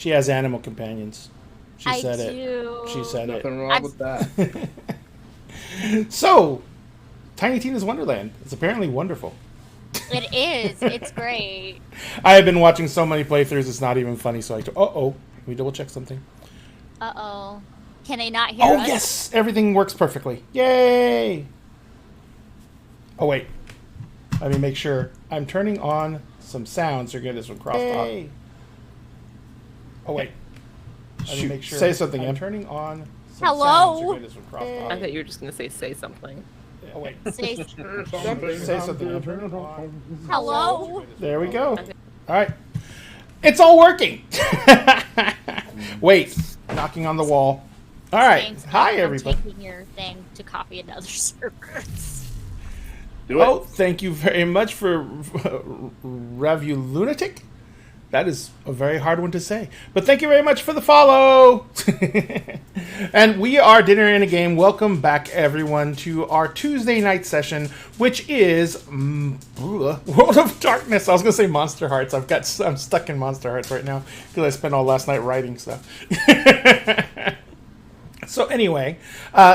She has animal companions. She I said do. it. She said Nothing wrong with that. it. So, Tiny Tina's Wonderland is apparently wonderful. It is. It's great. I have been watching so many playthroughs, it's not even funny. So let me double check something. Uh-oh. Can they not hear Oh, us? yes! Everything works perfectly. Yay! Oh, wait. Let me make sure. I'm turning on some sounds. You're getting this one crossed off. Oh, wait. Let me make sure. Say something. I'm turning on some Hello? sounds. You're getting this one crossed off. I thought you were just going to say something. Oh, wait. Say, Say something. I'm turning on. hello? There we go. All right. It's all working. Wait. Knocking on the wall. All right. Thanks, Hi, I'm everybody. taking your thing to copy another server. Do it. Oh, thank you very much for Lunatic. That is a very hard one to say. But thank you very much for the follow. And we are Dinner in a Game. Welcome back, everyone, to our Tuesday night session, which is World of Darkness. I was going to say Monster Hearts. I'm stuck in Monster Hearts right now because I spent all last night writing stuff. So anyway,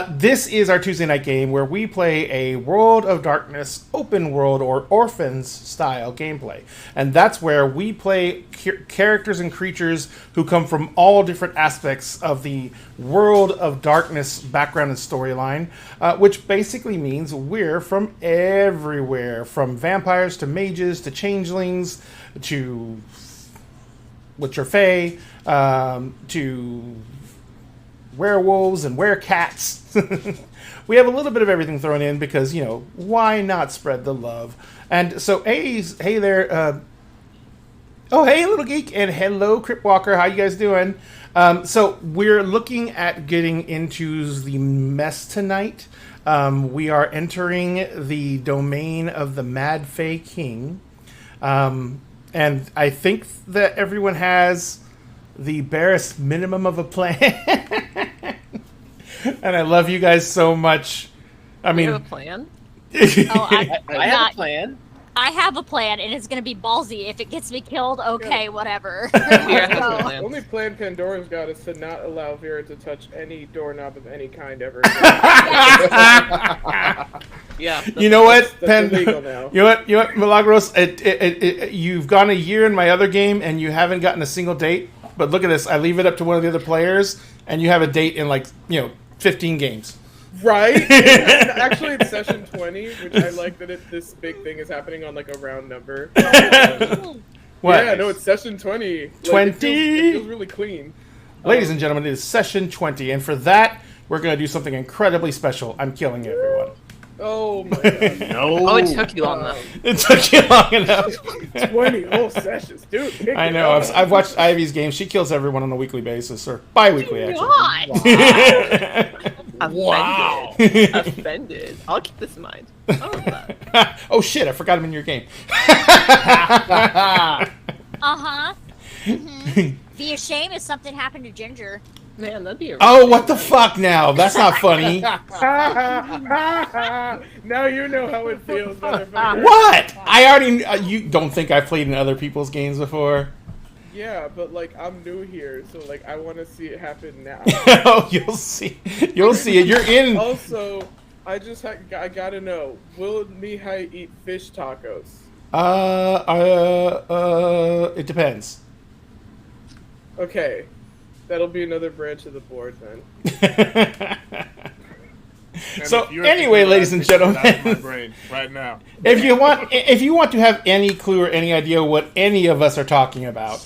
this is our Tuesday night game where we play a World of Darkness open world or Orphans style gameplay. And that's where we play characters and creatures who come from all different aspects of the World of Darkness background and storyline, which basically means we're from everywhere, from vampires to mages to changelings to which are fae, to werewolves and werecats. We have a little bit of everything thrown in because, why not spread the love? And so, hey there. Oh, hey, Little Geek, and hello, Cryptwalker. How you guys doing? So we're looking at getting into the mess tonight. We are entering the domain of the Mad Fae King. And I think that everyone has the barest minimum of a plan. And I love you guys so much. I mean, You have a plan? Oh, I have a plan. I have a plan, and it's going to be ballsy. If it gets me killed, okay, whatever. Here, I have a plan. Only plan Pandora's got is to not allow Vera to touch any doorknob of any kind ever. Yeah. you know what, That's illegal now. You know what, Milagros? You've gone a year in my other game, and you haven't gotten a single date. But look at this. I leave it up to one of the other players, and you have a date in 15 games. Right? Actually, it's session 20, which I like that this big thing is happening on a round number. What? Yeah, no, it's session 20. 20? It feels really clean. Ladies and gentlemen, it is session 20, and for that, we're going to do something incredibly special. I'm killing everyone. Oh my god. No. Oh, it took you long enough. It took you long enough. 20 whole sessions, dude. pick I it know. up. I've watched Ivy's games. She kills everyone on a weekly basis, or bi-weekly, actually. God! Wow. Offended. I'll keep this in mind. I love that. Oh, shit. I forgot him in your game. Uh-huh. Mm-hmm. Be a shame if something happened to Ginger. Man, that'd be a Oh, what the fuck now? That's not funny. Now you know how it feels, motherfucker. What? I already... you don't think I've played in other people's games before? Yeah, but I'm new here, so I want to see it happen now. Oh, you'll see. You'll see it. You're in... Also, I gotta know, will Mihai eat fish tacos? It depends. Okay, that'll be another branch of the board then. So if you're anyway, thinking ladies about and it, it's out of my gentlemen, brain right now. if you want to have any clue or any idea what any of us are talking about,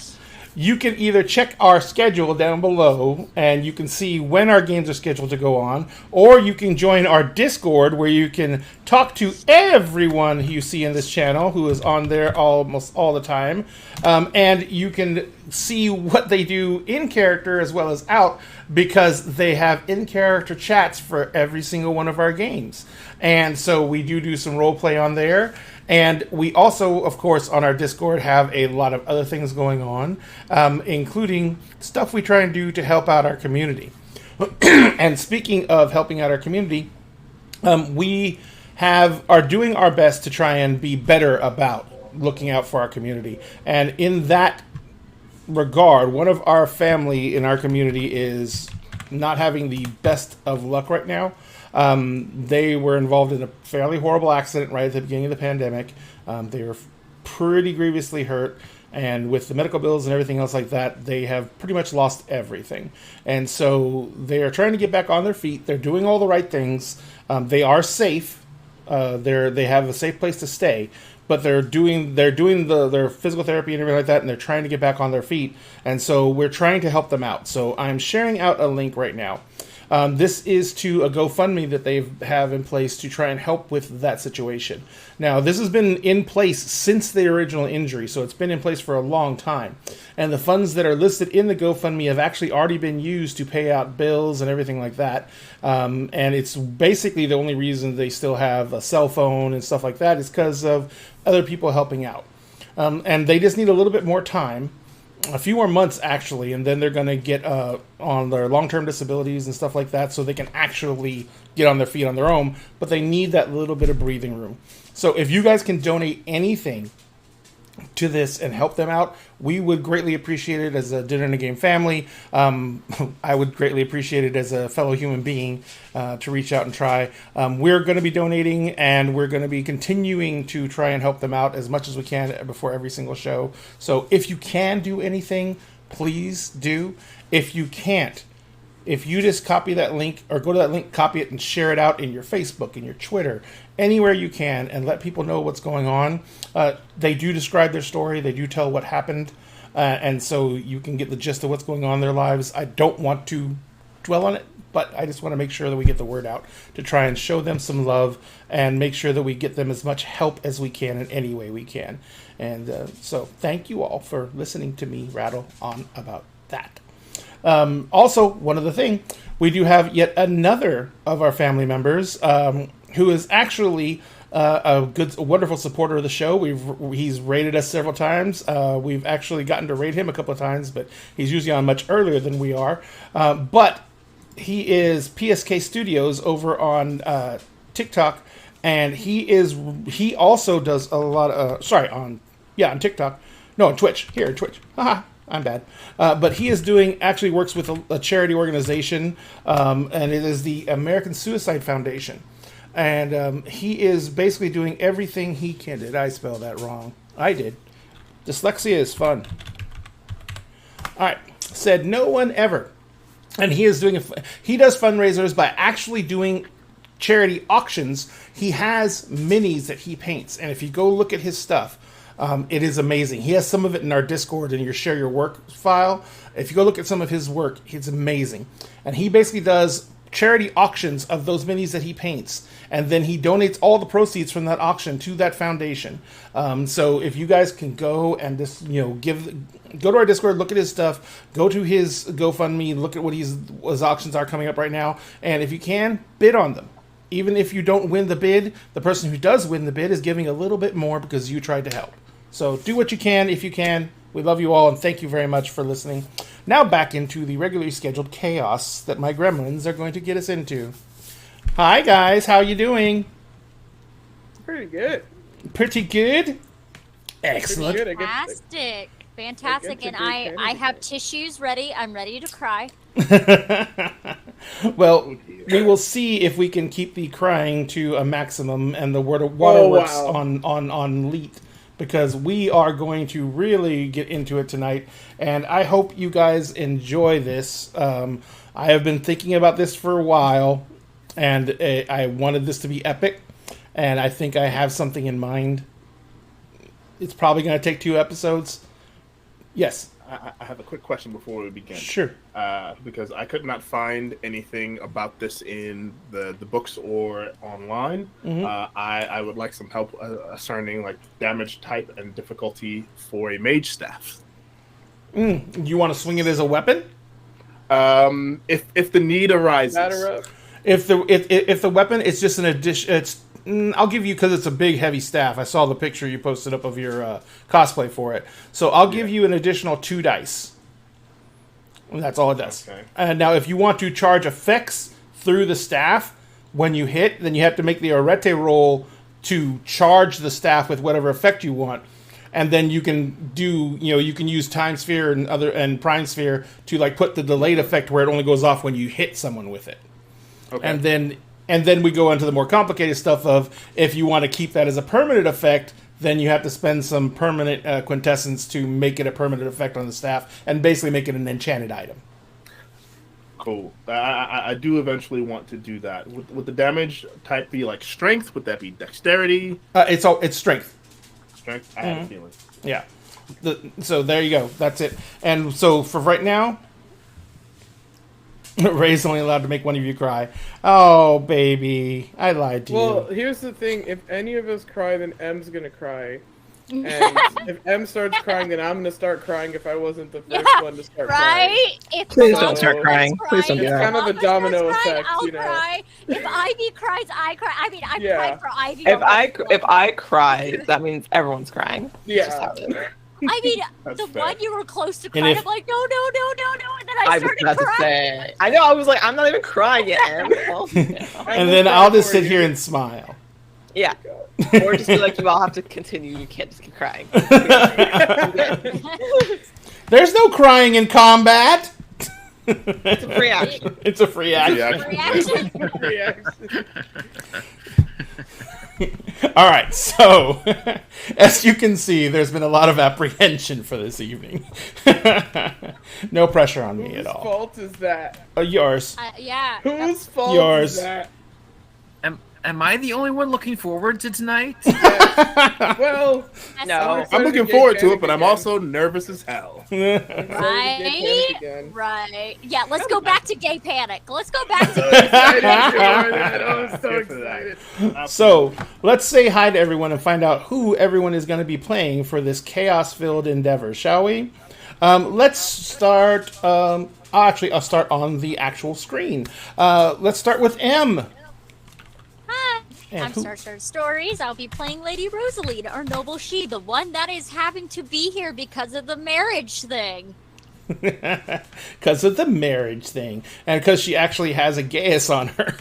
you can either check our schedule down below and you can see when our games are scheduled to go on, or you can join our Discord where you can talk to everyone you see in this channel who is on there almost all the time, and you can see what they do in character as well as out, because they have in-character chats for every single one of our games. And so we do some role play on there. And we also, of course, on our Discord have a lot of other things going on, including stuff we try and do to help out our community. And speaking of helping out our community, we are doing our best to try and be better about looking out for our community. And in that regard, one of our family in our community is not having the best of luck right now. They were involved in a fairly horrible accident right at the beginning of the pandemic. They were pretty grievously hurt, and with the medical bills and everything else like that, they have pretty much lost everything. And so they are trying to get back on their feet. They're doing all the right things. They are safe. They have a safe place to stay, but they're doing their physical therapy and everything like that, and they're trying to get back on their feet. And so we're trying to help them out. So I'm sharing out a link right now. This is to a GoFundMe that they have in place to try and help with that situation. Now, this has been in place since the original injury, so it's been in place for a long time. And the funds that are listed in the GoFundMe have actually already been used to pay out bills and everything like that. And it's basically the only reason they still have a cell phone and stuff like that is because of other people helping out. And they just need a little bit more time. A few more months, actually, and then they're going to get on their long-term disabilities and stuff like that so they can actually get on their feet on their own, but they need that little bit of breathing room. So if you guys can donate anything to this and help them out, we would greatly appreciate it as a Dinner and a Game family. I would greatly appreciate it as a fellow human being to reach out and try. We're going to be donating, and we're going to be continuing to try and help them out as much as we can before every single show. So if you can do anything, please do. If you can't, if you just copy that link or go to that link, copy it and share it out in your Facebook, in your Twitter, anywhere you can, and let people know what's going on. They do describe their story. They do tell what happened. And so you can get the gist of what's going on in their lives. I don't want to dwell on it, but I just want to make sure that we get the word out to try and show them some love and make sure that we get them as much help as we can in any way we can. And so thank you all for listening to me rattle on about that. Also, one other thing, we do have yet another of our family members who is actually a wonderful supporter of the show. He's rated us several times. We've actually gotten to rate him a couple of times, but he's usually on much earlier than we are. But he is PSK Studios over on TikTok, and he also does a lot of on TikTok. No, on Twitch. Here, Twitch. Haha. I'm bad. But he is actually works with a charity organization, and it is the American Suicide Foundation. And he is basically doing everything he can. Did I spell that wrong? I did. Dyslexia is fun. All right. Said no one ever. And he is he does fundraisers by actually doing charity auctions. He has minis that he paints. And if you go look at his stuff, it is amazing. He has some of it in our Discord in your Share Your Work file. If you go look at some of his work, it's amazing. And he basically does charity auctions of those minis that he paints, and then he donates all the proceeds from that auction to that foundation. So if you guys can go and just go to our Discord, look at his stuff, go to his GoFundMe, look at what his auctions are coming up right now, and if you can, bid on them. Even if you don't win the bid, the person who does win the bid is giving a little bit more because you tried to help. So do what you can if you can. We love you all, and thank you very much for listening. Now back into the regularly scheduled chaos that my gremlins are going to get us into. Hi, guys. How you doing? Pretty good. Pretty good? Excellent. Pretty good. Fantastic. And I have tissues ready. I'm ready to cry. Well, we will see if we can keep the crying to a maximum and the waterworks on leet. Because we are going to really get into it tonight, and I hope you guys enjoy this. I have been thinking about this for a while, and I wanted this to be epic, and I think I have something in mind. It's probably going to take 2 episodes. Yes. I have a quick question before we begin. Sure. Because I could not find anything about this in the books or online. Mm-hmm. I would like some help ascerning damage type and difficulty for a mage staff. You want to swing it as a weapon? If the need arises. Batter up. If the weapon is just an addition, I'll give you, because it's a big, heavy staff. I saw the picture you posted up of your cosplay for it. So I'll give you an additional 2 dice. And that's all it does. Okay. And now, if you want to charge effects through the staff, when you hit, then you have to make the arete roll to charge the staff with whatever effect you want. and then you can do, you can use time sphere and prime sphere to like put the delayed effect where it only goes off when you hit someone with it. Okay. And then we go into the more complicated stuff of if you want to keep that as a permanent effect, then you have to spend some permanent quintessence to make it a permanent effect on the staff and basically make it an enchanted item. Cool. I do eventually want to do that. Would the damage type be like strength? Would that be dexterity? It's strength. Strength? I have a feeling. Yeah. So there you go. That's it. And so for right now, Ray's only allowed to make one of you cry. Oh, baby. I lied to you. Well, here's the thing. If any of us cry, then M's gonna cry. And if M starts crying, then I'm gonna start crying if I wasn't the first one to start crying. Right? If Please the don't start mom crying. starts Please don't do It's that. kind of a If the mom domino starts crying, effect, I'll you know. cry. If Ivy cries, I cry. I mean, I Yeah. cried for Ivy. If already. I cry, that means everyone's crying. Yeah. Just how it is. I mean, That's the fair. one you were close to And crying, if- I'm like, no, and then I I was started about to crying. say. I know. I was like, I'm not even crying yet. Em. Well, yeah. And then I'll just sit here and smile. Yeah. Or just be like, you all have to continue. You can't just keep crying. There's no crying in combat. It's a free action. It's a free action. Reaction. Reaction. Reaction. All right, so as you can see, there's been a lot of apprehension for this evening. No pressure on me Whose at all. fault is that? Yours. Yeah. Whose fault Yours. is that? Am I the only one looking forward to tonight? Well, That's No. so I'm looking to get forward to panic it, but I'm again. also nervous as hell. Right? Again. Right. Yeah, let's go back to gay panic. Let's go back to I'm so Here for that. excited. So let's say hi to everyone and find out who everyone is going to be playing for this chaos-filled endeavor, shall we? Let's start. I'll start on the actual screen. Let's start with M. Hi. And I'm who- Star Stories. I'll be playing Lady Rosaline, our noble she, the one that is having to be here because of the marriage thing. Because of the marriage thing, and because she actually has a Gaius on her.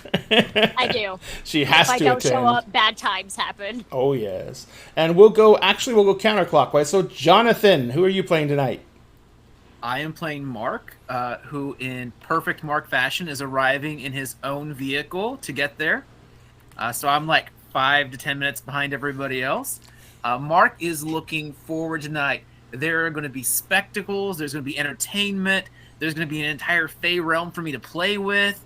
I do. She has If I to don't attend. show up, bad times happen. Oh yes, and we'll go counterclockwise. So Jonathan, who are you playing tonight? I am playing Mark, who in perfect Mark fashion is arriving in his own vehicle to get there. So I'm like 5 to 10 minutes behind everybody else. Mark is looking forward tonight. There are going to be spectacles. There's going to be entertainment. There's going to be an entire Fey realm for me to play with.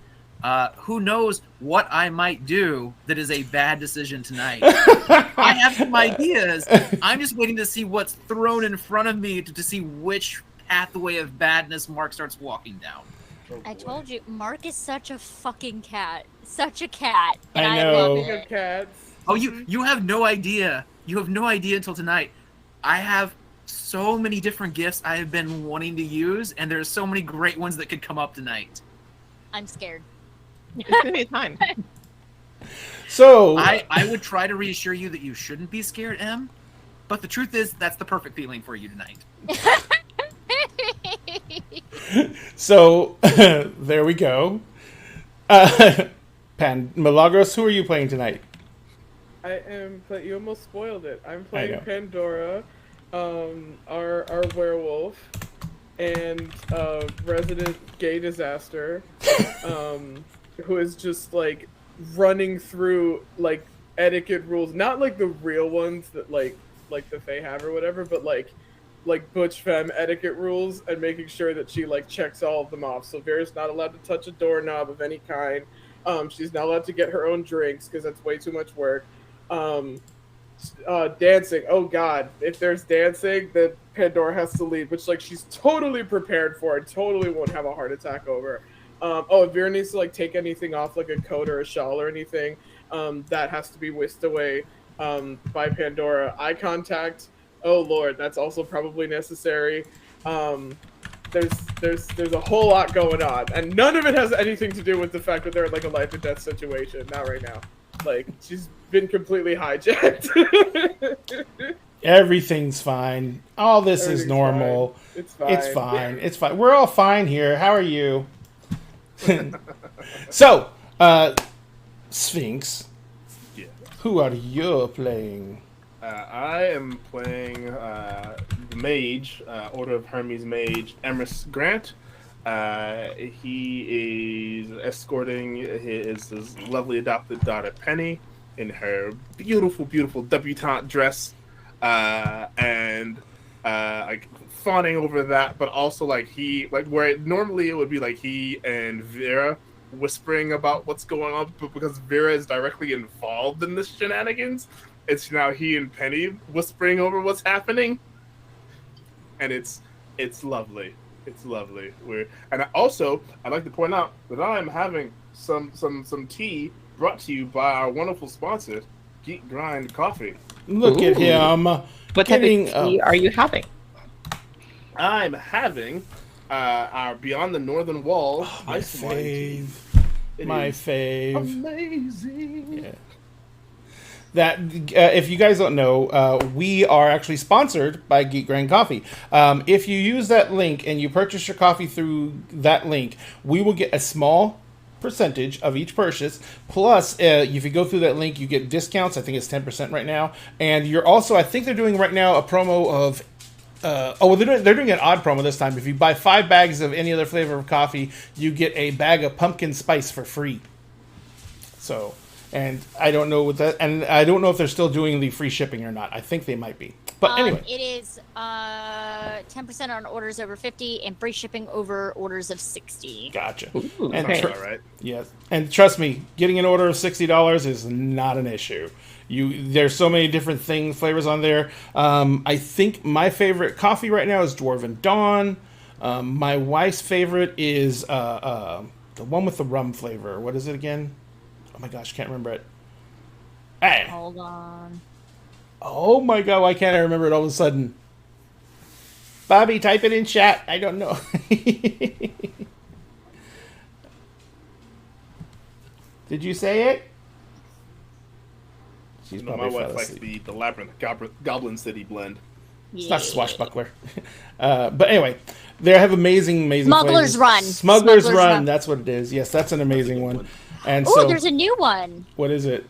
Who knows what I might do that is a bad decision tonight. I have some ideas. I'm just waiting to see what's thrown in front of me to see which pathway of badness Mark starts walking down. I told you, Mark is such a fucking cat. Such a cat. And I I know. love Speaking of it. cats. Oh, you have no idea. You have no idea until tonight. I have so many different gifts I have been wanting to use, and there's so many great ones that could come up tonight. I'm scared. It's gonna be a time. So I would try to reassure you that you shouldn't be scared, Em, but the truth is that's the perfect feeling for you tonight. So there we go. Milagros, who are you playing tonight? I am, but you almost spoiled it. I'm know. playing Pandora, our werewolf, and resident gay disaster, who is just like running through like etiquette rules, not like the real ones that like the Fae have or whatever, but like butch femme etiquette rules, and making sure that she like checks all of them off. So Vera's not allowed to touch a doorknob of any kind. She's not allowed to get her own drinks because that's way too much work. Dancing. Oh God, if there's dancing, then Pandora has to lead, which like she's totally prepared for and totally won't have a heart attack over. If Vera needs to like take anything off, like a coat or a shawl or anything, that has to be whisked away by Pandora. Eye contact. Oh Lord, that's also probably necessary. There's a whole lot going on, and none of it has anything to do with the fact that they're in like a life and death situation. Not right now. Like she's been completely hijacked. Everything's fine. All this is Everything's normal. fine. It's fine. It's fine. It's fine. We're all fine here. How are you? So, Sphinx, Yeah. who are you playing? I am playing the mage, Order of Hermes mage, Emerus Grant. He is escorting his lovely adopted daughter Penny in her beautiful, beautiful debutante dress, and like fawning over that, but also like where normally it would be like he and Vera whispering about what's going on, but because Vera is directly involved in this shenanigans, it's now he and Penny whispering over what's happening, and it's lovely. It's lovely. I'd like to point out that I am having some tea brought to you by our wonderful sponsor, Geek Grind Coffee. Look at him. What type of tea are you having? I'm having our Beyond the Northern Wall My ice wine tea. fave. My fave. Amazing. Yeah. That if you guys don't know, we are actually sponsored by Geek Grind Coffee. If you use that link and you purchase your coffee through that link, we will get a small percentage of each purchase. Plus, if you go through that link, you get discounts. I think it's 10% right now. And you're also, I think they're doing right now a promo of. They're doing an odd promo this time. If you buy 5 bags of any other flavor of coffee, you get a bag of pumpkin spice for free. So. And I don't know what that, and I don't know if they're still doing the free shipping or not. I think they might be. But anyway, it is 10% on orders over 50 and free shipping over orders of 60. Gotcha. Ooh, And okay. All right. yes, and trust me, getting an order of $60 is not an issue. There's so many different flavors on there. I think my favorite coffee right now is Dwarven Dawn. My wife's favorite is the one with the rum flavor. What is it again? Oh my gosh, can't remember it. Hey. Hold on. Oh my god, why can't I remember it all of a sudden? Bobby, type it in chat. I don't know. Did you say it? She's My probably wife fell likes asleep. the Labyrinth Goblin City blend. It's not Swashbuckler. But anyway, they have amazing Smuggler's flavors. Run. Smuggler's Run. That's what it is. Yes, that's an amazing one. And Oh, so, there's a new one. what is it?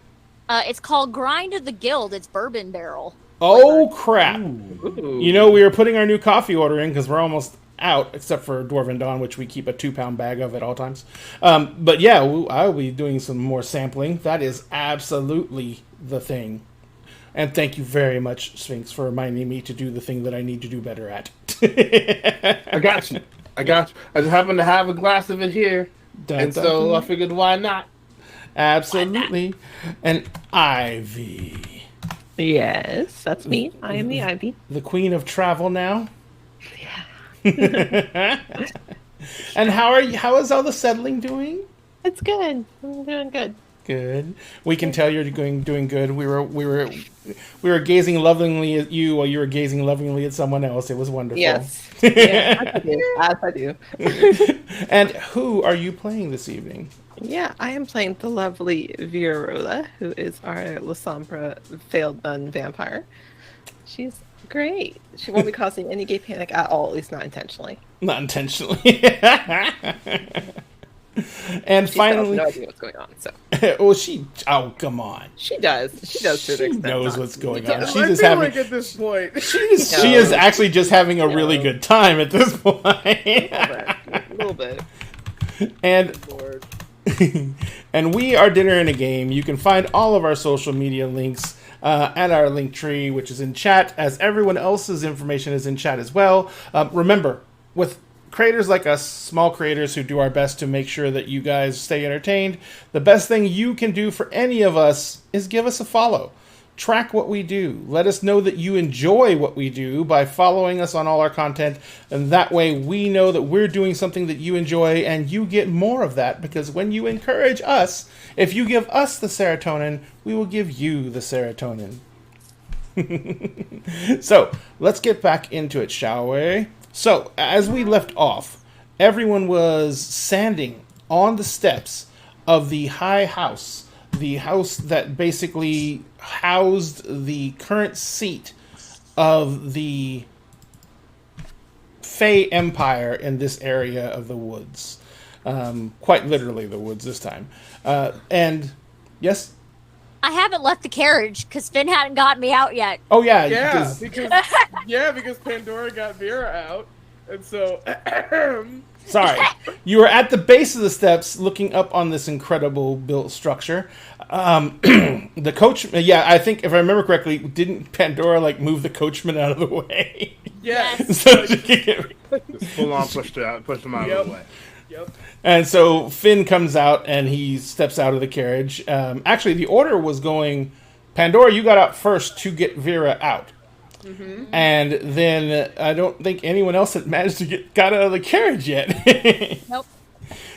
It's called Grind of the Guild. It's bourbon barrel. Oh, crap. Ooh. You know, we were putting our new coffee order in because we're almost out, except for Dwarven Dawn, which we keep a 2-pound bag of at all times. But yeah, I'll be doing some more sampling. That is absolutely the thing. And thank you very much, Sphinx, for reminding me to do the thing that I need to do better at. I got you. I just happen to have a glass of it here, Dun, and dun, so dun. I figured, why not? Absolutely. And Ivy, Yes, that's me. I am the Ivy. the queen of travel now. Yeah. And how is all the settling doing? It's good. I'm doing good. Good. We can tell you're doing good. We were gazing lovingly at you while you were gazing lovingly at someone else. It was wonderful. Yes. Yeah, as I do. As I do. And who are you playing this evening? Yeah, I am playing the lovely Vierola, who is our Lasombra failed nun vampire. She's great. She won't be causing any gay panic at all, at least not intentionally. Not intentionally. And She finally, has no idea what's going on, so oh, come on. she does. She does to She an extent. knows not- what's going Yeah. on. I She's feel just having, like at this point, she is actually just having a really No. good time at this point. A little bit. And Lord. and we are Dinner in a Game. You can find all of our social media links at our link tree, which is in chat, as everyone else's information is in chat as well. Remember, with creators like us, small creators who do our best to make sure that you guys stay entertained, the best thing you can do for any of us is give us a follow. Track what we do. Let us know that you enjoy what we do by following us on all our content, and that way we know that we're doing something that you enjoy, and you get more of that, because when you encourage us, if you give us the serotonin, we will give you the serotonin. So, let's get back into it, shall we? So, as we left off, everyone was sanding on the steps of the high house, the house that basically housed the current seat of the Fey Empire in this area of the woods. Quite literally the woods this time. And, yes? I haven't left the carriage because Finn hadn't gotten me out yet. Oh yeah, Yeah, 'cause- because Pandora got Vera out, and so sorry. You were at the base of the steps looking up on this incredible built structure. The coach, yeah, I think if I remember correctly, didn't Pandora like move the coachman out of the way? yes, So she could get- Just full on pushed him out of the way. yep. and so Finn comes out and he steps out of the carriage. Actually, the order was going, Pandora, you got out first to get Vera out. And then I don't think anyone else had managed to got out of the carriage yet. Nope.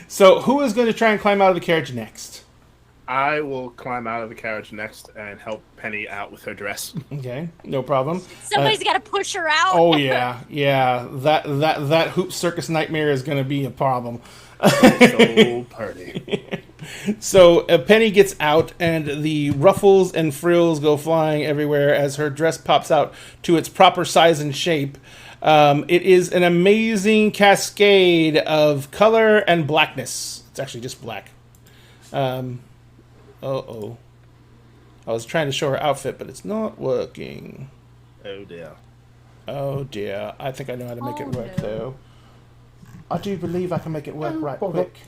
So who is going to try and climb out of the carriage next? I will climb out of the carriage next and help Penny out with her dress. Okay, no problem. Somebody's got to push her out. Oh yeah. That hoop circus nightmare is going to be a problem. So pretty. So Penny gets out, and the ruffles and frills go flying everywhere as her dress pops out to its proper size and shape. It is an amazing cascade of color and blackness. It's actually just black. Uh-oh. I was trying to show her outfit, but it's not working. Oh dear. Oh dear. I think I know how to make it work, no. though. I do believe I can make it work right quick.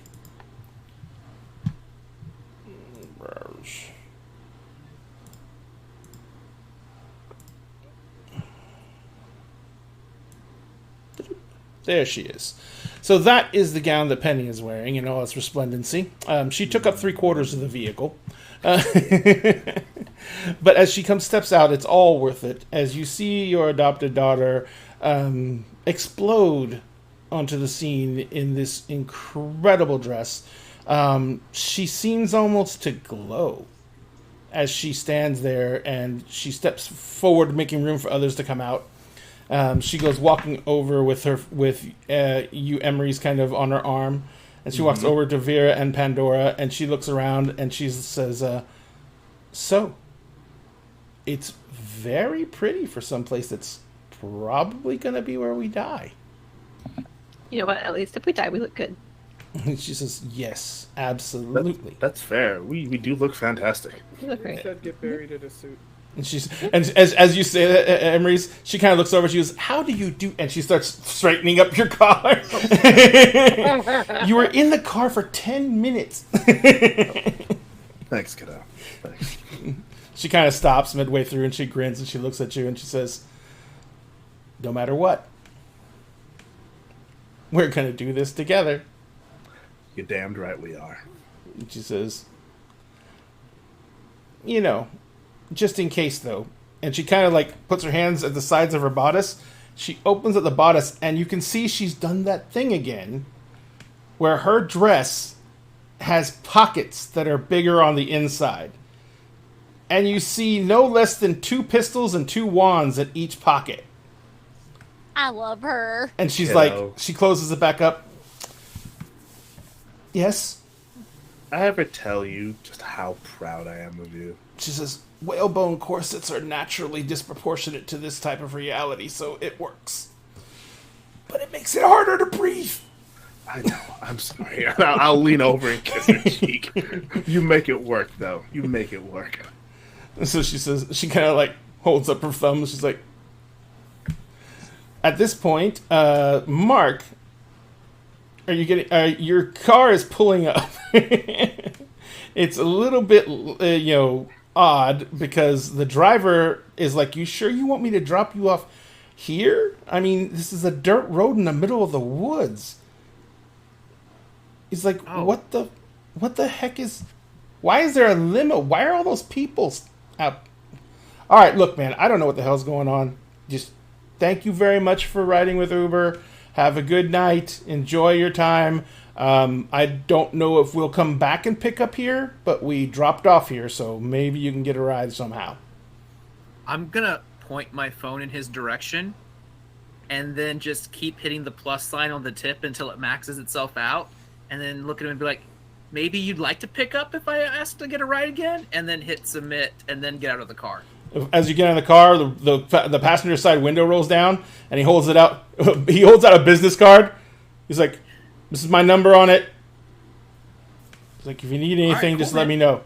There she is. So that is the gown that Penny is wearing in all its resplendency. She took up 3/4 of the vehicle. But as she steps out, it's all worth it. As you see your adopted daughter explode onto the scene in this incredible dress, she seems almost to glow as she stands there and she steps forward, making room for others to come out. She goes walking over with you, Emery's kind of on her arm, and she walks over to Vera and Pandora, and she looks around and she says, "So, it's very pretty for someplace that's probably going to be where we die." You know what? At least if we die, we look good. And she says, "Yes, absolutely." That's fair. We do look fantastic. We look He great. said get buried in a suit. And as you say that, Emery's, she kind of looks over. She goes, "How do you do?" And she starts straightening up your collar. You were in the car for 10 minutes. Thanks, kiddo. Thanks. She kind of stops midway through and she grins and she looks at you and she says, "No matter what, we're gonna do this together." You're damned right we are. And she says, "Just in case, though." And she kind of like puts her hands at the sides of her bodice. She opens up the bodice, and you can see she's done that thing again, where her dress has pockets that are bigger on the inside. And you see no less than 2 pistols and 2 wands at each pocket. I love her. And she's Hello. like, she closes it back up. "Yes?" I ever tell you just how proud I am of you? She says, "Whalebone corsets are naturally disproportionate to this type of reality, so it works. But it makes it harder to breathe." I know. I'm sorry. I'll lean over and kiss her cheek. You make it work, though. You make it work. And so she says, she kind of like holds up her thumb. She's like, at this point, Mark, are you getting, your car is pulling up. It's a little bit, odd because the driver is like, "You sure you want me to drop you off here? I mean, this is a dirt road in the middle of the woods." He's like, Oh. what the heck is, why is there a limo? Why are all those people out? All right, look, man, I don't know what the hell's going on. Just thank you very much for riding with Uber. Have a good night. Enjoy your time. I don't know if we'll come back and pick up here, but we dropped off here, so maybe you can get a ride somehow. I'm gonna point my phone in his direction, and then just keep hitting the plus sign on the tip until it maxes itself out, and then look at him and be like, "Maybe you'd like to pick up if I asked to get a ride again," and then hit submit, and then get out of the car. As you get in the car, the passenger side window rolls down, and he holds it out. He holds out a business card. He's like, "This is my number on it." He's like, "If you need anything, cool, just let man. me know."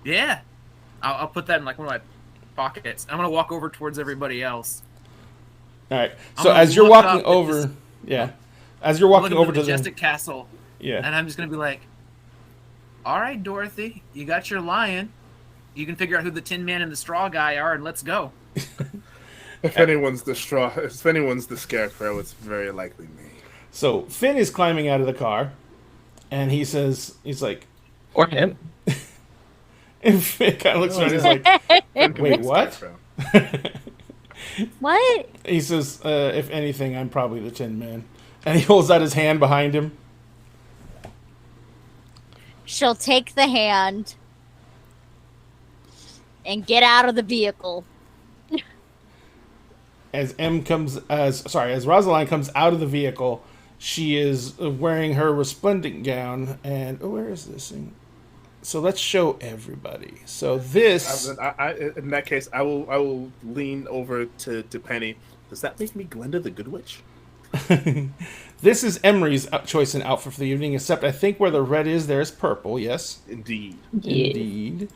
Yeah. I'll put that in like one of my pockets. I'm gonna walk over towards everybody else. All right. I'm So gonna as you're look walking up at over, this- yeah, as you're I'm walking looking over at the to majestic castle, yeah. and I'm just gonna be like, "All right, Dorothy, you got your lion. You can figure out who the Tin Man and the Straw Guy are, and let's go." If anyone's the scarecrow, it's very likely me. So Finn is climbing out of the car, and he's like, Or him. and Finn kind of looks around. He's like, wait, what? Scarecrow. What? He says, if anything, I'm probably the Tin Man. And he holds out his hand behind him. She'll take the hand and get out of the vehicle. As Rosaline comes out of the vehicle, she is wearing her resplendent gown. And where is this thing? So let's show everybody. So this, In that case, I will lean over to Penny. Does that make me Glenda the Good Witch? this is Emery's choice in outfit for the evening. Except I think where the red is, there is purple. Yes, Indeed. indeed.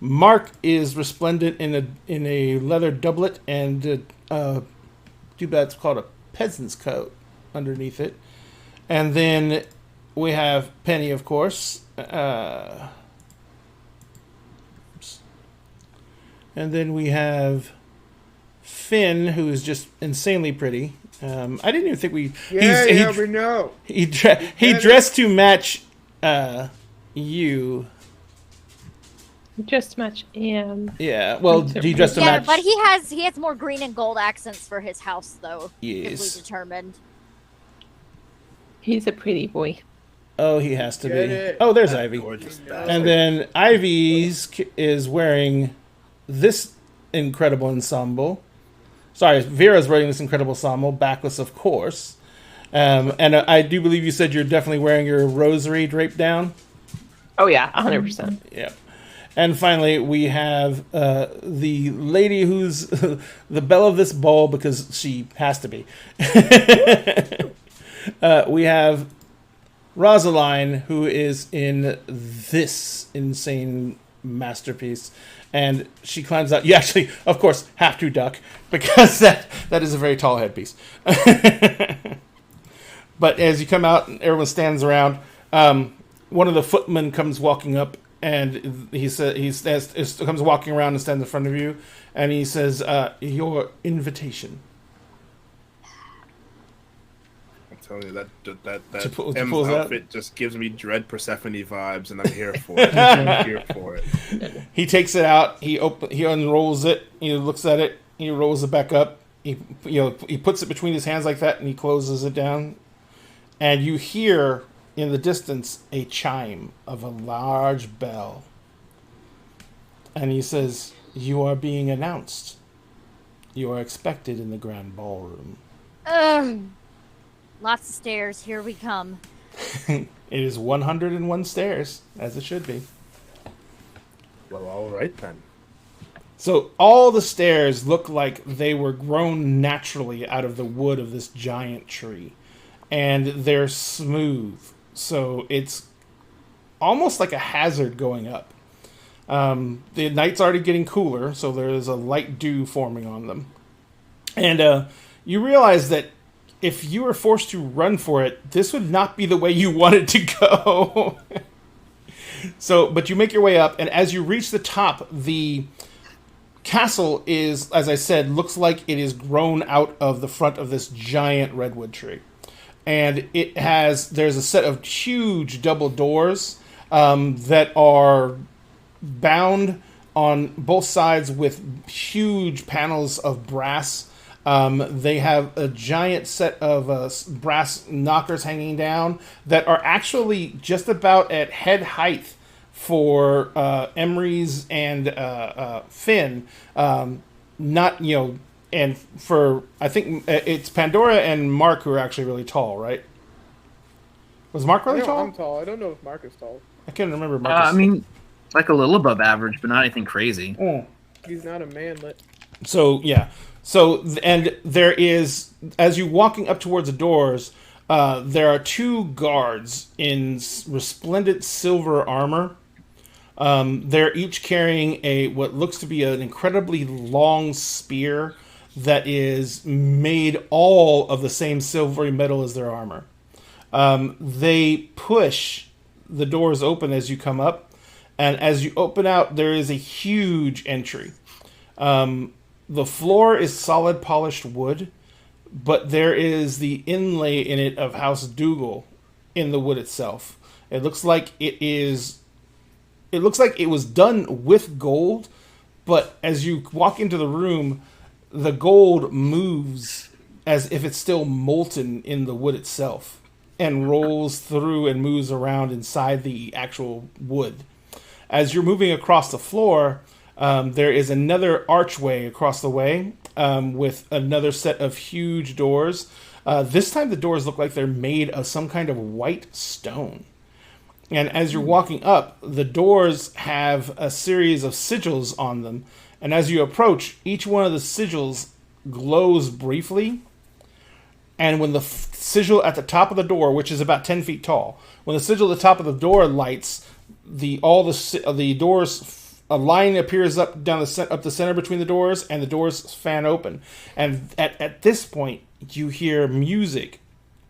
Mark is resplendent in a leather doublet and too bad it's called a peasant's coat underneath it. And then we have Penny, of course. And then we have Finn, who is just insanely pretty. I didn't even think we. We know. He dressed to match you. Just much am. Yeah. Well, he dressed to Yeah, match. but he has more green and gold accents for his house, though. Yes. We determined. He's a pretty boy. Oh, he has to Get be. it. Oh, there's Ivy. Gorgeous And bastard. And then Ivy's is wearing this incredible ensemble. Sorry, Vera's wearing this incredible ensemble, backless, of course. And I do believe you said you're definitely wearing your rosary draped down. Oh yeah, 100%. Yeah. And finally, we have the lady who's the belle of this ball because she has to be. We have Rosaline, who is in this insane masterpiece. And she climbs out. You actually, of course, have to duck because that is a very tall headpiece. But as you come out and everyone stands around, one of the footmen comes walking up and he comes walking around and stands in front of you, and he says, "Your invitation." I'm telling you, that To M's pull that? outfit just gives me Dread Persephone vibes, and I'm here for it. I'm here for it. He takes it out. He unrolls it. He looks at it. He rolls it back up. He puts it between his hands like that, and he closes it down. And you hear in the distance a chime of a large bell. And he says, "You are being announced. You are expected in the grand ballroom." Ugh. Lots of stairs. Here we come. It is 101 stairs, as it should be. Well, all right then. So all the stairs look like they were grown naturally out of the wood of this giant tree. And they're smooth. So it's almost like a hazard going up. The night's already getting cooler, so there's a light dew forming on them. And you realize that if you were forced to run for it, this would not be the way you wanted to go. But you make your way up, and as you reach the top, the castle is, as I said, looks like it is grown out of the front of this giant redwood tree. And there's a set of huge double doors that are bound on both sides with huge panels of brass. They have a giant set of brass knockers hanging down that are actually just about at head height for Emery's and Finn. And for, I think it's Pandora and Mark who are actually really tall, right? Was Mark really tall? I'm tall. I don't know if Mark is tall. I can't remember Marcus. I mean, like a little above average, but not anything crazy. He's not a manlet. So, yeah. So, and there is, as you're walking up towards the doors, there are two guards in resplendent silver armor. They're each carrying what looks to be an incredibly long spear that is made all of the same silvery metal as their armor. They push the doors open as you come up, and as you open out, there is a huge entry. The floor is solid polished wood, but there is the inlay in it of House Dougal in the wood itself. It looks like it was done with gold, but as you walk into the room, the gold moves as if it's still molten in the wood itself and rolls through and moves around inside the actual wood. As you're moving across the floor, there is another archway across the way with another set of huge doors. This time the doors look like they're made of some kind of white stone. And as you're walking up, the doors have a series of sigils on them. And as you approach, each one of the sigils glows briefly. And when the sigil at the top of the door, which is about 10 feet tall, when the sigil at the top of the door lights, the doors, a line appears up the center between the doors, and the doors fan open. And at this point, you hear music.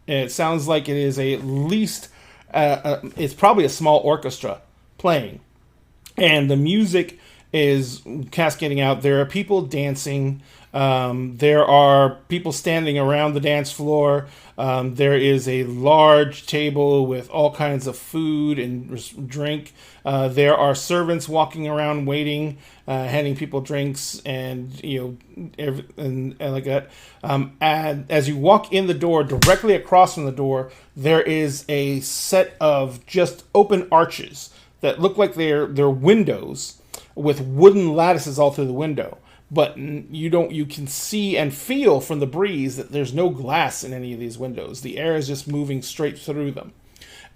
And it sounds like it is at least it's probably a small orchestra playing, and the music is cascading out. There are people dancing. There are people standing around the dance floor. There is a large table with all kinds of food and drink. There are servants walking around waiting, handing people drinks and and like that. And as you walk in the door, directly across from the door, there is a set of just open arches that look like they're windows with wooden lattices all through the window. But you can see and feel from the breeze that there's no glass in any of these windows. The air is just moving straight through them.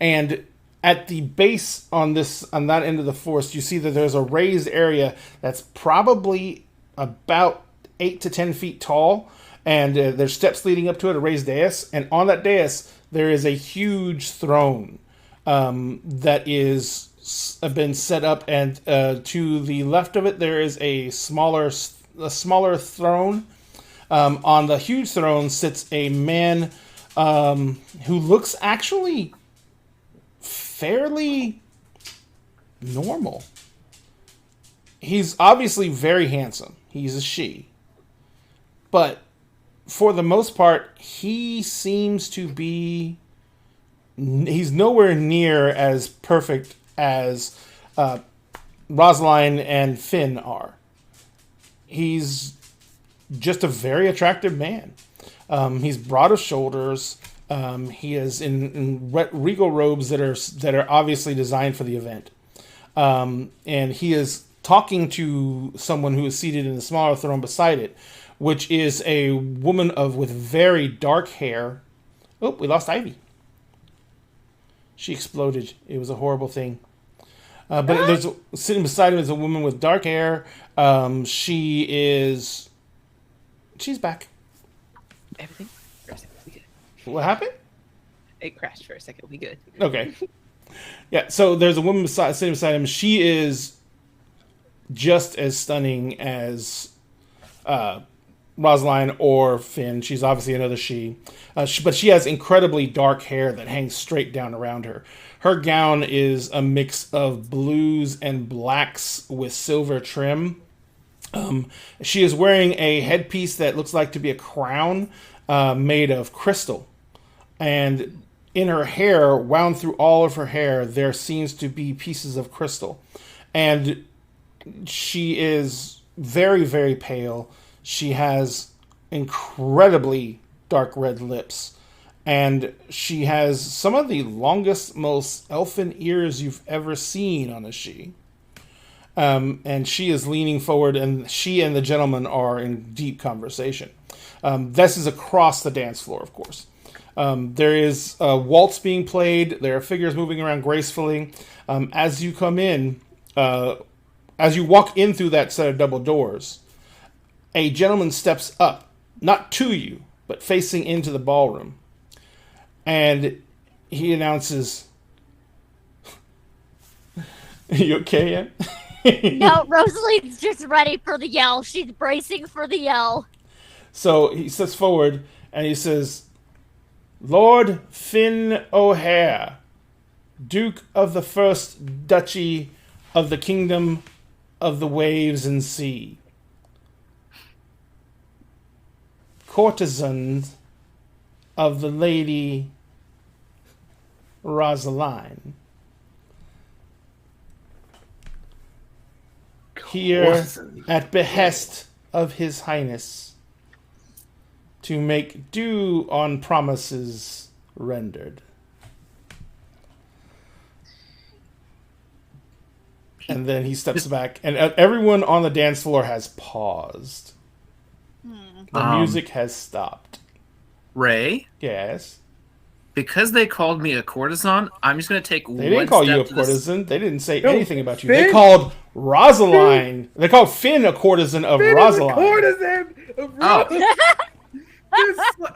And at the base on that end of the forest, you see that there's a raised area that's probably about 8 to 10 feet tall. And there's steps leading up to it, a raised dais. And on that dais, there is a huge throne that is been set up. And to the left of it, there is a smaller throne. On the huge throne sits a man who looks actually fairly normal. He's obviously very handsome. He's a she. But for the most part, he seems to be... He's nowhere near as perfect as Rosaline and Finn are. He's just a very attractive man. He's broad of shoulders. He is in regal robes that are obviously designed for the event. And he is talking to someone who is seated in the smaller throne beside it, which is a woman with very dark hair. Oh, we lost Ivy. She exploded. It was a horrible thing. But sitting beside him is a woman with dark hair. She's back. Everything for a second. We good. What happened? It crashed for a second. We good. Okay. Yeah. So there's a woman sitting beside him. She is just as stunning as Rosaline or Finn. She's obviously another she. But she has incredibly dark hair that hangs straight down around her. Her gown is a mix of blues and blacks with silver trim. She is wearing a headpiece that looks like to be a crown made of crystal. And in her hair, wound through all of her hair, there seems to be pieces of crystal. And she is very, very pale. She has incredibly dark red lips. And she has some of the longest, most elfin ears you've ever seen on a she. And she is leaning forward, and she and the gentleman are in deep conversation. This is across the dance floor, of course. There is a waltz being played. There are figures moving around gracefully. As you come in, as you walk in through that set of double doors, a gentleman steps up, not to you, but facing into the ballroom. And he announces, You okay, Em? No, Rosaline's just ready for the yell. She's bracing for the yell. So he steps forward and he says, Lord Finn O'Hare, Duke of the First Duchy of the Kingdom of the Waves and Sea. Courtesans of the Lady Rosaline. Here at behest of His Highness to make due on promises rendered. And then he steps back, and everyone on the dance floor has paused. The music has stopped. Ray, Yes. because they called me a courtesan, I'm just going to take They didn't call you a step to courtesan. They didn't say No, anything about you. Finn- They called Rosaline. They called Finn a courtesan of Rosaline. Courtesan of Oh.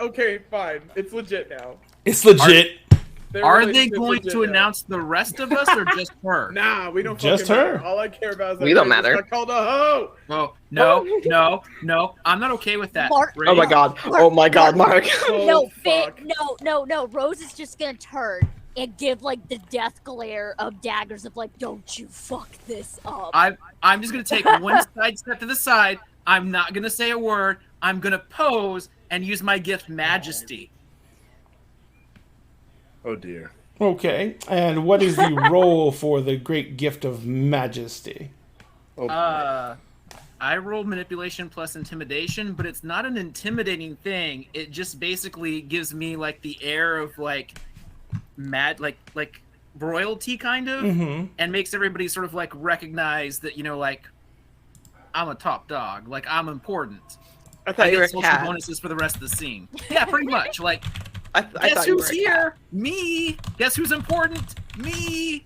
Okay, fine. It's legit now. It's legit. Their Are they relationship's going legit to now. announce the rest of us or just her? Nah, we don't Just fucking her. matter. All I care about is that We don't Ray just matter. got called a hoe. Oh, no. I'm not okay with that. Mark- Ray, Oh my god. Oh my god, Mark. No, fuck. Finn, no. Rose is just gonna turn and give like the death glare of daggers of like, don't you fuck this up. I'm just going to take one side step to the side. I'm not going to say a word. I'm going to pose and use my gift Majesty. Oh dear. Okay. And what is the role for the great gift of majesty? Oh, I rolled manipulation plus intimidation, but it's not an intimidating thing. It just basically gives me like the air of like like royalty kind of, and makes everybody sort of like recognize that, you know, like I'm a top dog, like I'm important. I thought I you were a get social cat. bonuses for the rest of the scene. Yeah, pretty much. Like, I guess thought you were who's a here? cat. Me. Guess who's important? Me.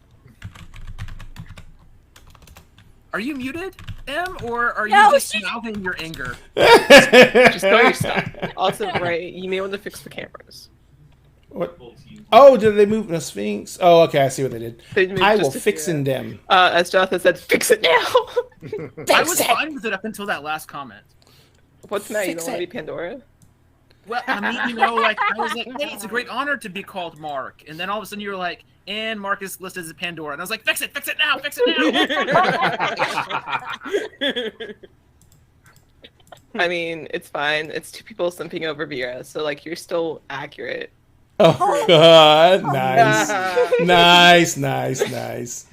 Are you muted, Em, or are you No, just she's- mouthing your anger? Just know your stuff. Also, Ray, you may want to fix the cameras. What? Oh, did they move the Sphinx? Oh, okay, I see what they did. They moved I just will a fix few. in them. As Jonathan said, fix it now. I was fine with it up until that last comment. What's the matter? You Fix don't want to it. be Pandora? Well, I mean, you know, like I was like, hey, it's a great honor to be called Mark, and then all of a sudden you were like, and Mark is listed as Pandora, and I was like, fix it now, fix it now. I mean, it's fine. It's two people simping over Vera, so like you're still accurate. Oh, God. Nice. Nice.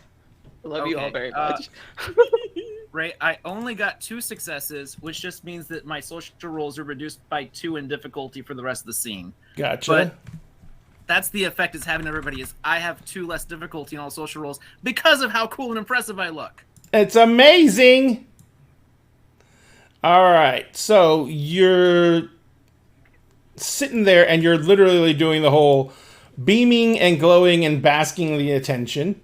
I love you all Okay, very much. Right, I only got 2 successes, which just means that my social rolls are reduced by 2 in difficulty for the rest of the scene. Gotcha. But that's the effect it's having on everybody, is I have 2 less difficulty on all social rolls because of how cool and impressive I look. It's amazing. All right. So you're sitting there and you're literally doing the whole beaming and glowing and basking the attention.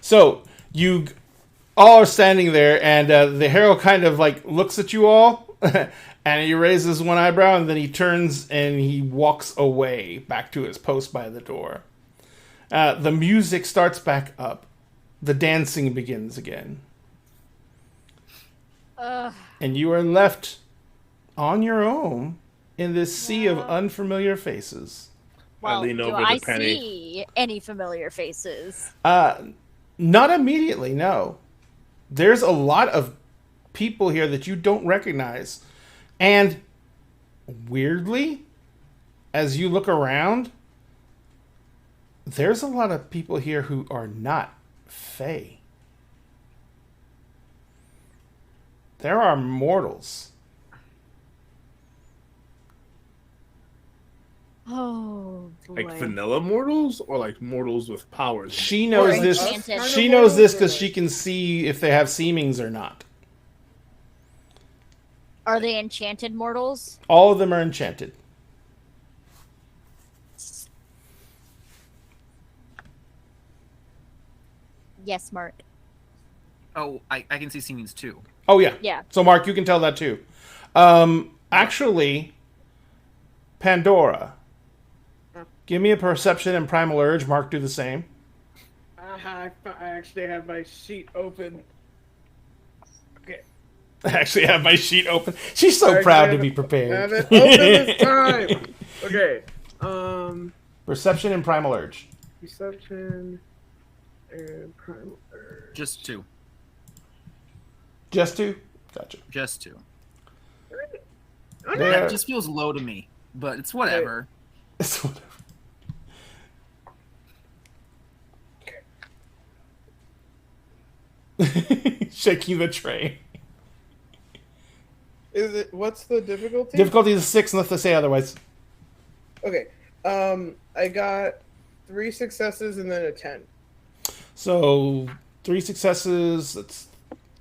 So you all are standing there, and the herald kind of like looks at you all, and he raises one eyebrow, and then he turns and he walks away back to his post by the door. The music starts back up. The dancing begins again. And you are left on your own in this sea of unfamiliar faces. Well, lean do over to I Penny. see any familiar faces? Not immediately, no. There's a lot of people here that you don't recognize. And weirdly, as you look around, there's a lot of people here who are not Fae. There are mortals. Oh, boy. like vanilla mortals or like mortals with powers? She knows Or this. enchanted. She knows this because she can see if they have seemings or not. Are they enchanted mortals? All of them are enchanted. Yes, Mark. Oh, I can see seemings too. Oh yeah. Yeah. So Mark, you can tell that too. Actually, Pandora, give me a perception and primal urge. Mark, do the same. I actually have my sheet open. Okay. I actually have my sheet open. She's so I proud to have- be I prepared. have it open this time. Okay. Perception and primal urge. Perception and primal urge. Just 2. Just 2? Gotcha. Just 2. There- That just feels low to me, but it's whatever. It's whatever. Shaking the tray. Is it? What's the difficulty? Difficulty is 6 unless they say otherwise. Okay. I got 3 successes and then a 10. So 3 successes.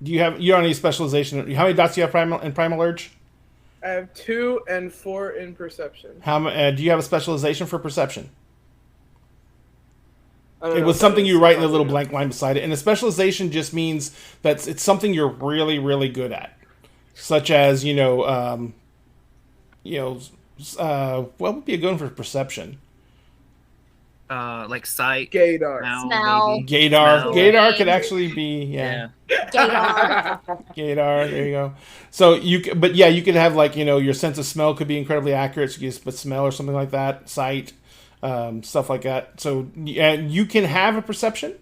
You don't need specialization. How many dots do you have in primal urge? I have 2 and 4 in perception. Do you have a specialization for perception? I don't It know was if something that you is write in the probably little not. blank line beside it. And a specialization just means that it's something you're really, really good at. Such as, what would be a good one for perception? Like sight. Gaydar. Smell. maybe. Gaydar. Smell. Gaydar could actually be, yeah. Gaydar. Gaydar, there you go. So you could have your sense of smell could be incredibly accurate. So you just put smell or something like that. Sight, stuff like that. So you can have a perception.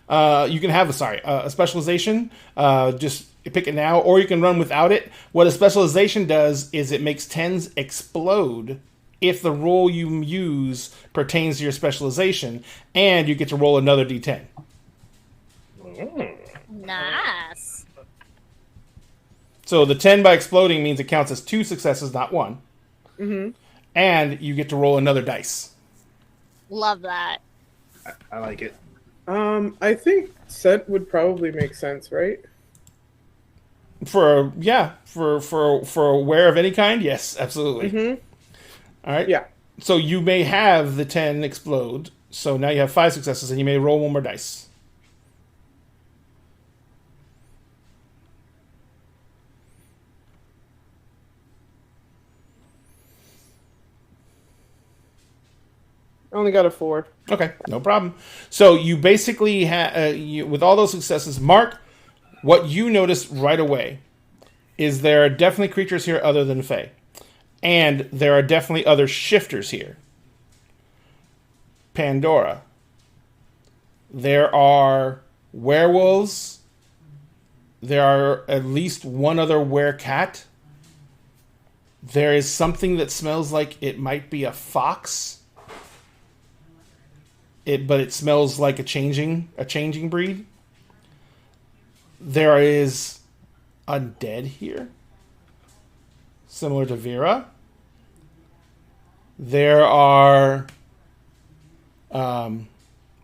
You can have a specialization. Just pick it now, or you can run without it. What a specialization does is it makes 10s explode if the roll you use pertains to your specialization, and you get to roll another d10. Nice. So the 10 by exploding means it counts as 2 successes, not 1. Mm-hmm. And you get to roll another dice. Love that. I like it. I think scent would probably make sense, right? For aware of any kind, yes, absolutely. Mm-hmm. All right. Yeah. So you may have the 10 explode. So now you have 5 successes, and you may roll 1 more dice. I only got a 4. Okay, no problem. So you basically with all those successes, Mark, what you notice right away is there are definitely creatures here other than Fae. And there are definitely other shifters here. Pandora. There are werewolves. There are at least one other werecat. There is something that smells like it might be a fox. But it smells like a changing breed. There is undead here, similar to Vera. There are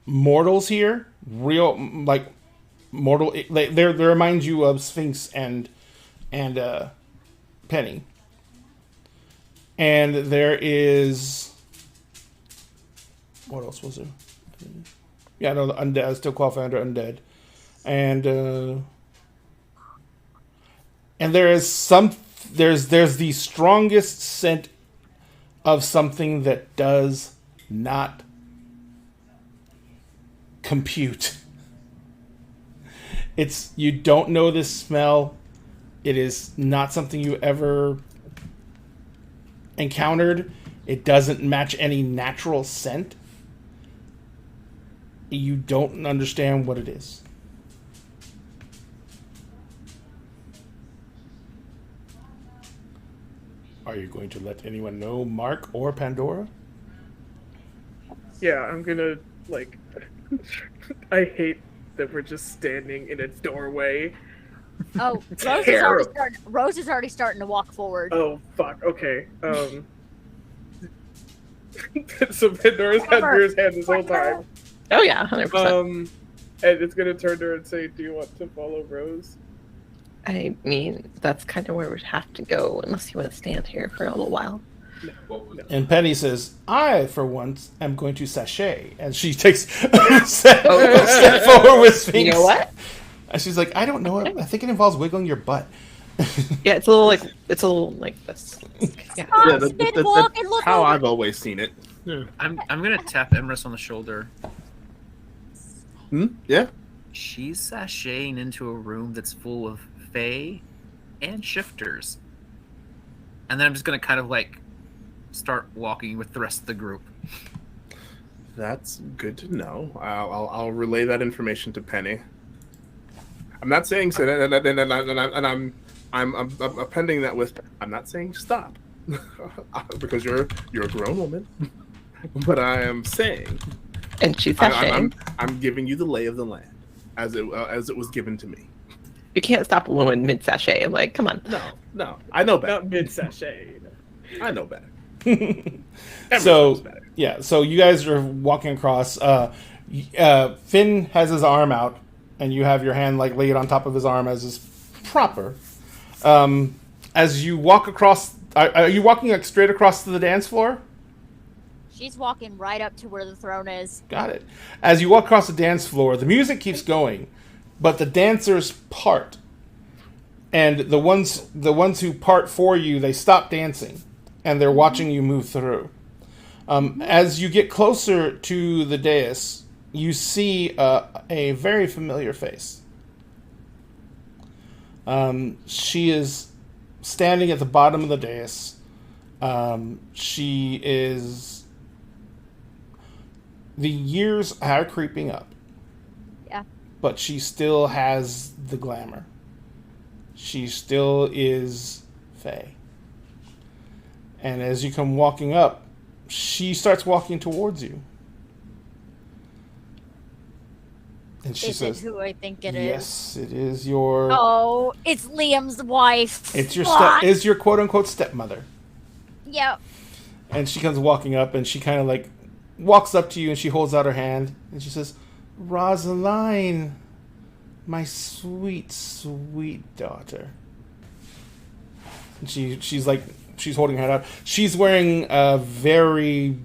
mortals here, real like mortal. They remind you of Sphinx and Penny. And there is, what else was there? Yeah, no, the undead still qualify under undead, and there is there's the strongest scent of something that does not compute. You don't know this smell. It is not something you ever encountered. It doesn't match any natural scent. You don't understand what it is. Are you going to let anyone know, Mark or Pandora? Yeah, I'm gonna, I hate that we're just standing in a doorway. Oh, Rose is already starting to walk forward. Oh, fuck, okay. So Pandora's had Vera's hand this whole time. Oh yeah, 100%. And it's gonna turn to her and say, "Do you want to follow Rose?" I mean, that's kind of where we'd have to go, unless you want to stand here for a little while. And Penny says, I, for once, am going to sashay. And she takes a step forward with Sphinx. You know what? And she's like, I don't know. I think it involves wiggling your butt. Yeah, it's a little like this. Yeah. Yeah, Spin walk and look how over. I've always seen it. I'm gonna tap Emrys on the shoulder. Yeah. She's sashaying into a room that's full of fae and shifters. And then I'm just gonna kind of like start walking with the rest of the group. That's good to know. I'll relay that information to Penny. I'm not saying so, and I'm appending that with I'm not saying stop, because you're a grown woman, but I am saying, And she's sashaying. I'm giving you the lay of the land as it was given to me. You can't stop a woman mid sachet. Like, come on. No, I know better. Not mid sachet. I know better. So knows better. yeah, so you guys are walking across. Finn has his arm out, and you have your hand like laid on top of his arm as is proper. As you walk across, are you walking like straight across to the dance floor? She's walking right up to where the throne is. Got it. As you walk across the dance floor, the music keeps going, but the dancers part, and the ones who part for you, they stop dancing, and they're watching you move through. As you get closer to the dais, you see a very familiar face. She is standing at the bottom of the dais. She is... The years are creeping up. Yeah. But she still has the glamour. She still is Faye. And as you come walking up, she starts walking towards you. And she Is says, it who I think it is? yes, it is your... Oh, it's Liam's wife. It's your Fuck. is your quote-unquote stepmother. Yep. And she comes walking up, and she kind of like walks up to you, and she holds out her hand, and she says, Rosaline, my sweet, sweet daughter. And she's holding her head out. She's wearing a very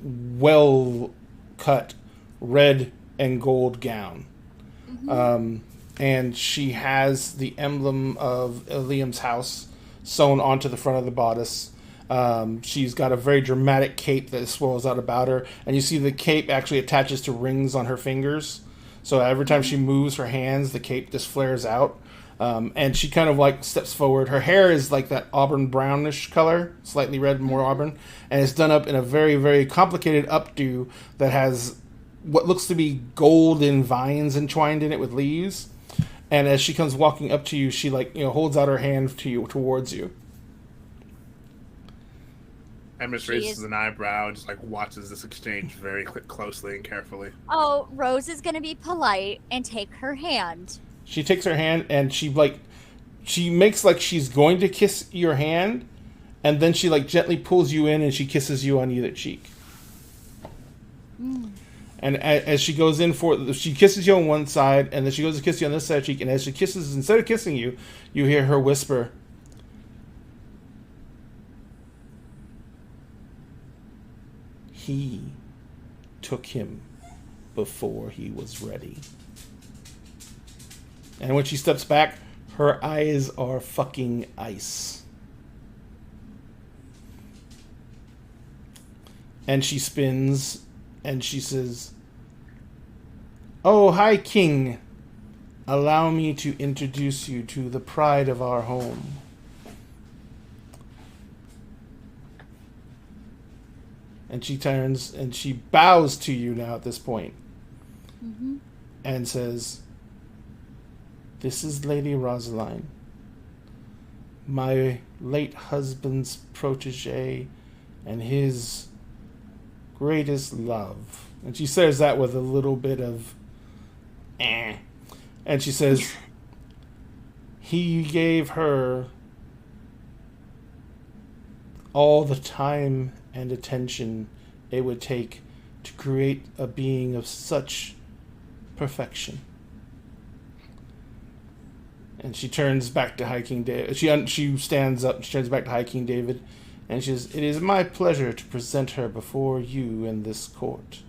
well-cut red and gold gown. Mm-hmm. And she has the emblem of Liam's house sewn onto the front of the bodice. She's got a very dramatic cape that swirls out about her, and you see the cape actually attaches to rings on her fingers. So every time she moves her hands, the cape just flares out. And she kind of like steps forward. Her hair is like that auburn brownish color, slightly red, more auburn, and it's done up in a very, very complicated updo that has what looks to be golden vines entwined in it with leaves. And as she comes walking up to you, she holds out her hand to you, towards you. Emrys raises an eyebrow, just like watches this exchange very closely and carefully. Oh, Rose is gonna be polite and take her hand. She takes her hand and she makes like she's going to kiss your hand, and then she like gently pulls you in and she kisses you on either cheek. And as she goes in she kisses you on one side, and then she goes to kiss you on this side cheek, and as she kisses, instead of kissing you, you hear her whisper, he took him before he was ready. And when she steps back, her eyes are fucking ice. And she spins, and she says, "Oh, hi, King. Allow me to introduce you to the pride of our home." And she turns and she bows to you now at this point. And says, "This is Lady Rosaline, my late husband's protege and his greatest love." And she says that with a little bit of And she says, he gave her all the time and attention it would take to create a being of such perfection. And she turns back to High King David. She stands up, she turns back to High King David, and she says, "It is my pleasure to present her before you in this court.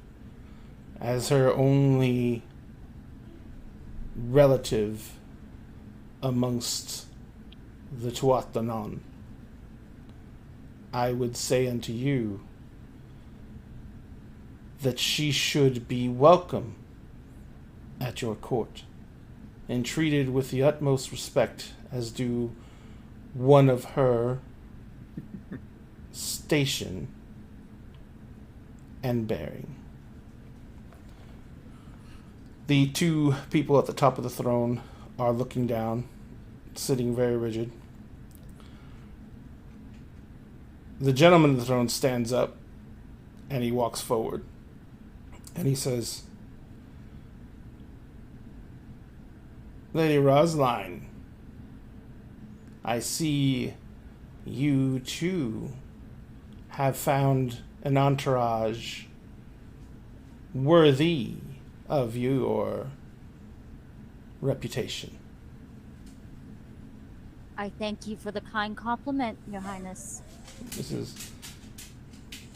As her only relative amongst the Tuathanon, I would say unto you that she should be welcome at your court and treated with the utmost respect, as do one of her station and bearing. The two people at the top of the throne are looking down, sitting very rigid. The gentleman on the throne stands up and he walks forward and he says, Lady Rosaline, I see you too have found an entourage worthy of your reputation. I thank you for the kind compliment, Your Highness.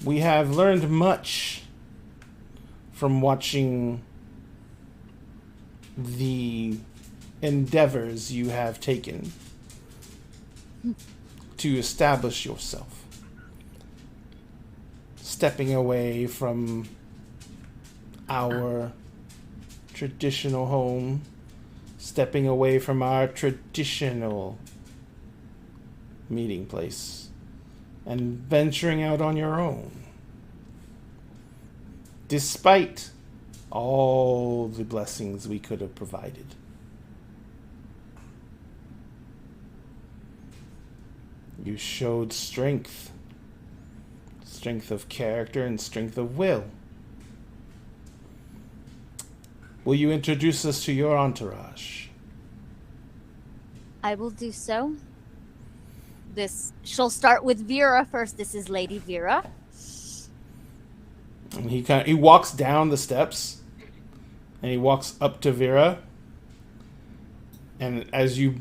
We have learned much from watching the endeavors you have taken to establish yourself. Stepping away from our traditional home, stepping away from our traditional meeting place, and venturing out on your own. Despite all the blessings we could have provided. You showed strength of character and strength of will. Will you introduce us to your entourage? I will do so. She'll start with Vera first. This is Lady Vera. And he walks down the steps, and he walks up to Vera. And as you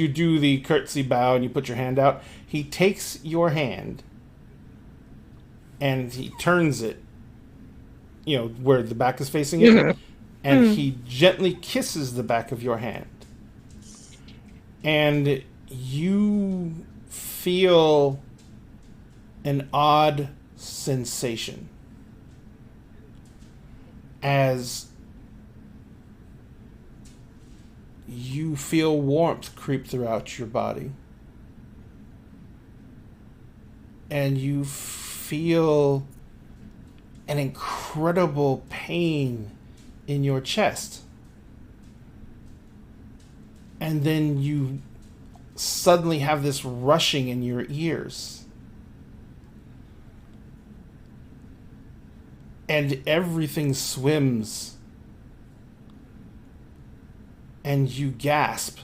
do the curtsy bow and you put your hand out, he takes your hand and he turns it, where the back is facing it, and he gently kisses the back of your hand. And you feel an odd sensation as you feel warmth creep throughout your body. And you feel an incredible pain in your chest. And then you suddenly have this rushing in your ears. And everything swims. And you gasp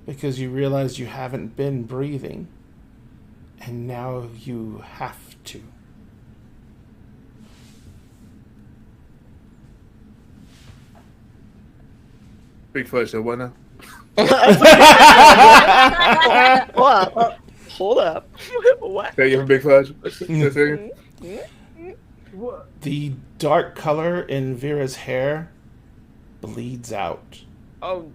because you realize you haven't been breathing. And now you have to. Big pleasure, what now? Hold up. What? Thank you for big pleasure. The dark color in Vera's hair bleeds out Oh,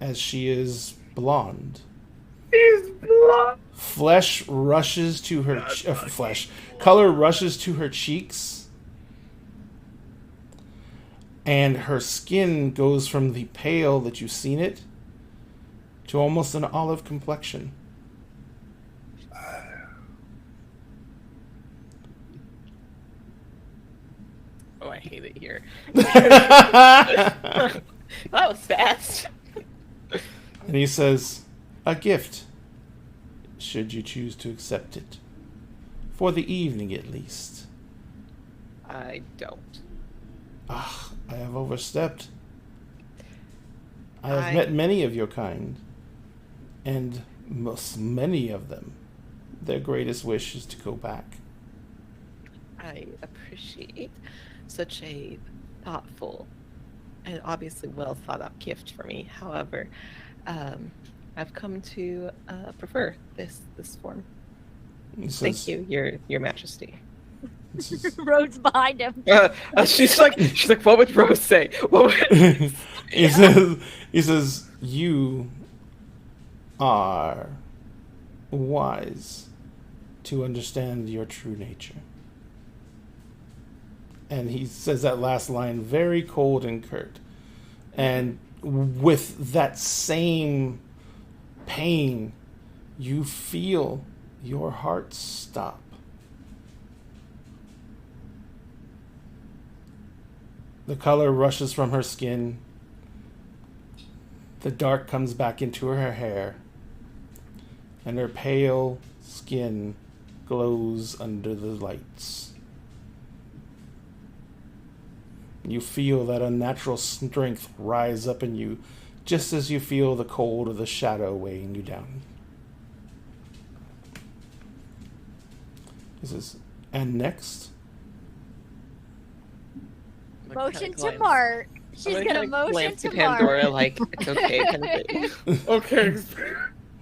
as she is blonde. He's blonde. Flesh rushes to her color rushes to her cheeks, and her skin goes from the pale that you've seen it to almost an olive complexion. oh, I hate it here. That was fast. And he says, "A gift, should you choose to accept it. For the evening, at least." I don't. Ah, I have overstepped. I have met many of your kind, and many of them, their greatest wish is to go back. I appreciate such a thoughtful and obviously well thought out gift for me. However, I've come to prefer this form. Thank you, Your Majesty. Rhodes behind him. She's like, what would Rose say? What would... He says, you are wise to understand your true nature. And he says that last line very cold and curt. And with that same pain, you feel your heart stop. The color rushes from her skin. The dark comes back into her hair. And her pale skin glows under the lights. You feel that unnatural strength rise up in you, just as you feel the cold of the shadow weighing you down. He says, and next? Motion to Mark. She's gonna motion glance to Pandora Mark. like it's okay kind of thing. Okay.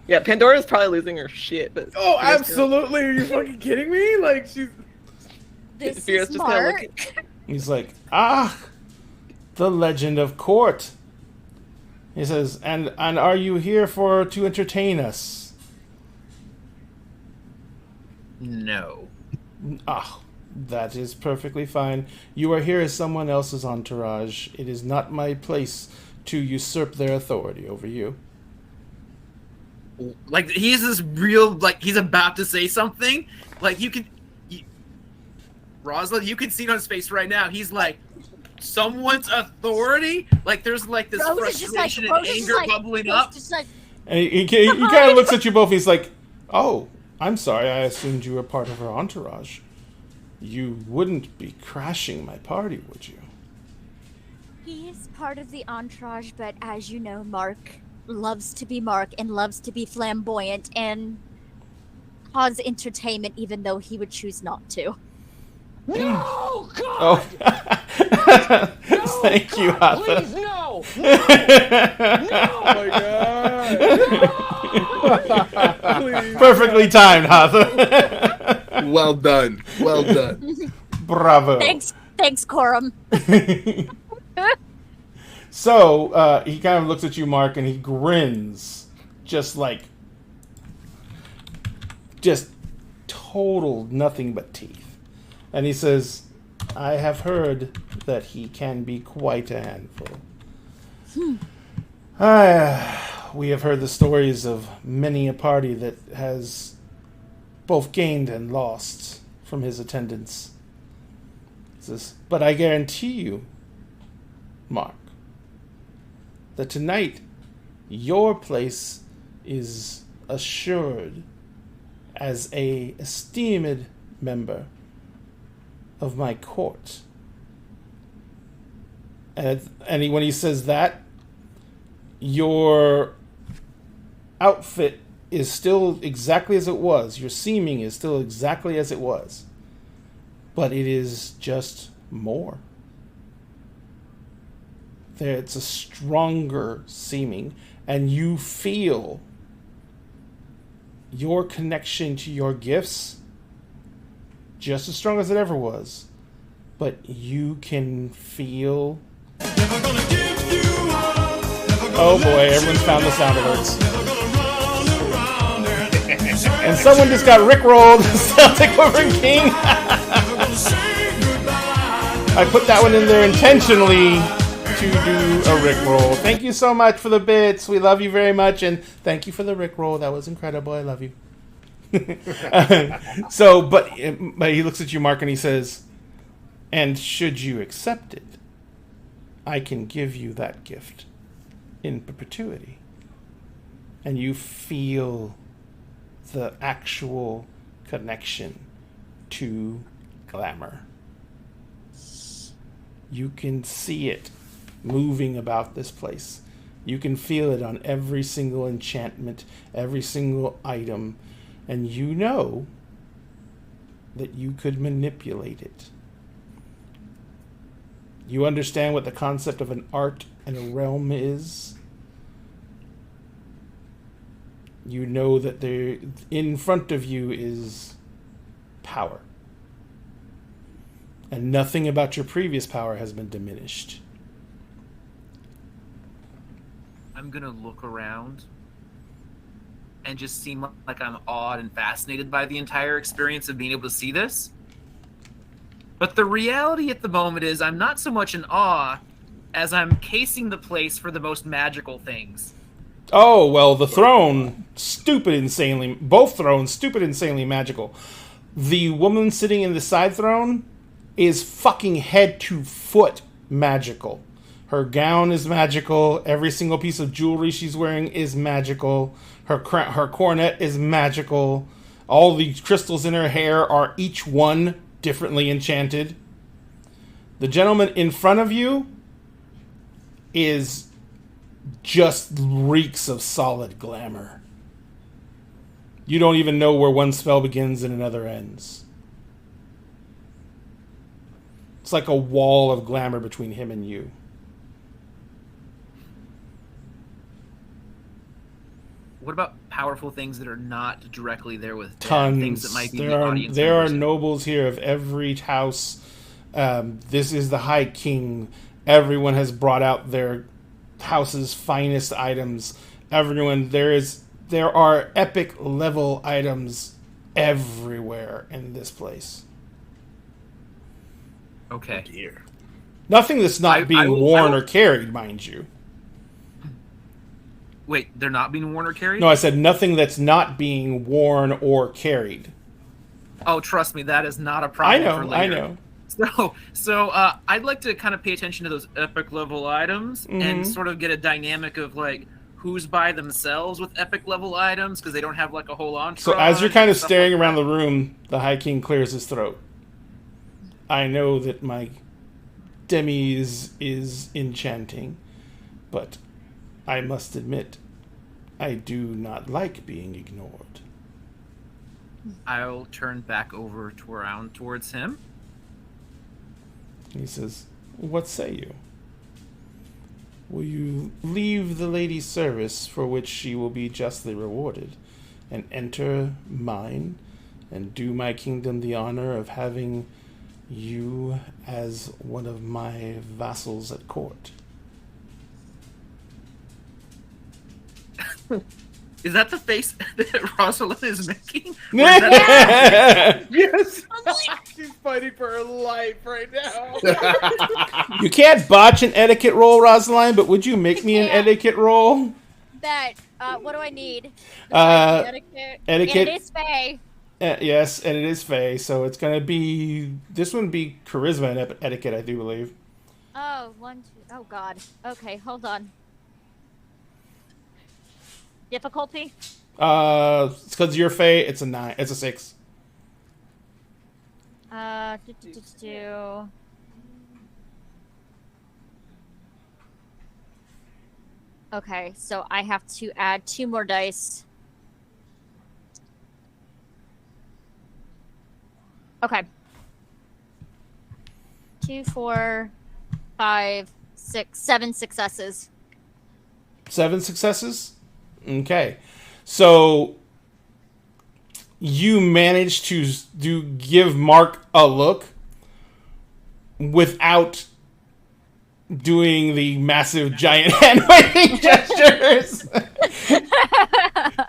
Yeah, Pandora's probably losing her shit, but Oh, Fierce absolutely. Are you fucking kidding me? Like, she's... This Fierce is just kinda Mark. looking- He's like, the legend of court. He says, and are you here to entertain us? No. That is perfectly fine. You are here as someone else's entourage. It is not my place to usurp their authority over you. Like, he's this real, like, he's about to say something. Like, Rosalind, you can see it on his face right now. He's like, someone's authority? Like, there's, like, this Rose is just frustration like- and Rose is anger like- bubbling Rose up. just like, And he kind of looks at you both. He's like, oh, I'm sorry. I assumed you were part of her entourage. You wouldn't be crashing my party, would you? he is part of the entourage, but as you know, Mark loves to be Mark and loves to be flamboyant and cause entertainment, even though he would choose not to. No, God! Oh, thank you, God, Hatha. please, no! Oh my god. Please. Perfectly timed, Hatha. Well done. Well done. Bravo. Thanks, Corum. So he kind of looks at you, Mark, and he grins, just total nothing but teeth. And he says, I have heard that he can be quite a handful. We have heard the stories of many a party that has both gained and lost from his attendance. He says, but I guarantee you, Mark, that tonight your place is assured as a esteemed member of my court. And when he says that, your outfit is still exactly as it was. Your seeming is still exactly as it was. But it is just more. It's a stronger seeming, and you feel your connection to your gifts just as strong as it ever was. But you can feel... Oh boy, everyone's found the sound alerts. And someone just got rickrolled. Celtic over King. I put that one in there intentionally to do a rickroll. Thank you so much for the bits. We love you very much, and thank you for the rickroll. That was incredible. I love you. But he looks at you, Mark, and he says, and should you accept it, I can give you that gift in perpetuity. And you feel the actual connection to glamour. You can see it moving about this place. You can feel it on every single enchantment, every single item, and you know that you could manipulate it. You understand what the concept of an art and a realm is. You know that there, in front of you is power. And nothing about your previous power has been diminished. I'm gonna look around and just seem like I'm awed and fascinated by the entire experience of being able to see this. But the reality at the moment is I'm not so much in awe as I'm casing the place for the most magical things. Oh, well, the throne, both thrones, stupid, insanely magical. The woman sitting in the side throne is fucking head to foot magical. Her gown is magical. Every single piece of jewelry she's wearing is magical. Her coronet is magical. All the crystals in her hair are each one differently enchanted. The gentleman in front of you is just reeks of solid glamour. You don't even know where one spell begins and another ends. It's like a wall of glamour between him and you. What about powerful things that are not directly there with dead? Tons. Things that might be there the are audience there are members? nobles here of every house. This is the High King. Everyone has brought out their house's finest items. There are epic level items everywhere in this place. Okay. Dear. Nothing that's not being worn or carried, mind you. Wait, they're not being worn or carried? No, I said nothing that's not being worn or carried. Oh, trust me, that is not a problem for later. I know. So I'd like to kind of pay attention to those epic level items and sort of get a dynamic of like who's by themselves with epic level items because they don't have like a whole entourage. So as you're kind of stuff staring like around that. the room, the High King clears his throat. I know that my demi is enchanting, but I must admit, I do not like being ignored. I'll turn back over towards him. He says, "What say you? Will you leave the lady's service, for which she will be justly rewarded, and enter mine, and do my kingdom the honor of having you as one of my vassals at court?" Is that the face that Rosalind is making? Or is that- Yes. She's fighting for her life right now. You can't botch an etiquette roll, Rosaline, but would you make me an etiquette roll? Bet. What do I need? Etiquette. And it is Faye. Yes, and it is Faye, so it's going to be... This one would be charisma and etiquette, I do believe. Oh, 1, 2. Oh, God. Okay, hold on. Difficulty? It's because you're Faye, it's a 9. It's a 6. Do. Okay, so I have to add 2 more dice. Okay. 2, 4, 5, 6, 7 successes. 7 successes? Okay. So you managed to give Mark a look without doing the massive giant hand waving gestures.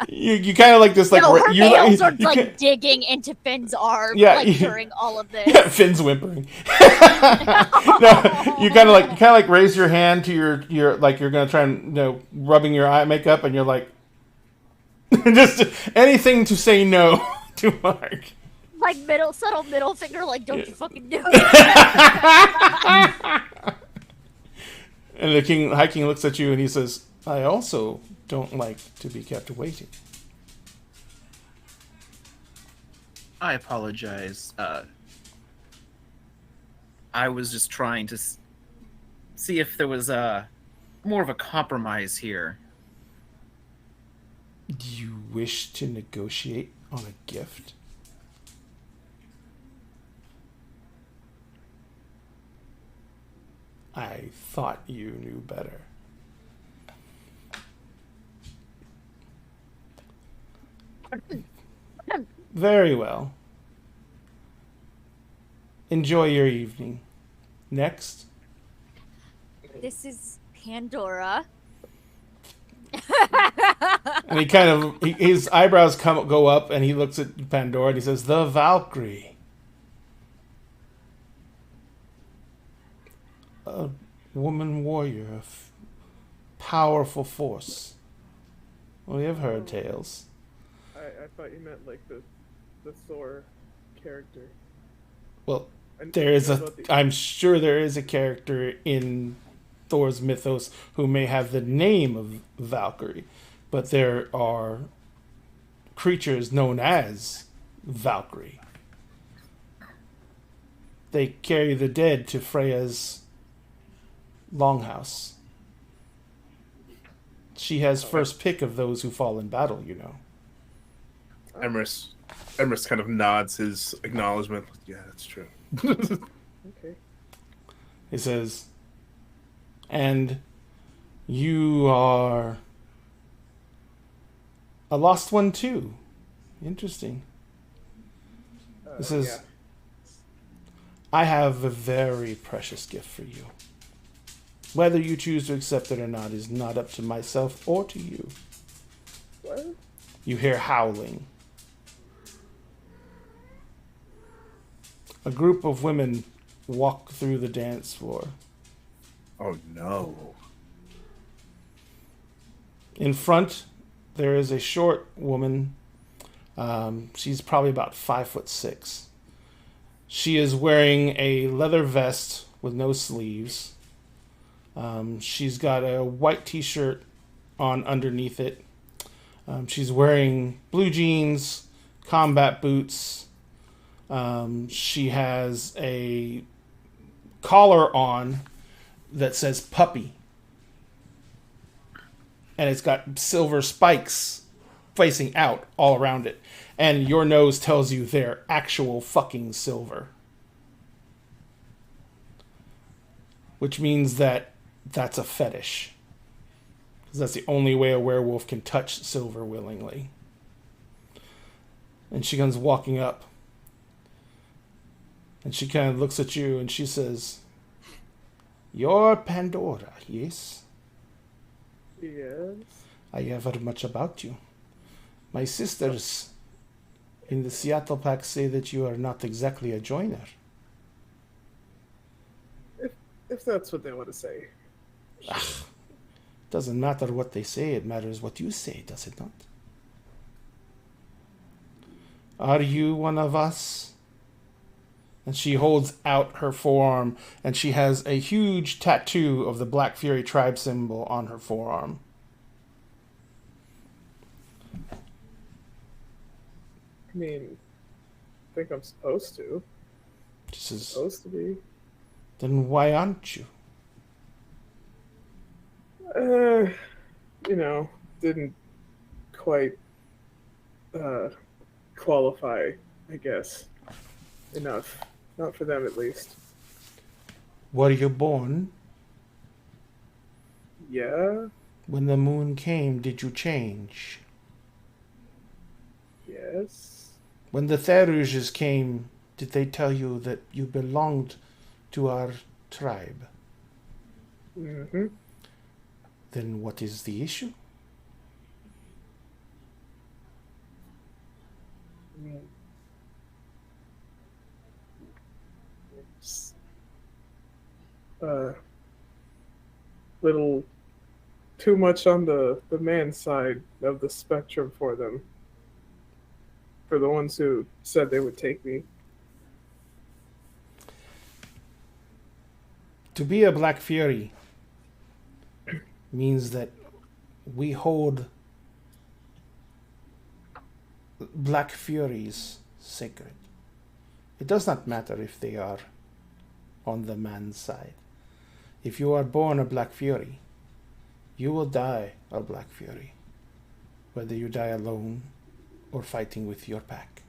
you kind of like this, like No, her you nails are you like ca- digging into Finn's arm, Yeah, like you- during all of this. Yeah, Finn's whimpering. No, you kind of like raise your hand to your like you're gonna try and rubbing your eye makeup, and you're like just anything to say no to Mark. Like subtle middle finger, like don't you fucking do it. And the High King looks at you and he says, "I also don't like to be kept waiting." I apologize. I was just trying to see if there was more of a compromise here. Do you wish to negotiate on a gift? I thought you knew better. Very well. Enjoy your evening. Next. This is Pandora. And he kind of, his eyebrows go up, and he looks at Pandora and he says, "The Valkyrie." a woman warrior, powerful force. We have heard tales. I thought you meant like the Thor character. Well, And there is about I'm sure there is a character in Thor's mythos who may have the name of Valkyrie, but there are creatures known as Valkyrie. They carry the dead to Freya's longhouse. She has first pick of those who fall in battle, you know. Emrys kind of nods his acknowledgement. Yeah, that's true. Okay. He says, and you are a lost one too. Interesting. He says, Yeah. I have a very precious gift for you. Whether you choose to accept it or not is not up to myself or to you. What? You hear howling. A group of women walk through the dance floor. Oh no. In front, there is a short woman. She's probably about 5'6". She is wearing a leather vest with no sleeves. She's got a white t-shirt on underneath it. She's wearing blue jeans, combat boots. She has a collar on that says puppy. And it's got silver spikes facing out all around it. And your nose tells you they're actual fucking silver. Which means that that's a fetish. Because that's the only way a werewolf can touch silver willingly. And she comes walking up. And she kind of looks at you and she says, "You're Pandora, yes? Yes. I have heard much about you. My sisters in the Seattle Pack say that you are not exactly a joiner." If that's what they want to say. Doesn't matter what they say, it matters what you say, does it not? Are you one of us? And she holds out her forearm, and she has a huge tattoo of the Black Fury tribe symbol on her forearm. I mean, I think I'm supposed to. She says, Supposed to be. then why aren't you? Didn't quite qualify, I guess. Enough. Not for them, at least. Were you born? Yeah? When the moon came, did you change? Yes? When the Theruges came, did they tell you that you belonged to our tribe? Mm-hmm. Then what is the issue? It's, little too much on the man side of the spectrum for them. For the ones who said they would take me. To be a Black Fury means that we hold Black Furies sacred. It does not matter if they are on the man's side. If you are born a Black Fury, you will die a Black Fury, whether you die alone or fighting with your pack.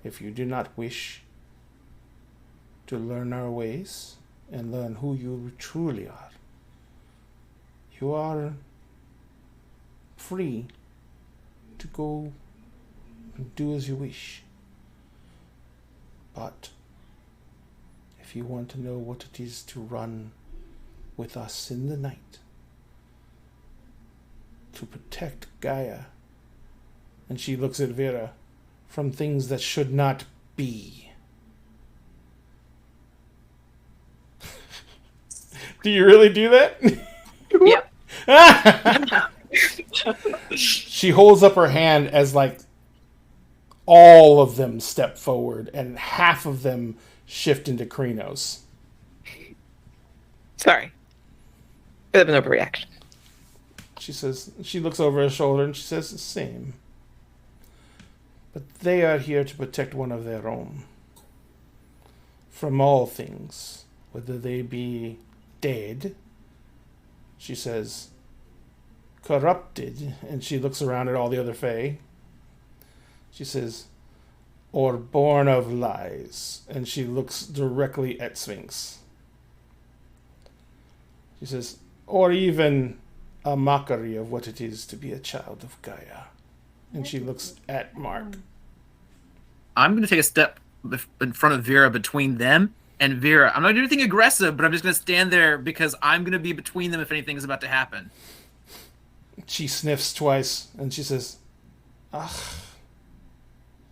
If you do not wish to learn our ways and learn who you truly are, you are free to go and do as you wish. But if you want to know what it is to run with us in the night, to protect Gaia, and she looks at Vera, from things that should not be, Do you really do that? Yep. She holds up her hand as like all of them step forward and half of them shift into Krinos. Sorry. Bit of an overreaction. She says, she looks over her shoulder and she says the same. But they are here to protect one of their own. From all things, whether they be dead, she says, corrupted, and she looks around at all the other Fae. She says, or born of lies, and she looks directly at Sphinx. She says, or even a mockery of what it is to be a child of Gaia. And she looks at Mark. I'm going to take a step in front of Vera between them and Vera. I'm not going to do anything aggressive, but I'm just going to stand there because I'm going to be between them if anything is about to happen. She sniffs twice and she says,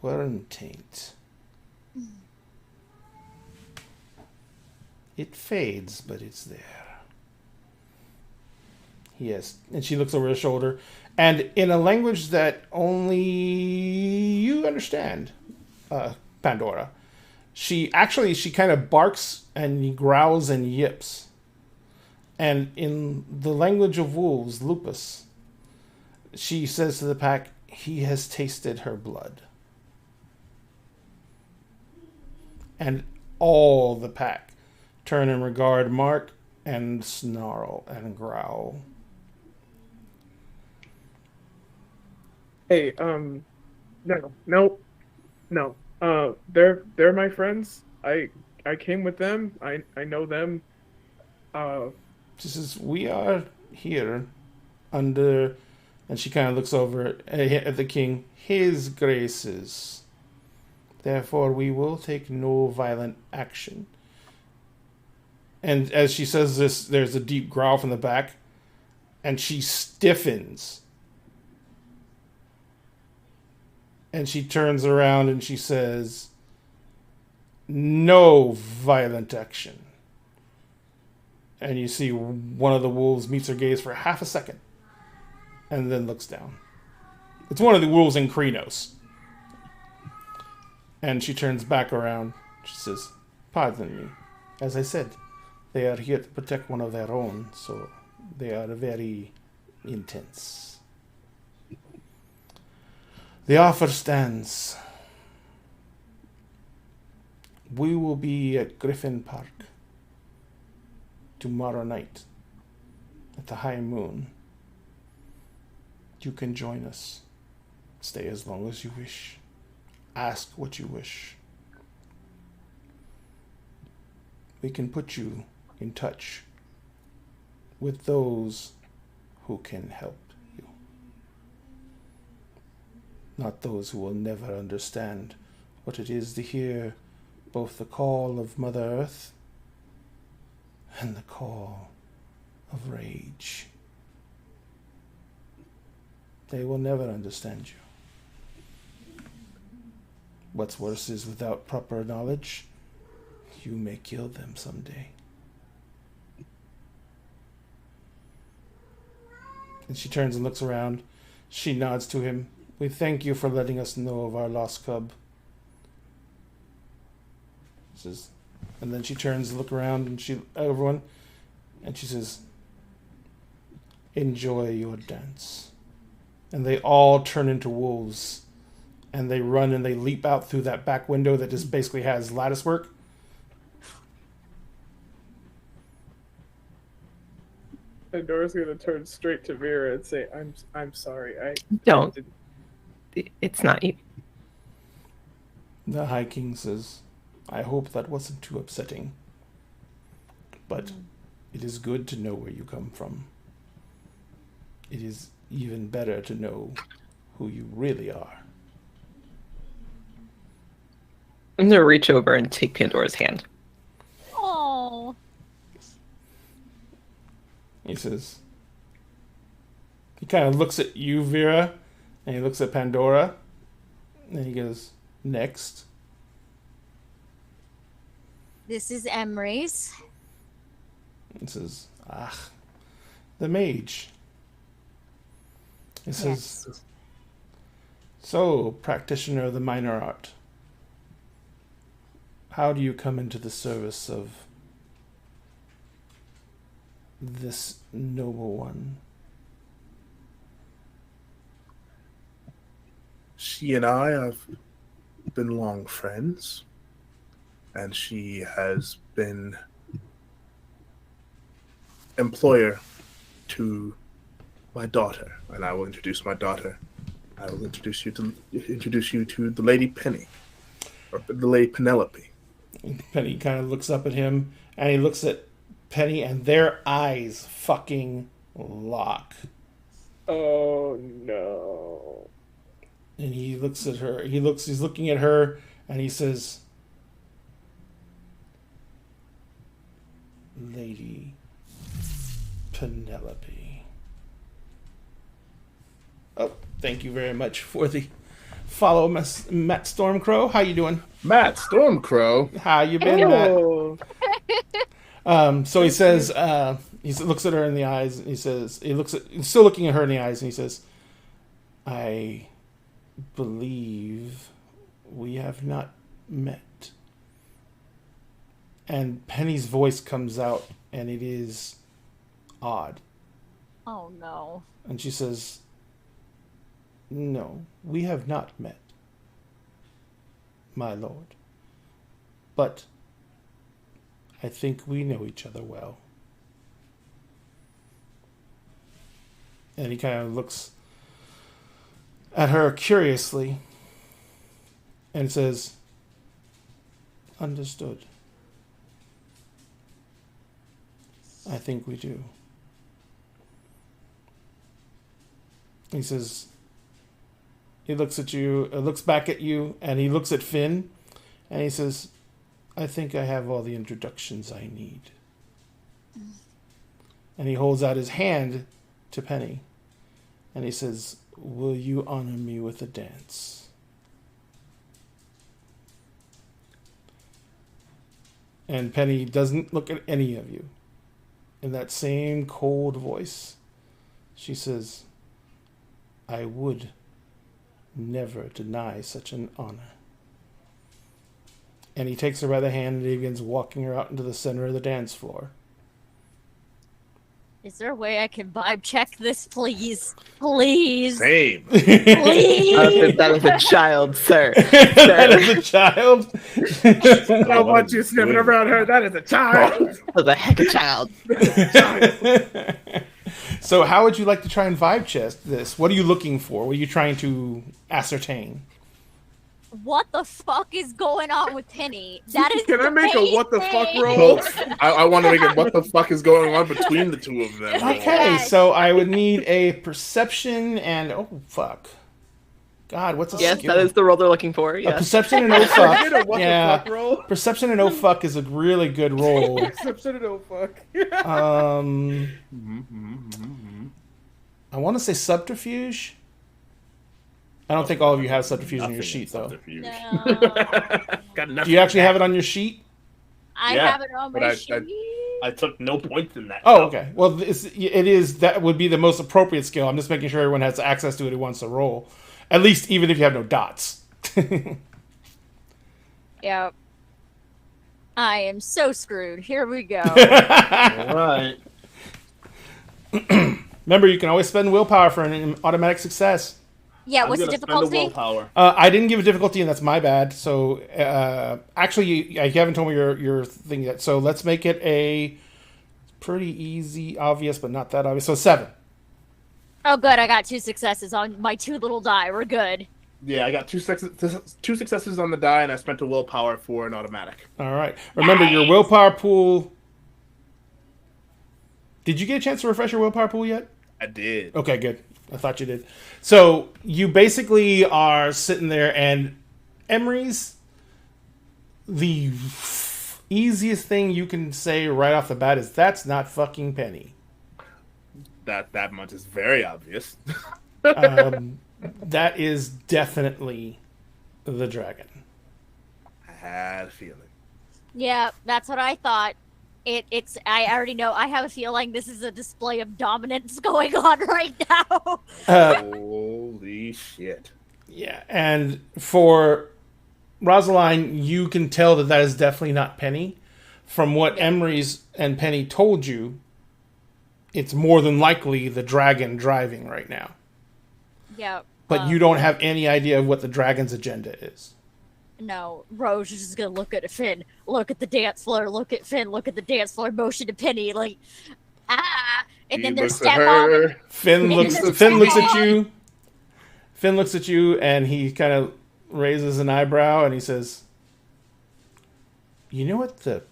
Wern taint. It fades, but it's there. Yes. And she looks over her shoulder, and in a language that only you understand, Pandora, she kind of barks and growls and yips. And in the language of wolves, Lupus, she says to the pack, he has tasted her blood. And all the pack turn and regard Mark and snarl and growl. Hey, no. They're my friends. I came with them. I know them. She says, we are here under, and she kind of looks over at the king, his graces. Therefore, we will take no violent action. And as she says this, there's a deep growl from the back, and she stiffens. And she turns around and she says, no violent action. And you see one of the wolves meets her gaze for half a second and then looks down. It's one of the wolves in Krinos. And she turns back around. She says, pardon me. As I said, they are here to protect one of their own, so they are very intense. The offer stands. We will be at Griffin Park tomorrow night at the high moon. You can join us. Stay as long as you wish. Ask what you wish. We can put you in touch with those who can help. Not those who will never understand what it is to hear both the call of Mother Earth and the call of rage. They will never understand you. What's worse is without proper knowledge, you may kill them someday. And she turns and looks around. She nods to him. We thank you for letting us know of our lost cub. Says, and then she turns to look around and everyone, and she says, enjoy your dance. And they all turn into wolves, and they run and they leap out through that back window that just basically has lattice work. Pandora's gonna turn straight to Vera and say, I'm sorry. Don't. It's not you. The High King says, I hope that wasn't too upsetting. But it is good to know where you come from. It is even better to know who you really are. I'm gonna reach over and take Pandora's hand. Oh. He says, he kind of looks at you, Vera, and he looks at Pandora, and he goes, next. This is Emery's. He says, the mage. He says, so, practitioner of the minor art, how do you come into the service of this noble one? She and I have been long friends, and she has been employer to my daughter, and I will introduce my daughter. I will introduce you to the Lady Penny, or the Lady Penelope. Penny kind of looks up at him, and he looks at Penny, and their eyes fucking lock. Oh no. And he looks at her. He's looking at her, and he says, Lady Penelope. Oh, thank you very much for the follow, Matt Stormcrow. How you doing? Matt Stormcrow. How you been, Matt? Oh. So he says, he looks at her in the eyes, and he's still looking at her in the eyes, and he says, I believe we have not met. And Penny's voice comes out, and it is odd. Oh no. And she says, no, we have not met, my lord. But I think we know each other well. And he kind of looks at her curiously and says, understood. I think we do. He says, he looks at you, looks back at you, and he looks at Finn, and he says, I think I have all the introductions I need. And he holds out his hand to Penny, and he says, will you honor me with a dance? And Penny doesn't look at any of you. In that same cold voice, she says, I would never deny such an honor. And he takes her by the hand and he begins walking her out into the center of the dance floor. Is there a way I can vibe check this, please? Please. Same. Please. That is a child, sir. That is a child. I don't want you sniffing around her. That is a child. That was a heck of a child. So how would you like to try and vibe check this? What are you looking for? What are you trying to ascertain? What the fuck is going on with Penny? That is. Can I make a what the fuck roll? roll? I want to make a what the fuck is going on between the two of them. Okay, Yes. so I would need a perception and oh fuck, God, what's a Yes, skill? that is the role they're looking for. A Yes. perception and oh Get a fuck. what Yeah, the fuck roll? perception and oh fuck is a really good roll. Exception and oh fuck. I want to say subterfuge. I don't think all of you have subterfuge on your Nothing sheet, though. subterfuge. No. Got nothing. Do you actually have it on your sheet? I Yeah, have it on but my I- sheet. I took no points in that. Oh, okay. Well, it is that would be the most appropriate skill. I'm just making sure everyone has access to it who wants to roll. At least, even if you have no dots. Yep. I am so screwed. Here we go. All right. Remember, you can always spend willpower for an automatic success. Yeah, I'm what's the gonna spend a difficulty? willpower. I didn't give a difficulty, and that's my bad. So, actually, you haven't told me your thing yet. So let's make it a pretty easy, obvious, but not that obvious. So 7. Oh, good. I got 2 successes on my 2 little die. We're good. Yeah, I got two successes on the die, and I spent a willpower for an automatic. All right. Remember, your willpower pool... Did you get a chance to refresh your willpower pool yet? I did. Okay, good. I thought you did. So you basically are sitting there, and Emery's the easiest thing you can say right off the bat is that's not fucking Penny. That much is very obvious. That is definitely the dragon. I had a feeling. Yeah, that's what I thought. It's I already know. I have a feeling this is a display of dominance going on right now. Holy shit. Yeah, and for Rosaline, you can tell that that is definitely not Penny. From what Yeah. Emery's and Penny told you, it's more than likely the dragon driving right now. Yeah. But you don't have any idea of what the dragon's agenda is. No, Rose is just gonna look at Finn, look at the dance floor, look at Finn, look at the dance floor, motion to Penny, like, and He then there's looks at step-mom. her. Finn looks It's Finn looks at Penny. you. Finn looks at you and he kind of raises an eyebrow and he says, "You know what the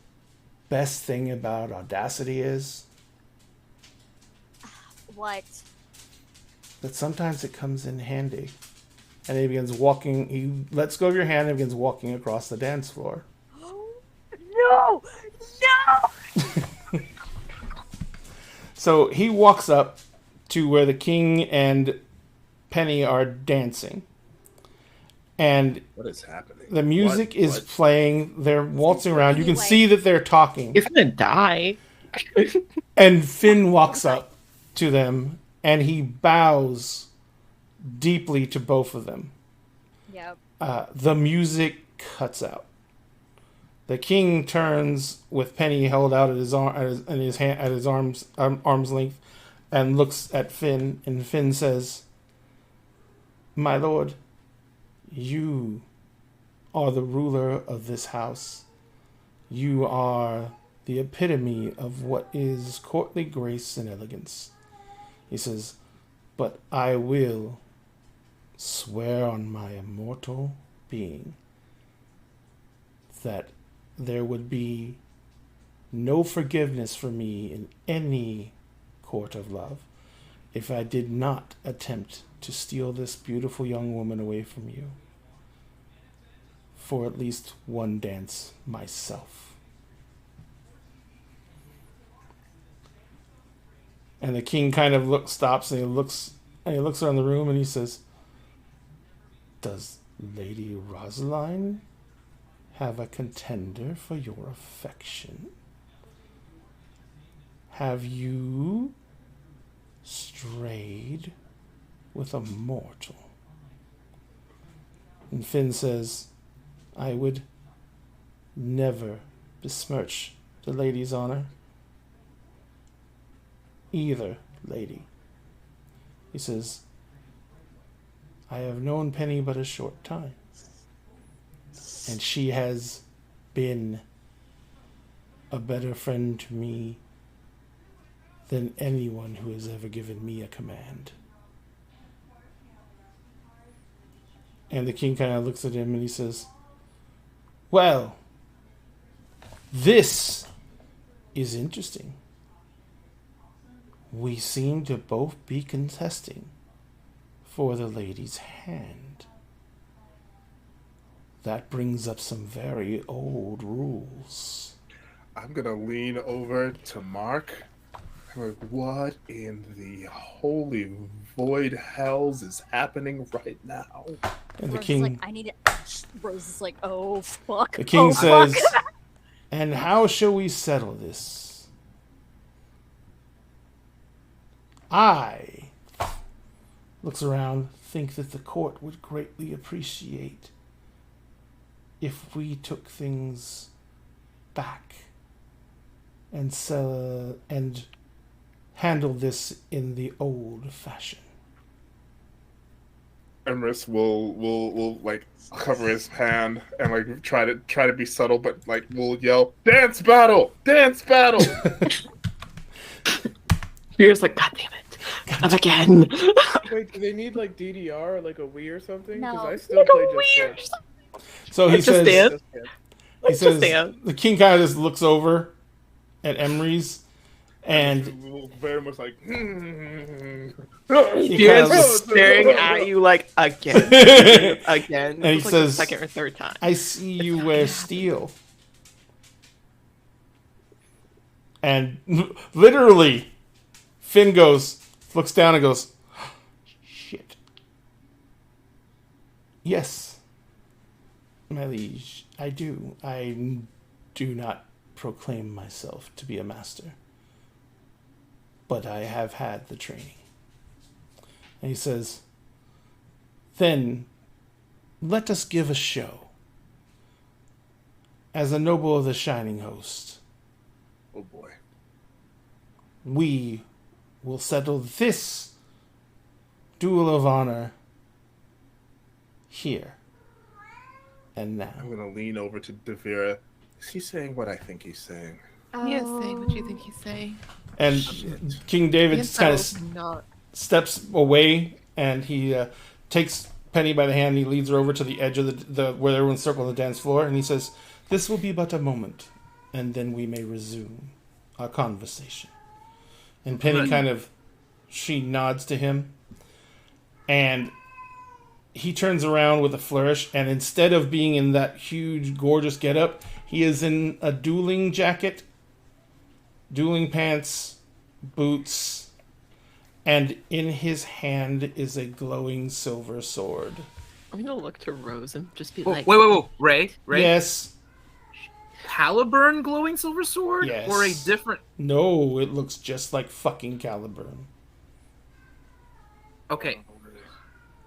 best thing about Audacity is? What? That sometimes it comes in handy." And he begins walking. He lets go of your hand and begins walking across the dance floor. No! No! So he walks up to where the king and Penny are dancing. And What is happening? the music What? is What? playing. They're waltzing around. You can Anyway. see that they're talking. He's gonna die. And Finn walks up to them and he bows deeply to both of them. Yep. The music cuts out. The king turns with Penny held out at his arm's length, and looks at Finn. And Finn says, "My lord, you are the ruler of this house. You are the epitome of what is courtly grace and elegance." He says, "But I will swear on my immortal being that there would be no forgiveness for me in any court of love if I did not attempt to steal this beautiful young woman away from you for at least one dance myself." And the king kind of stops and he looks around the room and he says, "Does Lady Rosaline have a contender for your affection? Have you strayed with a mortal?" And Finn says, "I would never besmirch the lady's honor. Either lady." He says, "I have known Penny but a short time, and she has been a better friend to me than anyone who has ever given me a command." And the king kind of looks at him and he says, "Well, this is interesting. We seem to both be contesting for the lady's hand. That brings up some very old rules." I'm gonna lean over to Mark. I'm like, what in the holy void hells is happening right now? And the Rose is king, like, I need it. Rose is like, oh fuck. the king oh, says, fuck. "And how shall we settle this? I," looks around, "think that the court would greatly appreciate if we took things back and handle this in the old fashion." Emrys will like cover his hand and like try to be subtle, but like will yell, "Dance battle! Dance battle!" Fear's like, God damn it. Not again. Wait, do they need like DDR or like a Wii or something? Because No. I still Like play a Just weird. Dance. So he Just says, dance. Just Dance. he Just says, dance. the king kind of just looks over at Emery's and very much like, he Fear kinda is looks- just staring at you like again. Again. And he It's like says, the second or third time. "I see you wear steel." And literally, Finn looks down and goes, "Shit. Yes, my liege, I do. I do not proclaim myself to be a master, but I have had the training. And he says, then let us give a show. As a noble of the Shining Host, Oh boy. we will settle this duel of honor here and now. I'm gonna lean over to Devira. Is he saying what I think he's saying? He is saying what you think he's saying. And Shit. King David Yes, kind I of was not. steps away, and he takes Penny by the hand. And he leads her over to the edge of the where everyone's circling the dance floor, and he says, "This will be but a moment, and then we may resume our conversation." And Penny she nods to him, and he turns around with a flourish, and instead of being in that huge, gorgeous getup, he is in a dueling jacket, dueling pants, boots, and in his hand is a glowing silver sword. I'm gonna look to Rose and just be Whoa, like, wait. Ray? Yes. Caliburn glowing silver sword? Yes. Or a different... No, it looks just like fucking Caliburn. Okay.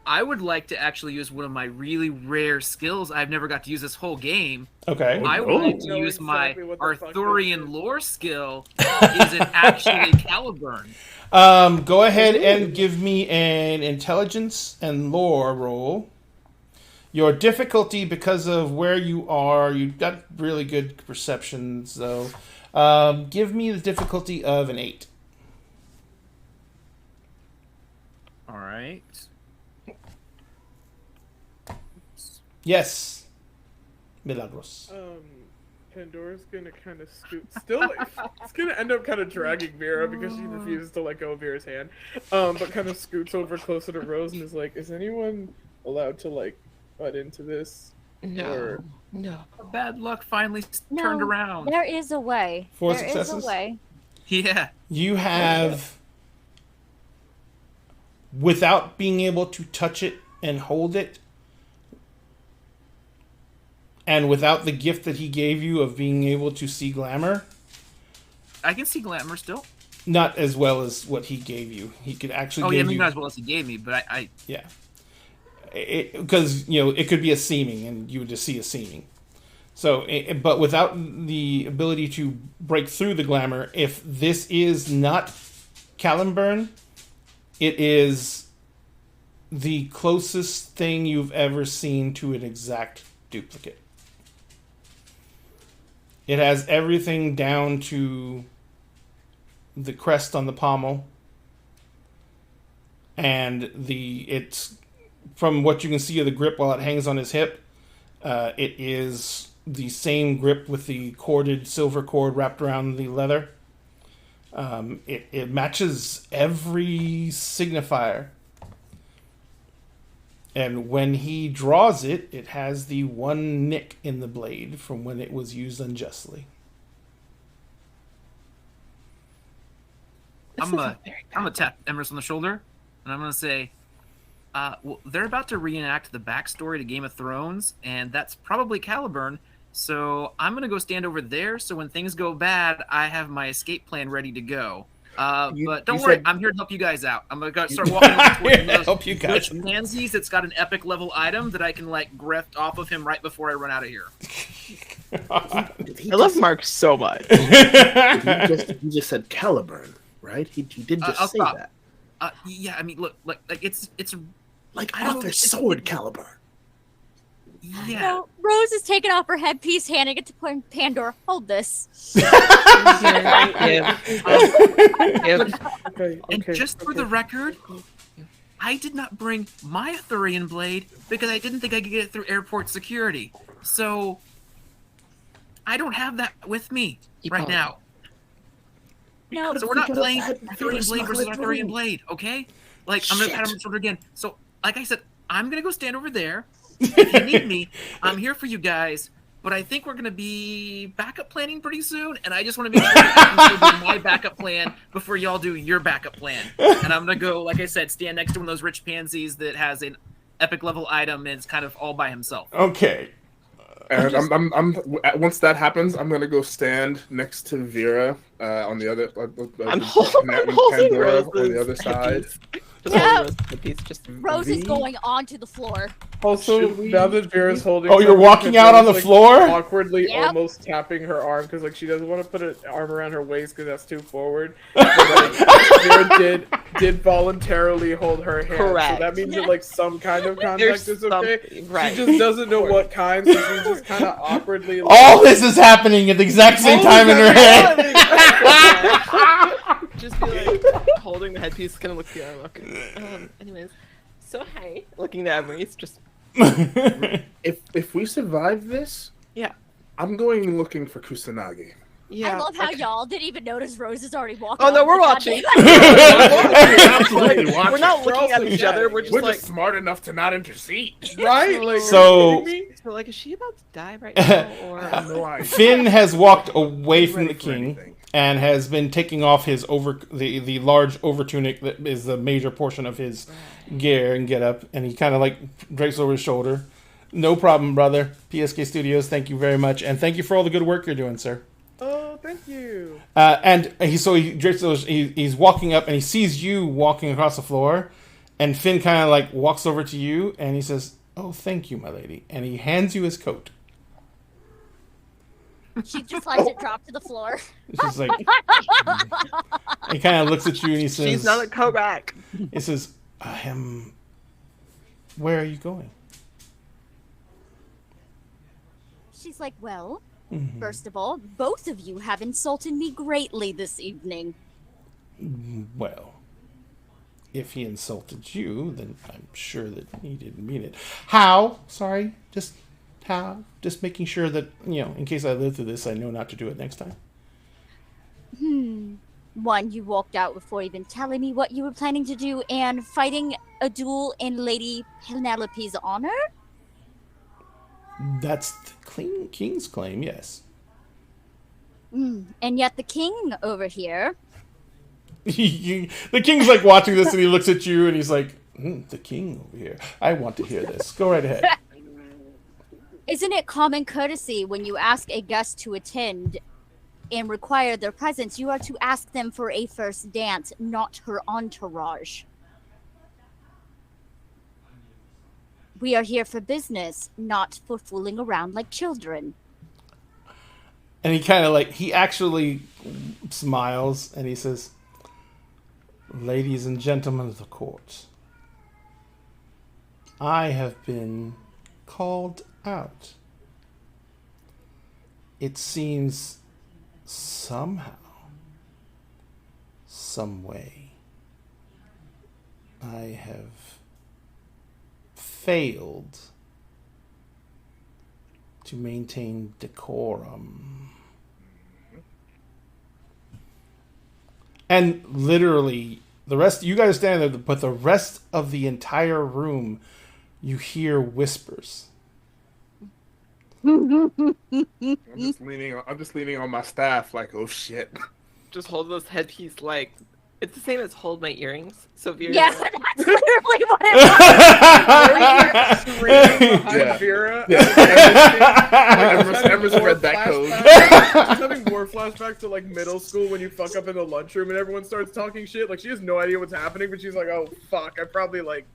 I would like to actually use one of my really rare skills I've never got to use this whole game. Okay. I would like to Know use my exactly what the fuck this Arthurian is. lore skill. Is it actually Caliburn? Go ahead and give me an intelligence and lore roll. Your difficulty, because of where you are, you've got really good perceptions, though. Give me the difficulty of an 8. All right. Yes. Milagros. Pandora's gonna kind of scoot. Still, it's gonna end up kind of dragging Vera because she refuses to let go of Vera's hand. But kind of scoots over closer to Rose and is like, "Is anyone allowed to like butt into this?" no, Or- no. Bad luck finally No, turned around. There is a way. 4 There is successes? a way. Yeah. You have, without being able to touch it and hold it, and without the gift that he gave you of being able to see glamour, I can see glamour still. not as well as what he gave you. He could actually Oh, yeah, give maybe you... not as well as he gave me, but I Yeah. Because, it could be a seeming, and you would just see a seeming. So, but without the ability to break through the glamour, if this is not Caliburn, it is the closest thing you've ever seen to an exact duplicate. It has everything down to the crest on the pommel, and it's from what you can see of the grip while it hangs on his hip. It is the same grip with the corded silver cord wrapped around the leather. It matches every signifier. And when he draws it, it has the one nick in the blade from when it was used unjustly. I'm gonna tap Emerson on the shoulder, and I'm gonna say, well, they're about to reenact the backstory to Game of Thrones, and that's probably Caliburn. So I'm gonna go stand over there. So when things go bad, I have my escape plan ready to go. But don't worry, I'm here to help you guys out. I'm gonna start walking over towards those Help you guys. rich pansies that's got an epic level item that I can like grift off of him right before I run out of here. I love Mark so much. He just said Caliburn, right? He did just I'll say stop. that. Yeah, I mean, look, like it's Like I don't- Arthur's sword Caliburn. yeah. No, Rose is taking off her headpiece, handing it to Pandora. Hold this. Okay. And just for the record, I did not bring my Arthurian blade because I didn't think I could get it through airport security. So I don't have that with me right now. No, So we're not could've playing had Arthurian blade versus smuggled Arthurian through. blade, okay? Like, I'm gonna pat him on Shit. the shoulder again. So, like I said, I'm gonna go stand over there. If you need me, I'm here for you guys. But I think we're gonna be backup planning pretty soon, and I just want to make sure that I can still do my backup plan before y'all do your backup plan. And I'm gonna go, like I said, stand next to one of those rich pansies that has an epic level item and it's kind of all by himself. Okay. And once that happens, I'm gonna go stand next to Vera on the other. I'm holding Pandora Rose's on the other side. headpiece. Just Yeah. holding Rose's headpiece. Just Rose is V? going onto the floor. Also, Should we- now that Vera's holding, Oh, you're something, walking because out on Vera's, the floor? awkwardly, Yep. almost tapping her arm because like she doesn't want to put an arm around her waist because that's too forward. But, like, Vera did voluntarily hold her hand, Correct. so that means that like some kind of contact There's is okay. something- right. She just doesn't know what kind, so she's just kind of awkwardly. Like, All this is happening at the exact same time in her head. Just be like holding the headpiece, kind of look the arm. Okay. Anyways, so hey, looking at Emery's just If we survive this, yeah. I'm going looking for Kusanagi. Yeah. I love how okay. y'all didn't even notice Rose is already walking. Oh no, off we're the watching. Absolutely We're not looking at each other. We're just We're like, just smart enough to not intercede. right? Like, So- are you kidding me? so like, is she about to die right now, or? I have no idea. Finn has walked away I'm from the ready for king anything. and has been taking off his the large overtunic that is the major portion of his gear and get up, and he kind of like drapes over his shoulder. No problem, brother. PSK Studios, thank you very much, and thank you for all the good work you're doing, sir. Oh, thank you. And he drapes those. He's walking up and he sees you walking across the floor, and Finn kind of like walks over to you and he says, "Oh, thank you, my lady," and he hands you his coat. She just lets it drop to the floor. It's just like he kind of looks at you and he says, She's not a Korak. He says, "I am. Where are you going?" She's like, well, first of all, both of you have insulted me greatly this evening. Well, if he insulted you, then I'm sure that he didn't mean it. How? Sorry, just how? Just making sure that, in case I live through this, I know not to do it next time. One, you walked out before even telling me what you were planning to do, and fighting a duel in Lady Penelope's honor? That's the king's claim, yes. And yet the king over here, The king's like watching this and he looks at you and he's like, the king over here. I want to hear this. Go right ahead. isn't it common courtesy when you ask a guest to attend and require their presence, you are to ask them for a first dance, not her entourage? We are here for business, not for fooling around like children. And he kind of he actually smiles and he says, "Ladies and gentlemen of the court, I have been called out. It seems somehow, some way, I have failed to maintain decorum." And literally, the rest, you guys stand there, but the rest of the entire room, you hear whispers. I'm just leaning on my staff, like, oh shit. Just hold this headpiece like it's the same as hold my earrings. So if you're Yeah, that's literally what it was. Screaming behind Yeah. Vera. Emma's read that code. Just having more flashbacks to like middle school when you fuck up in the lunchroom and everyone starts talking shit. Like she has no idea what's happening, but she's like, "Oh fuck, I probably like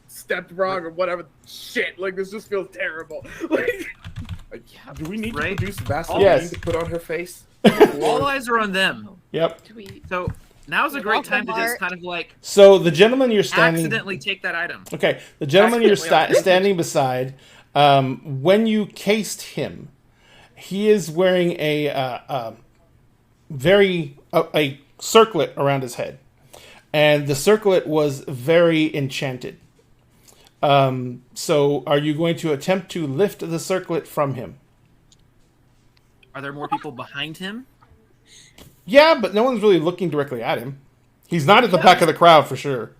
stepped wrong or whatever." Shit, like this just feels terrible. Like, Do we need Right? to produce Vaseline Yes. to put on her face? All eyes are on them. Yep. do we So now's a You're great time to welcome, just kind of like So the gentleman you're standing... accidentally take that item. Okay, the gentleman you're Accidentally. standing beside, when you cased him, he is wearing a circlet around his head, and the circlet was very enchanted. So, are you going to attempt to lift the circlet from him? Are there more people behind him? Yeah, but no one's really looking directly at him. He's not at the back of the crowd for sure.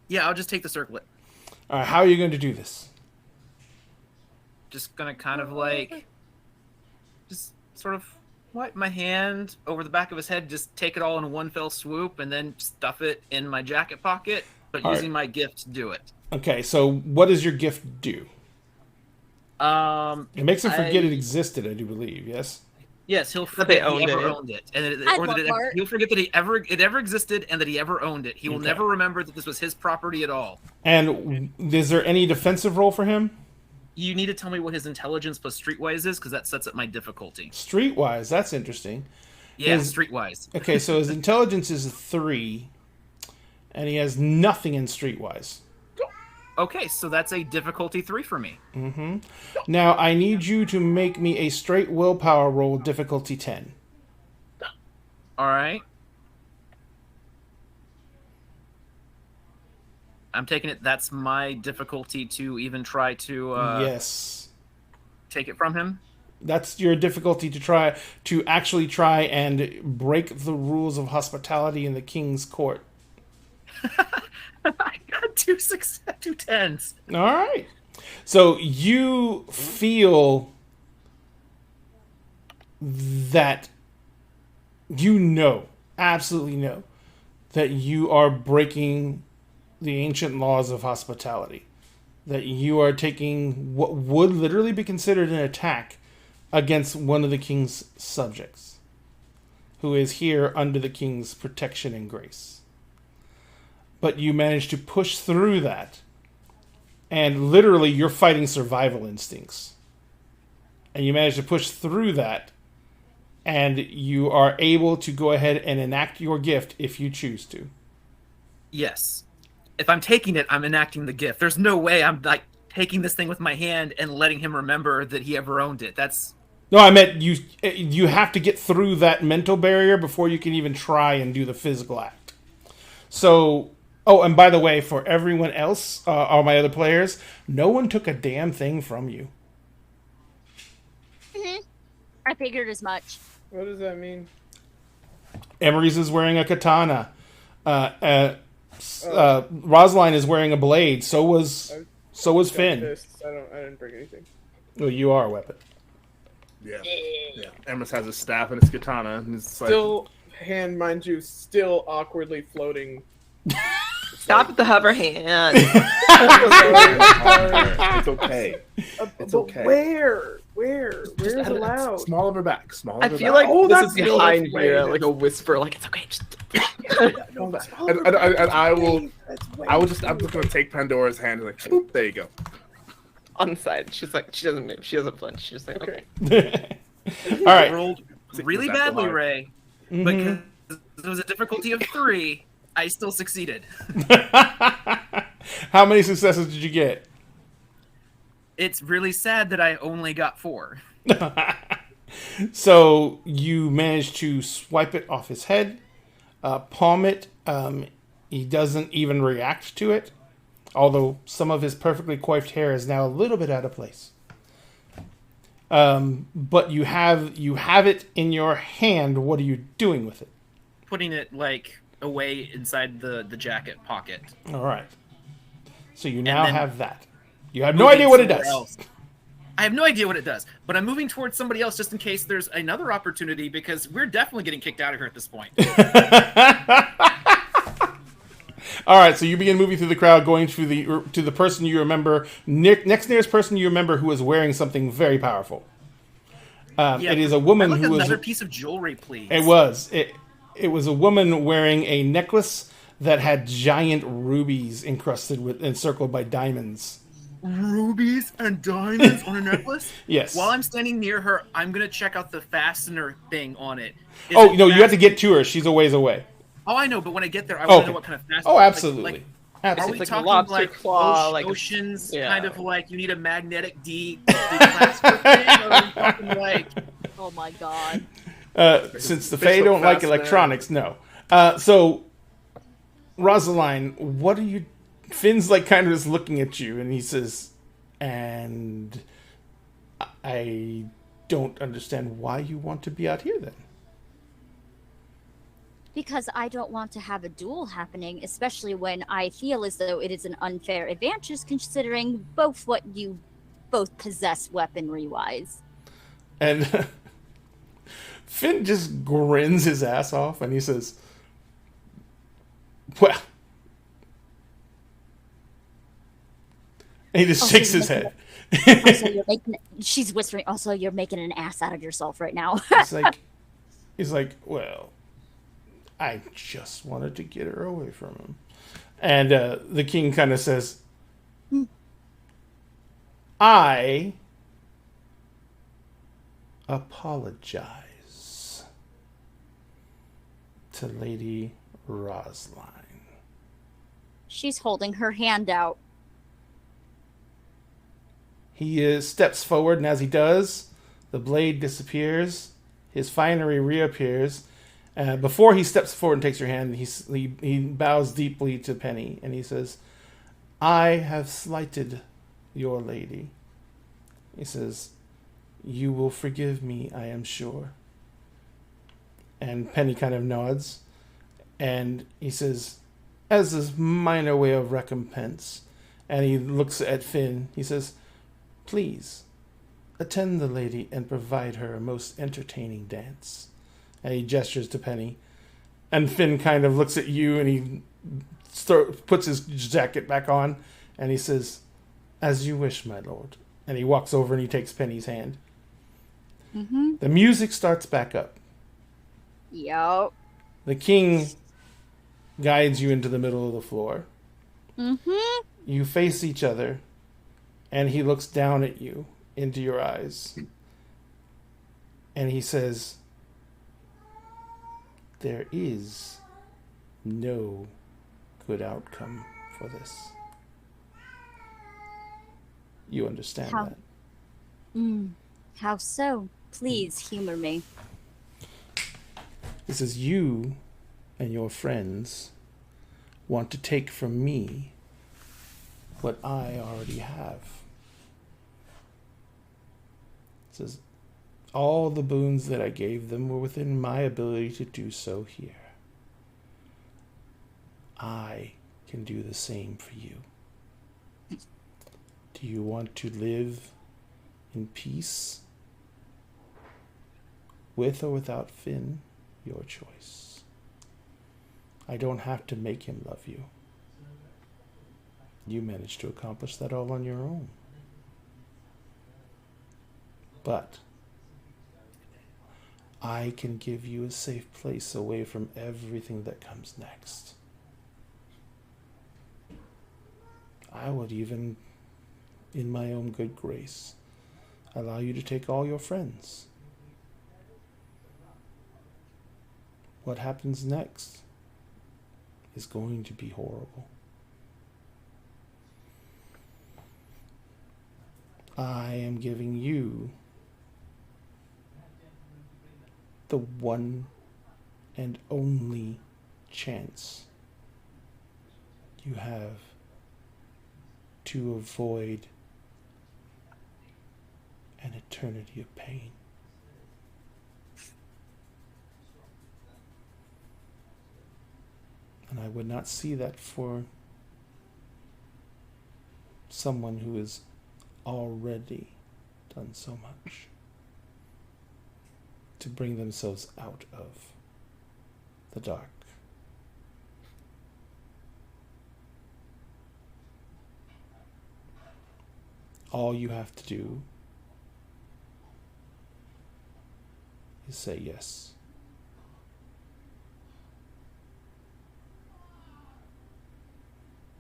Yeah, I'll just take the circlet. All right, how are you going to do this? Just gonna kind of like, just sort of wipe my hand over the back of his head, just take it all in one fell swoop, and then stuff it in my jacket pocket, but All using my gift to do it. Okay, so what does your gift do? It makes him forget I- it existed, I do believe, yes? Yes, he'll That they forget he owned ever it. owned it, and I or that love Mark. he'll forget that it ever existed and that he ever owned it. He will Okay. never remember that this was his property at all. And is there any defensive roll for him? You need to tell me what his intelligence plus streetwise is, because that sets up my difficulty. Streetwise, that's interesting. Yeah, His- streetwise. Okay, so his intelligence is 3, and he has nothing in streetwise. Okay, so that's a difficulty 3 for me. Now, I need you to make me a straight willpower roll, difficulty 10. All right. I'm taking it. That's my difficulty to even try to Yes. take it from him. That's your difficulty to actually try and break the rules of hospitality in the king's court. I got 2 10s. All right. So you feel that absolutely know, that you are breaking the ancient laws of hospitality. That you are taking what would literally be considered an attack against one of the king's subjects, who is here under the king's protection and grace. But you manage to push through that, and literally you're fighting survival instincts. And you manage to push through that, and you are able to go ahead and enact your gift if you choose to. Yes. If I'm taking it, I'm enacting the gift. There's no way I'm like taking this thing with my hand and letting him remember that he ever owned it. That's No, I meant you have to get through that mental barrier before you can even try and do the physical act. So, oh, and by the way, for everyone else, all my other players, no one took a damn thing from you. I figured as much. What does that mean? Emery's is wearing a katana. Rosaline is wearing a blade. So was Got Finn. fists. I didn't bring anything. Well, you are a weapon. Yeah. Emerus has a staff and his katana, and it's like, Still, hand, mind you, still awkwardly floating. Stop with the hover hand. it's okay. It's But okay. Where? Where's Just allowed? small of her back. Small of I her feel back. like Oh, this that's is the behind other you, way. like a whisper, like it's okay. Just And I will. I'm just gonna take Pandora's hand and like, swoop, there you go. on the side. She's like, she doesn't move. She doesn't flinch. She's just like, okay. All right. rolled really Was that badly, hard? Ray. Mhm. Because it was a difficulty of 3, I still succeeded. How many successes did you get? It's really sad that I only got 4. So you managed to swipe it off his head, palm it. He doesn't even react to it, although some of his perfectly coiffed hair is now a little bit out of place. But you have it in your hand. What are you doing with it? Putting it like away inside the jacket pocket. All right. So you now then have that. You have no Moving idea what it somewhere does. else. I have no idea what it does, but I'm moving towards somebody else just in case there's another opportunity, because we're definitely getting kicked out of here at this point. All right, so you begin moving through the crowd, going to the person you remember, next nearest person you remember who is wearing something very powerful. Yeah, It is a woman I'd like who was. another piece of jewelry, please. It was a woman wearing a necklace that had giant rubies encircled by diamonds. Rubies and diamonds on a necklace? Yes. While I'm standing near her, I'm gonna check out the fastener thing on it. Is Oh it no, you have to fast- get to her. She's a ways away. Oh, I know, but when I get there, I want to Okay. know what kind of fastener. Oh, like- absolutely. Like, Absolutely. are we like a talking lobster like claw, like a- oceans, yeah. kind of like you need a magnetic declasper thing? Or are we talking like Oh my god. Since the Fish Fae so don't like fast, electronics, no. So, Rosaline, what are you... Finn's like kind of just looking at you, and he says, and I don't understand why you want to be out here then. Because I don't want to have a duel happening, especially when I feel as though it is an unfair advantage considering both what you both possess weaponry-wise. And Finn just grins his ass off, and he says, well... And he just shakes his head. Also, you're making. She's whispering. Also, you're making an ass out of yourself right now. he's like, well, I just wanted to get her away from him. And the king kind of says, I apologize to Lady Rosline. She's holding her hand out. He steps forward, and as he does, the blade disappears. His finery reappears. Before he steps forward and takes your hand, he bows deeply to Penny, and he says, I have slighted your lady. He says, you will forgive me, I am sure. And Penny kind of nods, and he says, as a minor way of recompense, and he looks at Finn, he says, please, attend the lady and provide her a most entertaining dance. And he gestures to Penny. And Finn kind of looks at you, and he puts his jacket back on, and he says, as you wish, my lord. And he walks over and he takes Penny's hand. Mm-hmm. The music starts back up. Yup. The king guides you into the middle of the floor. Mm-hmm. You face each other, and he looks down at you into your eyes. And he says, there is no good outcome for this. You understand that? How so? Please humor me. He says, you and your friends want to take from me what I already have. He says, all the boons that I gave them were within my ability to do so here. I can do the same for you. Do you want to live in peace? With or without Finn, your choice. I don't have to make him love you. You managed to accomplish that all on your own. But I can give you a safe place away from everything that comes next. I would even, in my own good grace, allow you to take all your friends. What happens next is going to be horrible. I am giving you the one and only chance you have to avoid an eternity of pain. And I would not see that for someone who has already done so much to bring themselves out of the dark. All you have to do is say yes.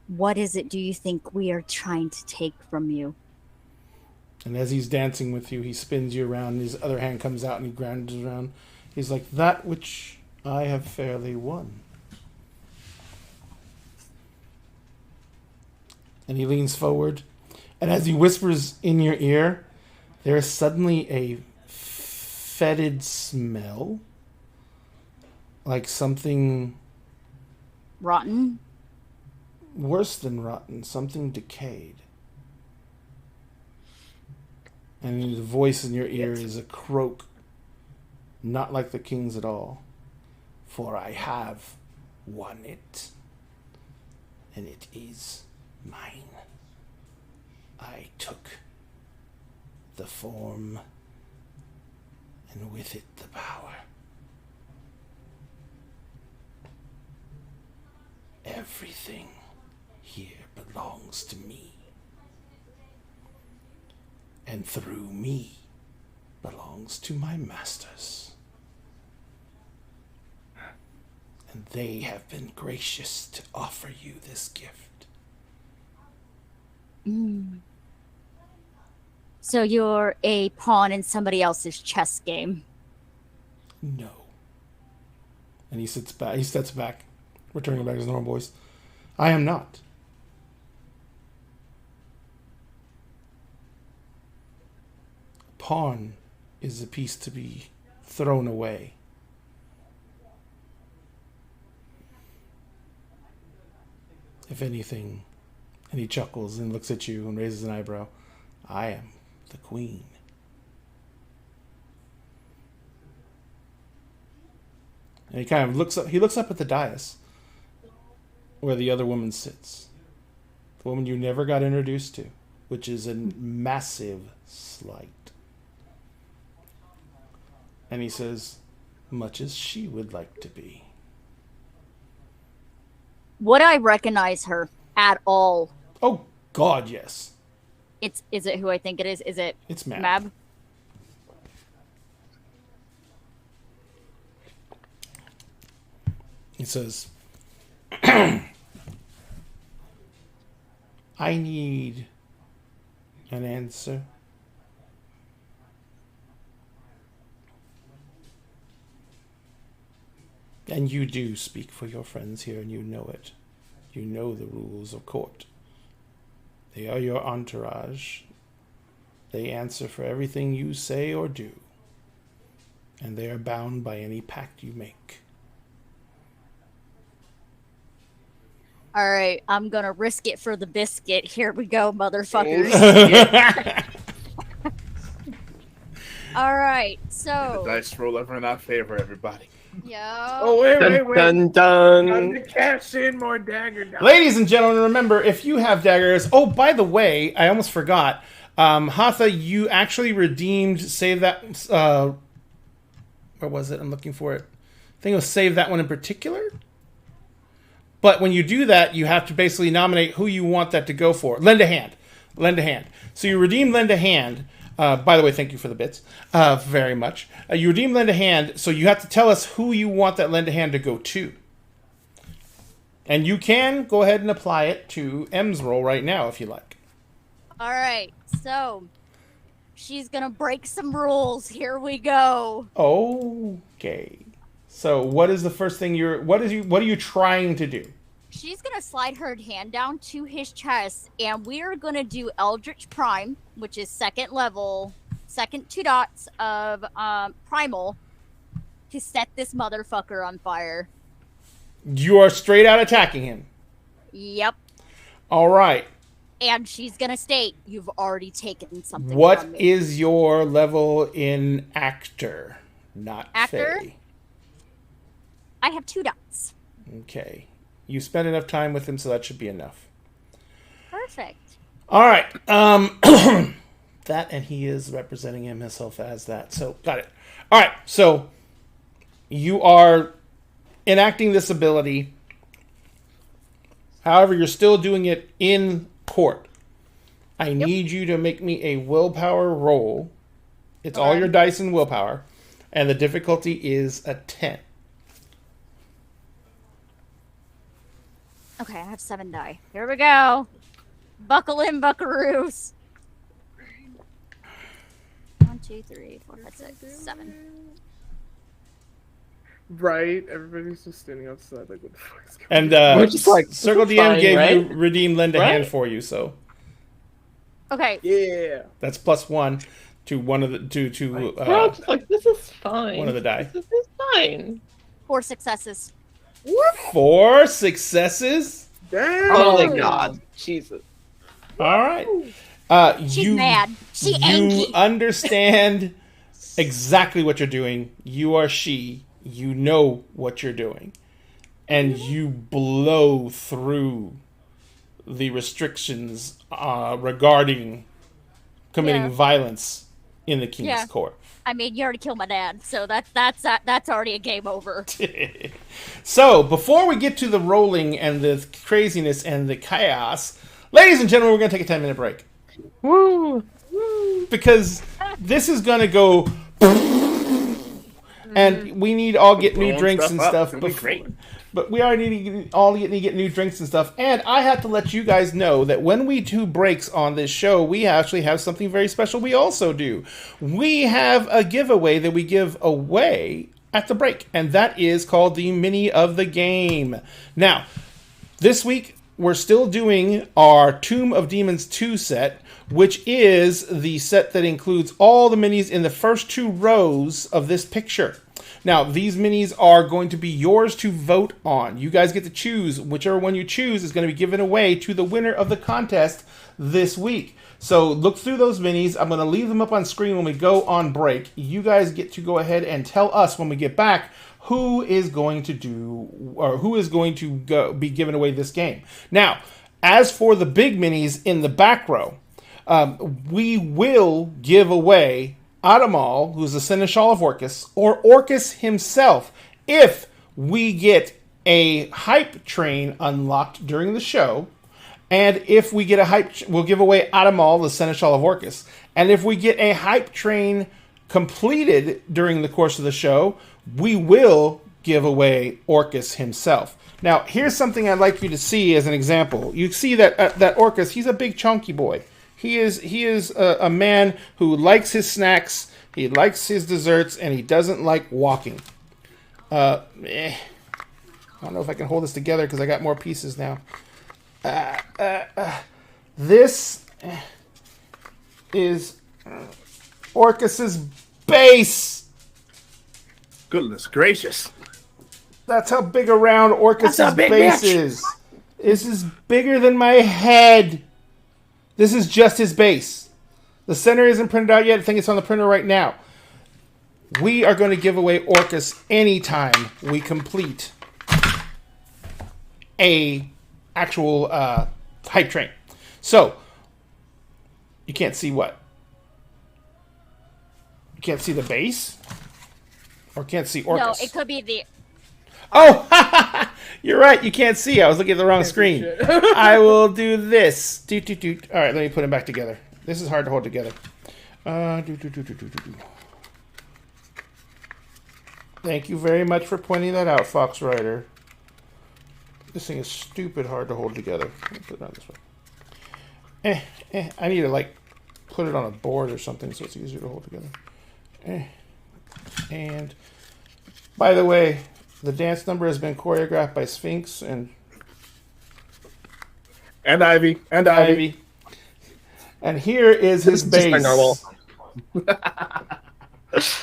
What is it do you think we are trying to take from you? And as he's dancing with you, he spins you around, and his other hand comes out and he grounds around. He's like, that which I have fairly won. And he leans forward, and as he whispers in your ear, there is suddenly a fetid smell, like something Rotten? worse than rotten, something decayed. And the voice in your ear is a croak, not like the king's at all. For I have won it, and it is mine. I took the form, and with it the power. Everything here belongs to me. and through me belongs to my masters. And they have been gracious to offer you this gift. So you're a pawn in somebody else's chess game. No. And he steps back, returning back to his normal voice. I am not. Pawn is a piece to be thrown away. If anything, and he chuckles and looks at you and raises an eyebrow, I am the queen. And he kind of looks up at the dais where the other woman sits. The woman you never got introduced to, which is a massive slight. And he says, much as she would like to be. Would I recognize her at all? Oh, God, yes. Is it who I think it is? Is it It's Mab. Mab? He says, I need an answer. And you do speak for your friends here, and you know it. You know the rules of court. They are your entourage. They answer for everything you say or do. And they are bound by any pact you make. All right, I'm gonna risk it for the biscuit. Here we go, motherfuckers. All right, The so dice roll over in our favor, everybody. yo, Wait. Dun Time dun. to cash in more dagger dollars. Ladies and gentlemen, remember, if you have daggers... Oh, by the way, I almost forgot. Hatha, you actually redeemed... Save that... where was it? I'm looking for it. I think it was Save That One in particular. But when you do that, you have to basically nominate who you want that to go for. Lend a hand. Lend a hand. So you redeem Lend a Hand. By the way, thank you for the bits. Very much. You redeem Lend a Hand, so you have to tell us who you want that Lend a Hand to go to. And you can go ahead and apply it to M's roll right now if you like. all right, so she's gonna break some rules. Here we go. Okay. So what is the first thing what are you trying to do? She's gonna slide her hand down to his chest, and we're gonna do Eldritch Prime, which is second level, second 2 dots of primal, to set this motherfucker on fire. You are straight out attacking him. Yep. All right. And she's gonna state, "You've already taken something What from me." is your level in actor? Not Actor? Fey. I have 2 dots. Okay. You spent enough time with him, so that should be enough. Perfect. All right. That, and he is representing himself as that. So, got it. All right. So, you are enacting this ability. However, you're still doing it in court. I need you to make me a willpower roll. It's all your dice and willpower. And the difficulty is a 10. Okay, I have 7 die. Here we go. Buckle in, buckaroos. 1, 2, 3, 4, 5, 6, 7. Right? Everybody's just standing outside like, what the fuck is going And We're just like, Circle this is DM fine, gave right? you redeem lend a Right? hand for you, so Okay. on? Yeah. that's +1 to one of the to We're all just like, this is fine. one of the die. This is fine. 4 successes. 4 successes. Damn. Oh my god. Jesus. All right. She's you mad. She you angry. understand exactly what you're doing. You are she. You know what you're doing, and you blow through the restrictions regarding committing Yeah. violence in the king's Yeah. court. I mean, you already killed my dad, so that's already a game over. So, before we get to the rolling and the craziness and the chaos, ladies and gentlemen, we're going to take a 10-minute break. Woo. because this is gonna go. And we need all get new Blowing drinks and up. stuff. It'll be great. But we already need to get new drinks and stuff. And I have to let you guys know that when we do breaks on this show, we actually have something very special we also do. We have a giveaway that we give away at the break. And that is called the Mini of the Game. Now, this week, we're still doing our Tomb of Demons 2 set, which is the set that includes all the minis in the first 2 rows of this picture. Now, these minis are going to be yours to vote on. You guys get to choose. Whichever one you choose is going to be given away to the winner of the contest this week. So look through those minis. I'm going to leave them up on screen when we go on break. You guys get to go ahead and tell us when we get back who is going to be giving away this game. Now, as for the big minis in the back row, we will give away Adamal, who's the Seneschal of Orcus, or Orcus himself, if we get a hype train unlocked during the show. And if we get we'll give away Adamal, the Seneschal of Orcus. And if we get a hype train completed during the course of the show, we will give away Orcus himself. Now, here's something I'd like you to see as an example. You see that Orcus, he's a big chunky boy. He is a man who likes his snacks, he likes his desserts, and he doesn't like walking. I don't know if I can hold this together because I got more pieces now. This is Orcus's base. Goodness gracious. That's how big around Orcus's base is. This is bigger than my head. This is just his base. The center isn't printed out yet. I think it's on the printer right now. We are going to give away Orcus anytime we complete a actual hype train. So, you can't see what? You can't see the base? Or can't see Orcus? No, it could be the... Oh, you're right. You can't see. I was looking at the wrong screen. I will do this. Doot, doot, doot. All right, let me put them back together. This is hard to hold together. Thank you very much for pointing that out, Fox Rider. This thing is stupid hard to hold together. Let me put it on this way. I need to put it on a board or something so it's easier to hold together. And by the way, the dance number has been choreographed by Sphinx and Ivy. And here is his base.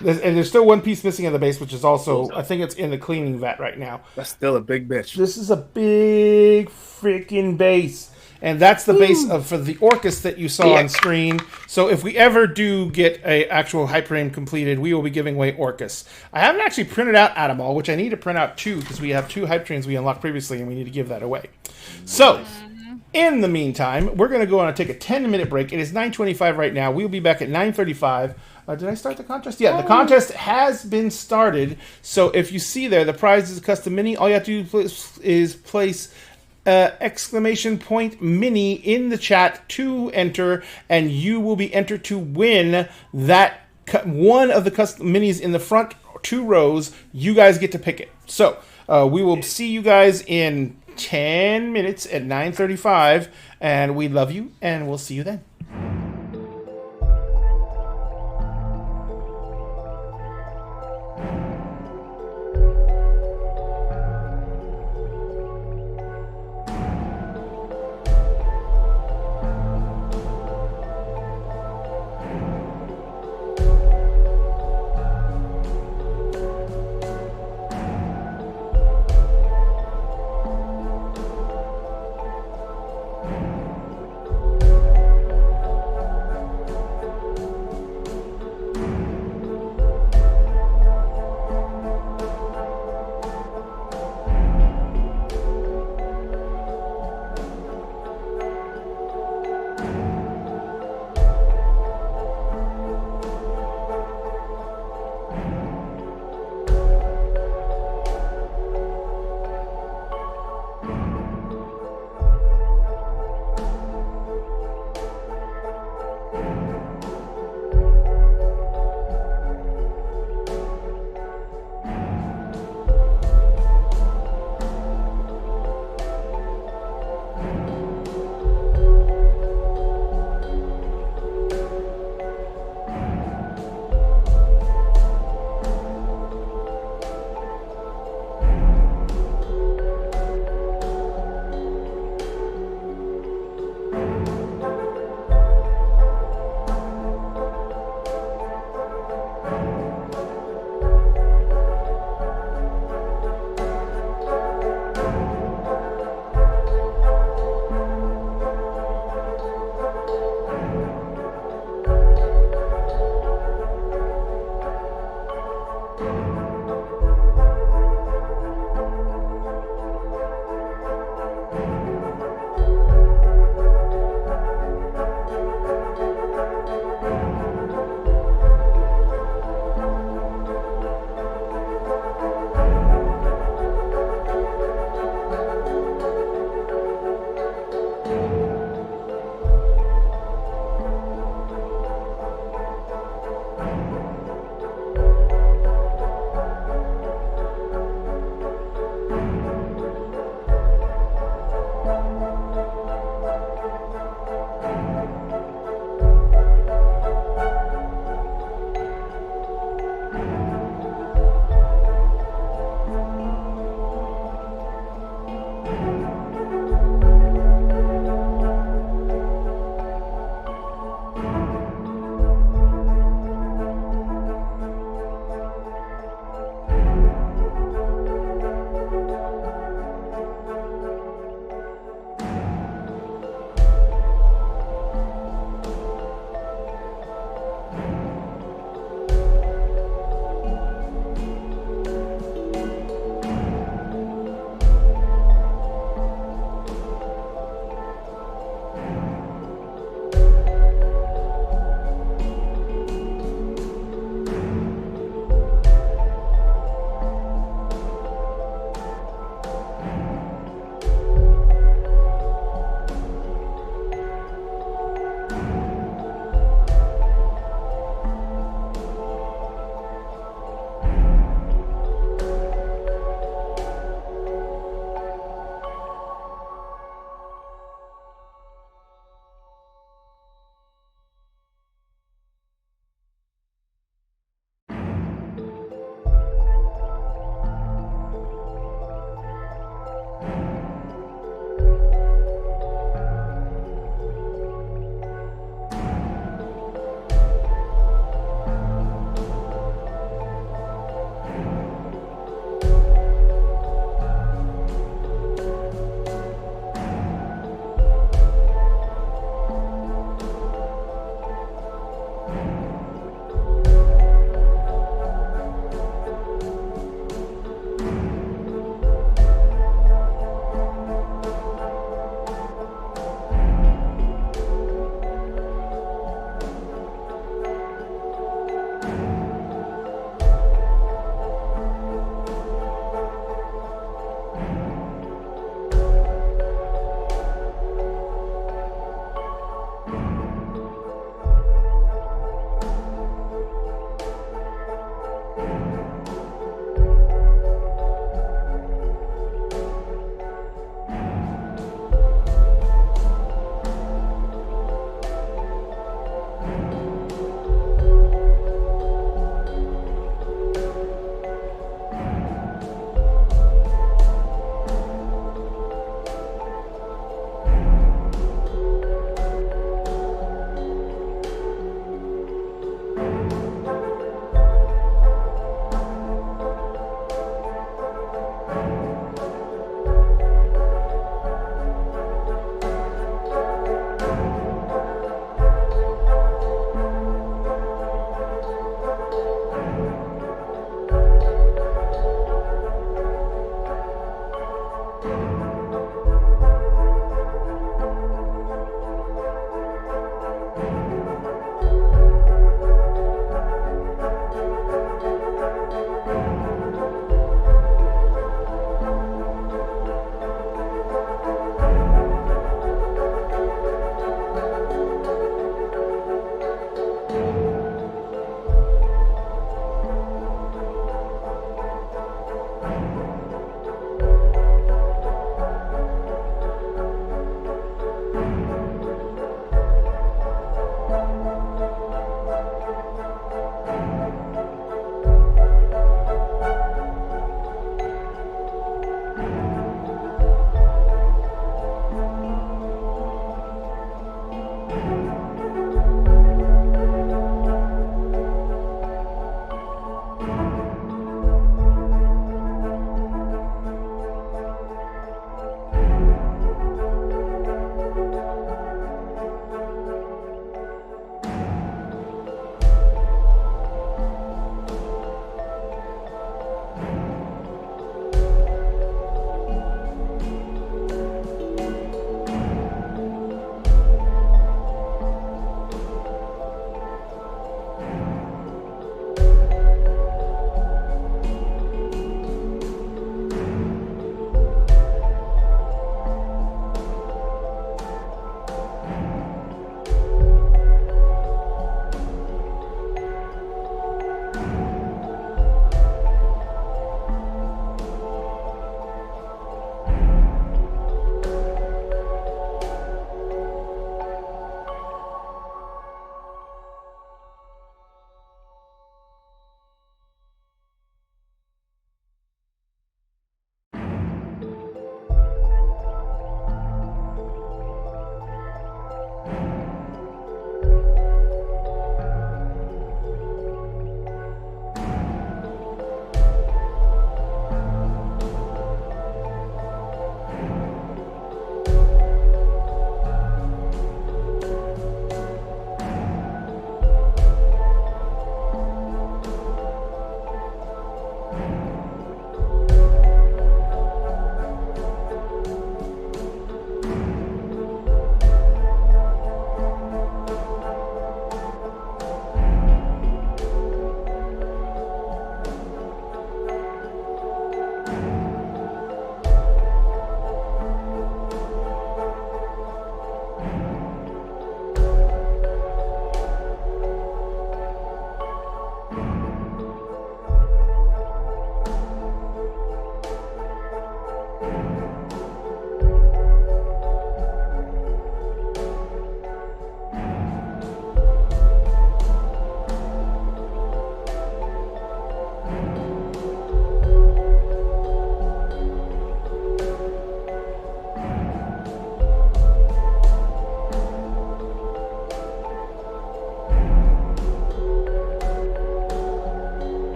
And there's still one piece missing in the base, which is also, I think it's in the cleaning vat right now. That's still a big bitch. This is a big freaking base. And that's the base for the Orcus that you saw on screen. So if we ever do get a actual hype train completed, we will be giving away Orcus. I haven't actually printed out Adamal, which I need to print out too, because we have 2 hype trains we unlocked previously, and we need to give that away. So, in the meantime, we're going to go on and take a 10-minute break. It is 9:25 right now. We'll be back at 9:35. Did I start the contest? Yeah, the contest has been started. So if you see there, the prize is a custom mini. All you have to do is place exclamation point mini in the chat to enter, and you will be entered to win that one of the custom minis in the front 2 rows. You guys get to pick it. So we will see you guys in 10 minutes at 9:35, and we love you, and we'll see you then.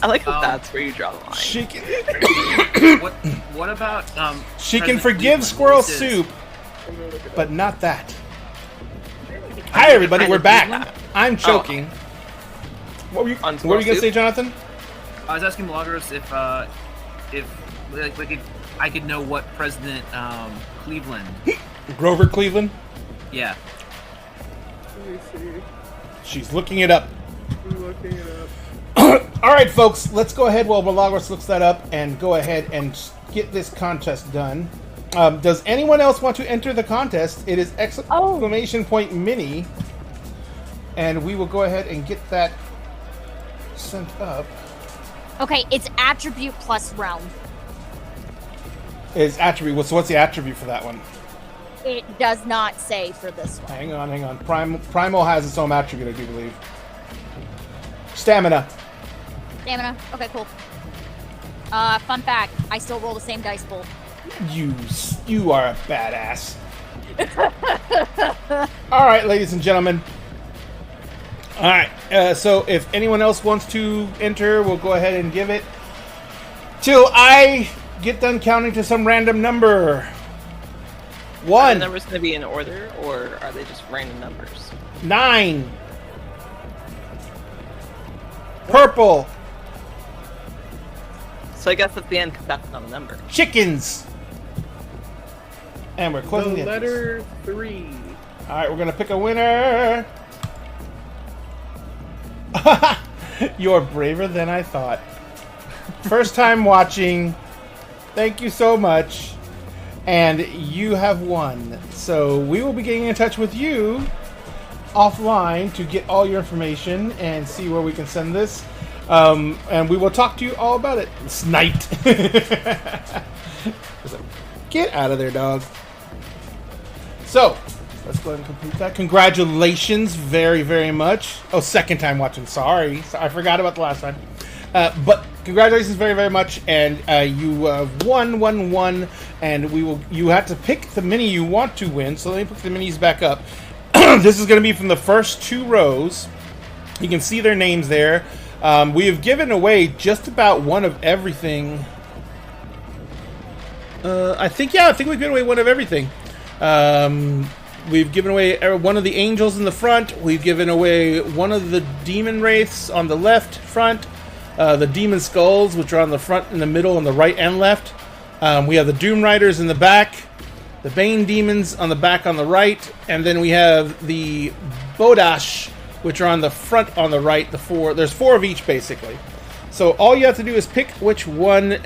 I like how that's where you draw the line. She can, What about she can President forgive Cleveland? squirrel What's his- soup, I'm gonna look it up. but not that. Hi everybody, we're back. I'm choking. What were you On gonna squirrel say, soup? Jonathan? I was asking Milagros if I could know what President Cleveland. Grover Cleveland? Yeah. Let me see. She's looking it up. I'm looking it up. All right, folks, let's go ahead while Milagros looks that up and go ahead and get this contest done. Does anyone else want to enter the contest? It is exclamation point mini, and we will go ahead and get that sent up. Okay, it's attribute plus realm. Is attribute. So what's the attribute for that one? It does not say for this one. Hang on. Primal has its own attribute, I do believe. Stamina. Stamina. Okay, cool. Fun fact: I still roll the same dice pool. You are a badass. All right, ladies and gentlemen. All right. So if anyone else wants to enter, we'll go ahead and give it till I get done counting to some random number. Are the 1, numbers going to be in order, or are they just random numbers? 9, purple, So I guess at the end, because that's not a number. chickens, and we're closing The the entries. letter 3. All right, we're gonna pick a winner. You're braver than I thought. First time watching. Thank you so much. And you have won. So we will be getting in touch with you offline to get all your information and see where we can send this. And we will talk to you all about it. Snite. Get out of there, dog. So, let's go ahead and complete that. Congratulations very, very much. Oh, second time watching. Sorry. I forgot about the last time. But congratulations very, very much. And you won. And you have to pick the mini you want to win. So let me put the minis back up. This is going to be from the first 2 rows. You can see their names there. We have given away just about one of everything. I think we've given away one of everything. We've given away one of the angels in the front. We've given away one of the demon wraiths on the left front. The demon skulls, which are on the front, in the middle, on the right and left. We have the Doom Riders in the back. The Bane demons on the back on the right. And then we have the Bodash, which are on the front on the right. There's 4 of each, basically. So all you have to do is pick which one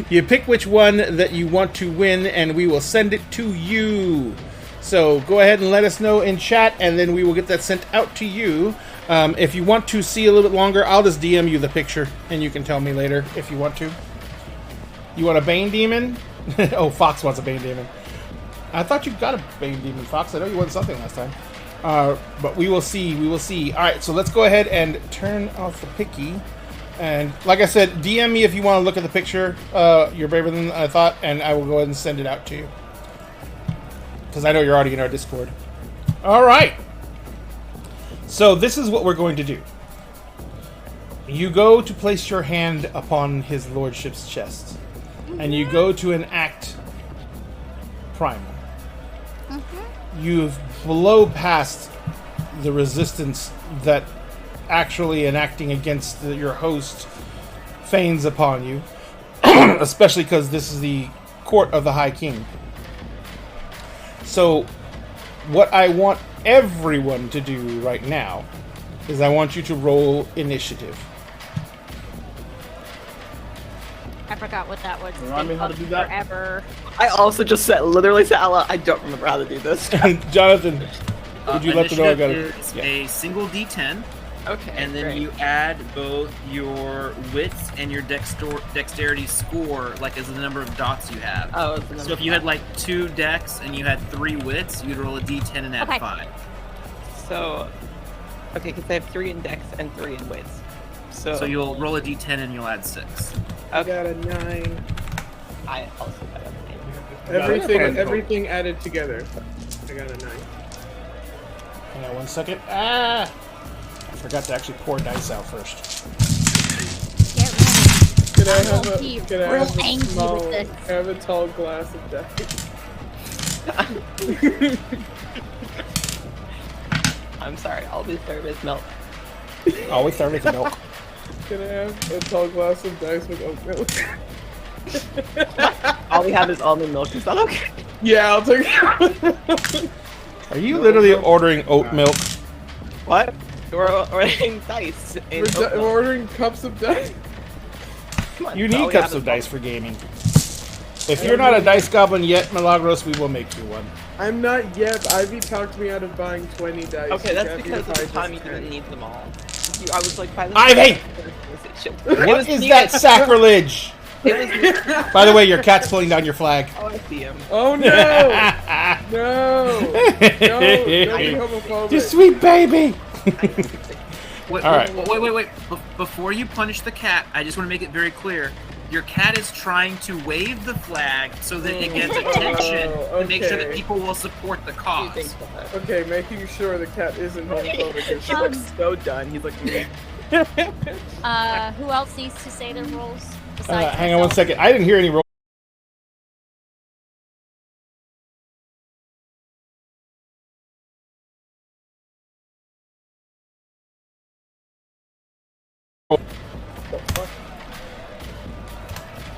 you pick which one that you want to win, and we will send it to you. So go ahead and let us know in chat, and then we will get that sent out to you. If you want to see a little bit longer, I'll just DM you the picture, and you can tell me later if you want to. You want a Bane Demon? Oh, Fox wants a Bane Demon. I thought you got a Bane Demon, Fox. I know you won something last time. But we will see. All right, so let's go ahead and turn off the picky. And like I said, DM me if you want to look at the picture. You're braver than I thought, and I will go ahead and send it out to you. Because I know you're already in our Discord. All right. So this is what we're going to do. You go to place your hand upon his lordship's chest. And you go to enact Primal. You've blow past the resistance that actually enacting against your host feigns upon you. Especially because this is the court of the High King. So, what I want everyone to do right now is I want you to roll initiative. I forgot what that was. Remind me how to do that? Forever. I also just literally said out loud, I don't remember how to do this. Jonathan, would you let them know I got it? Initiative is a single D10, Okay, and then great. you add both your wits and your dexterity score, like as the number of dots you have. Oh, it's the number So if you had like 2 dex and you had 3 wits, you'd roll a D10 and add Okay. 5. So, okay, because I have 3 in dex and 3 in wits. So you'll roll a D10 and you'll add 6. I got a 9. I also got a 9. Everything added together. I got a 9. Hang on 1 second. I forgot to actually pour dice out first. Can I I'm have gonna a be can I real have a angry small? with this. Can I have a tall glass of dice? I'm sorry, all we serve is milk. Always serve with the milk. Can I have a tall glass of dice with oat milk? All we have is almond milk. Is that okay? Yeah, I'll take it. Are you literally ordering oat milk? What? We're ordering dice. In We're ordering cups of dice. Come on, You all need we cups have of is dice for gaming. If you're not a dice goblin yet, Milagros, we will make you one. I'm not yet. Ivy talked me out of buying 20 dice. Okay, You that's can't because be at the defined time as you didn't 10. need them all. I was like, by the Ivy! It What was is needed. that sacrilege? It was needed. By the way, your cat's pulling down your flag. Oh, I see him. Oh no! No! Don't be homophobic. You sweet baby. Wait, All right. wait. Before you punish the cat, I just want to make it very clear. Your cat is trying to wave the flag so that it gets attention to make sure that okay. people will support the You cause. think so? Okay, making sure the cat isn't homophobic. is- He looks so done. He's like, Who else needs to say their roles? Besides Hang on one myself? second. I didn't hear any roll.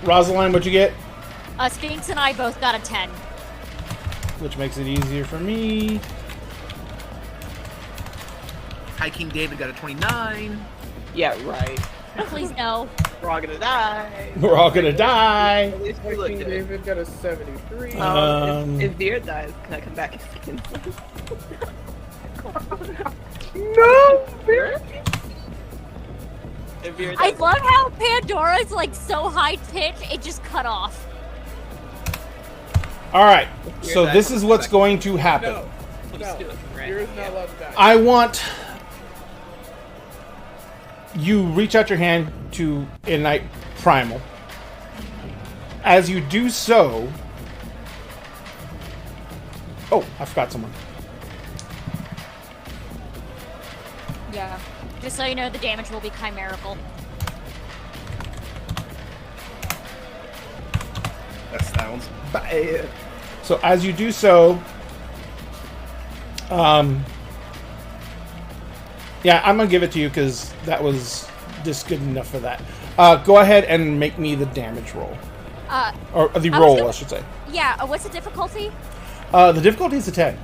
Rosaline, what'd you get? Sphinx and I both got a 10. Which makes it easier for me. High King David got a 29. yeah, right. Please no. We're all gonna die. We're all gonna die. At least we look King good. David got a 73. If Veer dies, can I come back as second? No! Veer! If Veer I dies, love how Pandora's like so high pitched, it just cut off. All right. You're So back. this is what's going to happen. No. Let's do it, right? Veer's not allowed to die. I want you reach out your hand to ignite Primal. As you do so, oh, I forgot someone. Yeah. Just so you know, the damage will be chimerical. That sounds bad. So as you do so, yeah, I'm gonna give it to you because that was just good enough for that. Go ahead and make me the damage roll, or the I was roll, gonna- I should say. Yeah, what's the difficulty? The difficulty is a 10.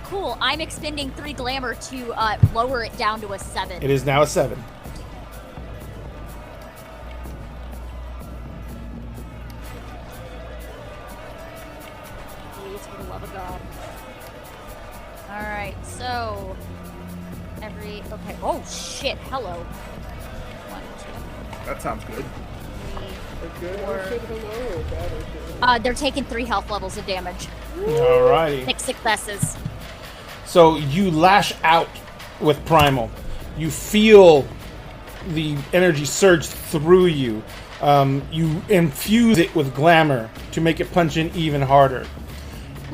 Cool. I'm expending 3 glamour to lower it down to a 7. It is now a 7. Please, for the love of God. Alright, so okay. Oh shit, hello. 1, That sounds good. 2, A good Or- or said hello or a bad or said 3. They're taking 3 health levels of damage. Alrighty. 6 successes. So you lash out with Primal. You feel the energy surge through you. You infuse it with glamour to make it punch in even harder.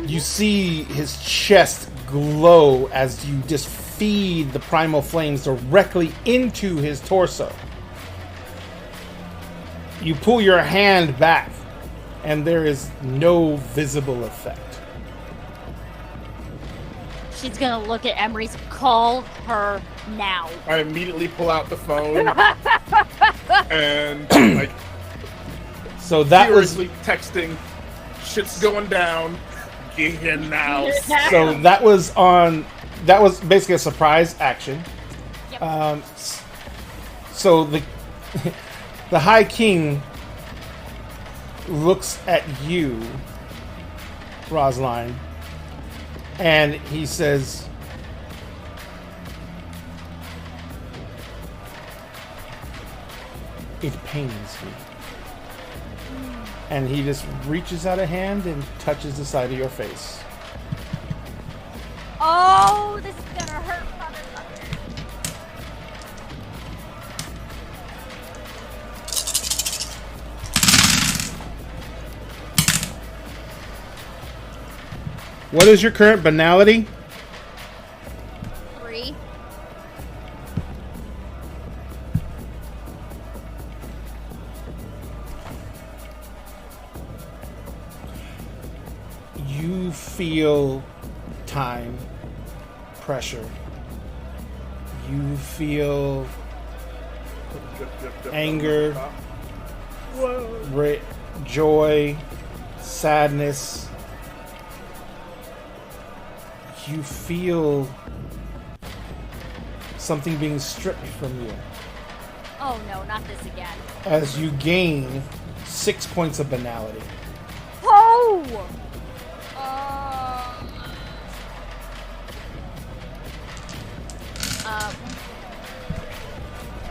You see his chest glow as you just feed the primal flames directly into his torso. You pull your hand back, and there is no visible effect. She's gonna look at Emery's. Call her now. I immediately pull out the phone and like So that was furiously texting, "Shit's going down. Get here now." So that was basically a surprise action. Yep. So the the High King looks at you, Rosaline, and he says, "It pains me." And he just reaches out a hand and touches the side of your face. Oh, this is gonna hurt, motherfucker. What is your current banality? 3. feel time, pressure. You feel anger, joy, sadness. You feel something being stripped from you Oh no, not this again. as you gain 6 points of banality. Oh!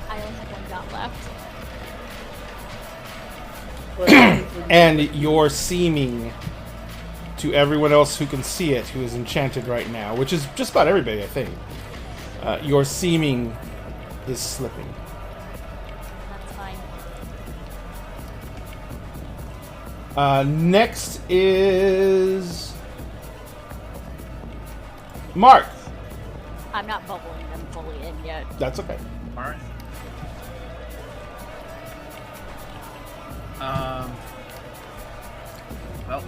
I only have one dot left. And you're seeming to everyone else who can see it, who is enchanted right now, which is just about everybody, I think. Your seeming is slipping. That's fine. Next is Mark. I'm not bubbling them fully in yet. That's okay. All right. Well,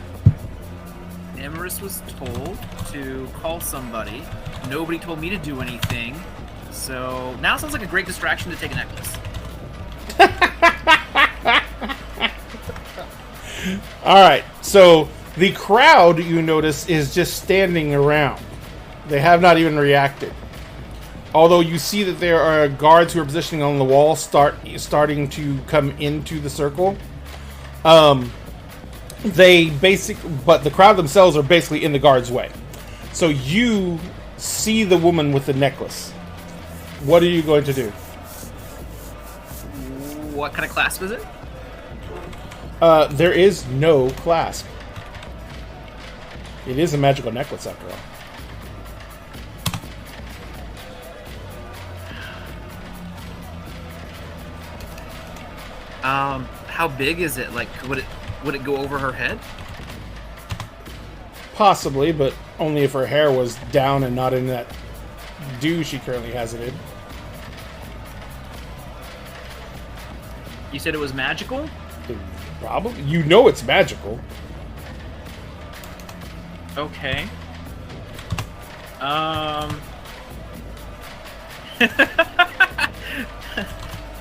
Amaris was told to call somebody. Nobody told me to do anything. So now sounds like a great distraction to take a necklace. All right. So the crowd, you notice, is just standing around. They have not even reacted. Although you see that there are guards who are positioning on the wall starting to come into the circle. But the crowd themselves are basically in the guard's way. So you see the woman with the necklace. What are you going to do? What kind of clasp is it? There is no clasp. It is a magical necklace, after all. How big is it? Like, would it go over her head? Possibly, but only if her hair was down and not in that dew she currently has it in. You said it was magical? Probably. You know it's magical. Okay.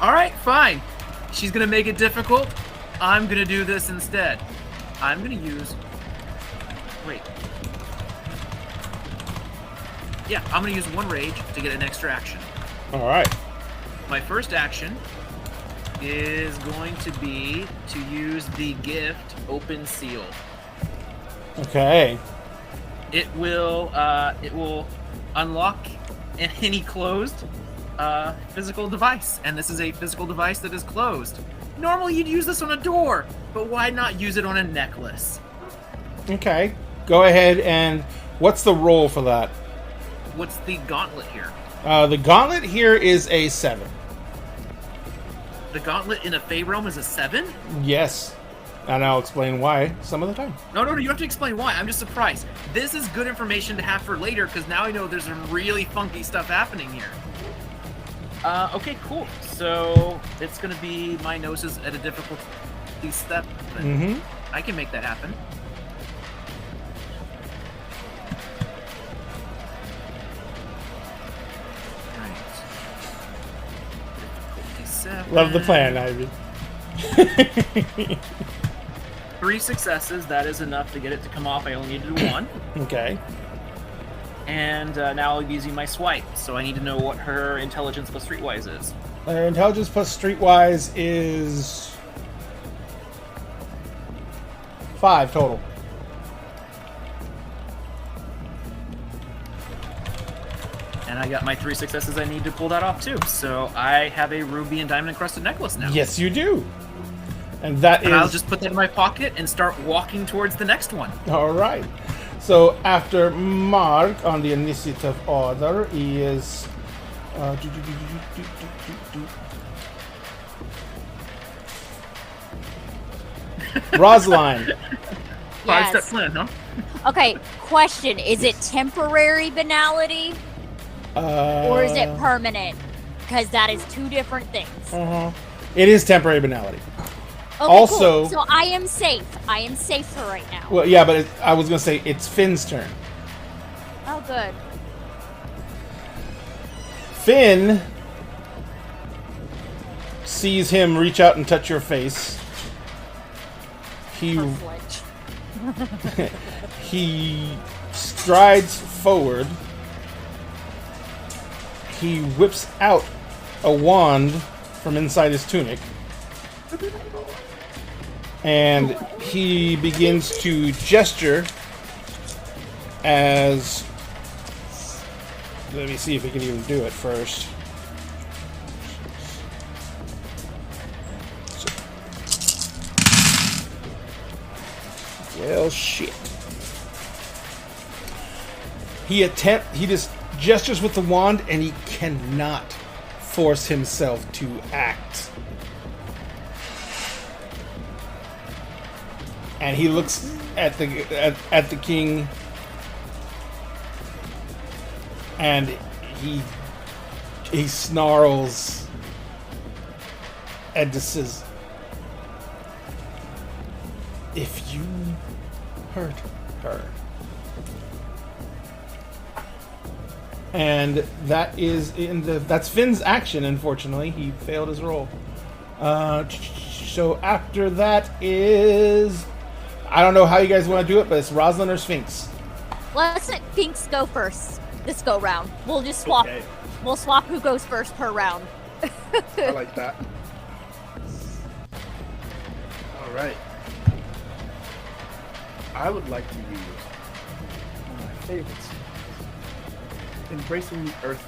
Alright, fine. She's gonna make it difficult. I'm gonna do this instead. I'm gonna use... Wait. Yeah, I'm gonna use one rage to get an extra action. Alright. My first action is going to be to use the gift Open Seal. Okay. It will unlock any closed physical device, and this is a physical device that is closed. Normally you'd use this on a door, but why not use it on a necklace? Okay. Go ahead and... What's the roll for that? What's the gauntlet here? The gauntlet here is a 7. The gauntlet in a Fey realm is a 7? Yes. And I'll explain why some of the time. No, you don't have to explain why. I'm just surprised. This is good information to have for later, because now I know there's some really funky stuff happening here. Okay, cool. So it's going to be my noses at a difficulty step. Mm-hmm. I can make that happen. Right. Love the plan, Ivy. 3 successes. That is enough to get it to come off. I only needed 1. Okay. And now I'll be using my swipe. So I need to know what her intelligence plus streetwise is. Intelligence plus streetwise is 5 total. And I got my 3 successes I need to pull that off too. So I have a ruby and diamond encrusted necklace now. Yes, you do. And that is... I'll just put that in my pocket and start walking towards the next one. All right. So after Mark on the initiative order is... Rosaline. Five-step Yes. plan, huh? Okay, question. Is it temporary banality or is it permanent? Because that is 2 different things. It is temporary banality. Okay, Also- cool. So I am safe. I am safe for right now. Well, yeah, but I was gonna say it's Finn's turn. Oh, good. Finn sees him reach out and touch your face. He Perfect. he strides forward. He whips out a wand from inside his tunic. And he begins to gesture as... Let me see if he can even do it first. Well, shit. He just gestures with the wand, and he cannot force himself to act. And he looks at the king, and he snarls and just says, "If you hurt her." And that's Finn's action. Unfortunately, he failed his roll. So after that is, I don't know how you guys want to do it, but it's Rosalind or Sphinx. Let's let Sphinx go first this go round. We'll just swap. Okay. We'll swap who goes first per round. I like that. All right. I would like to use one of my favorites. Embracing the earth.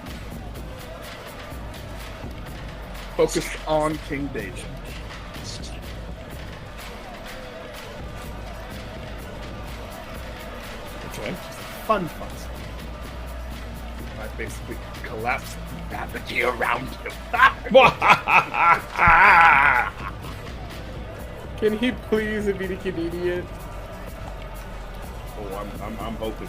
Focused on King David. Okay. Fun. I basically collapse the gravity around him. Can he please be the Canadian? Oh, I'm hoping.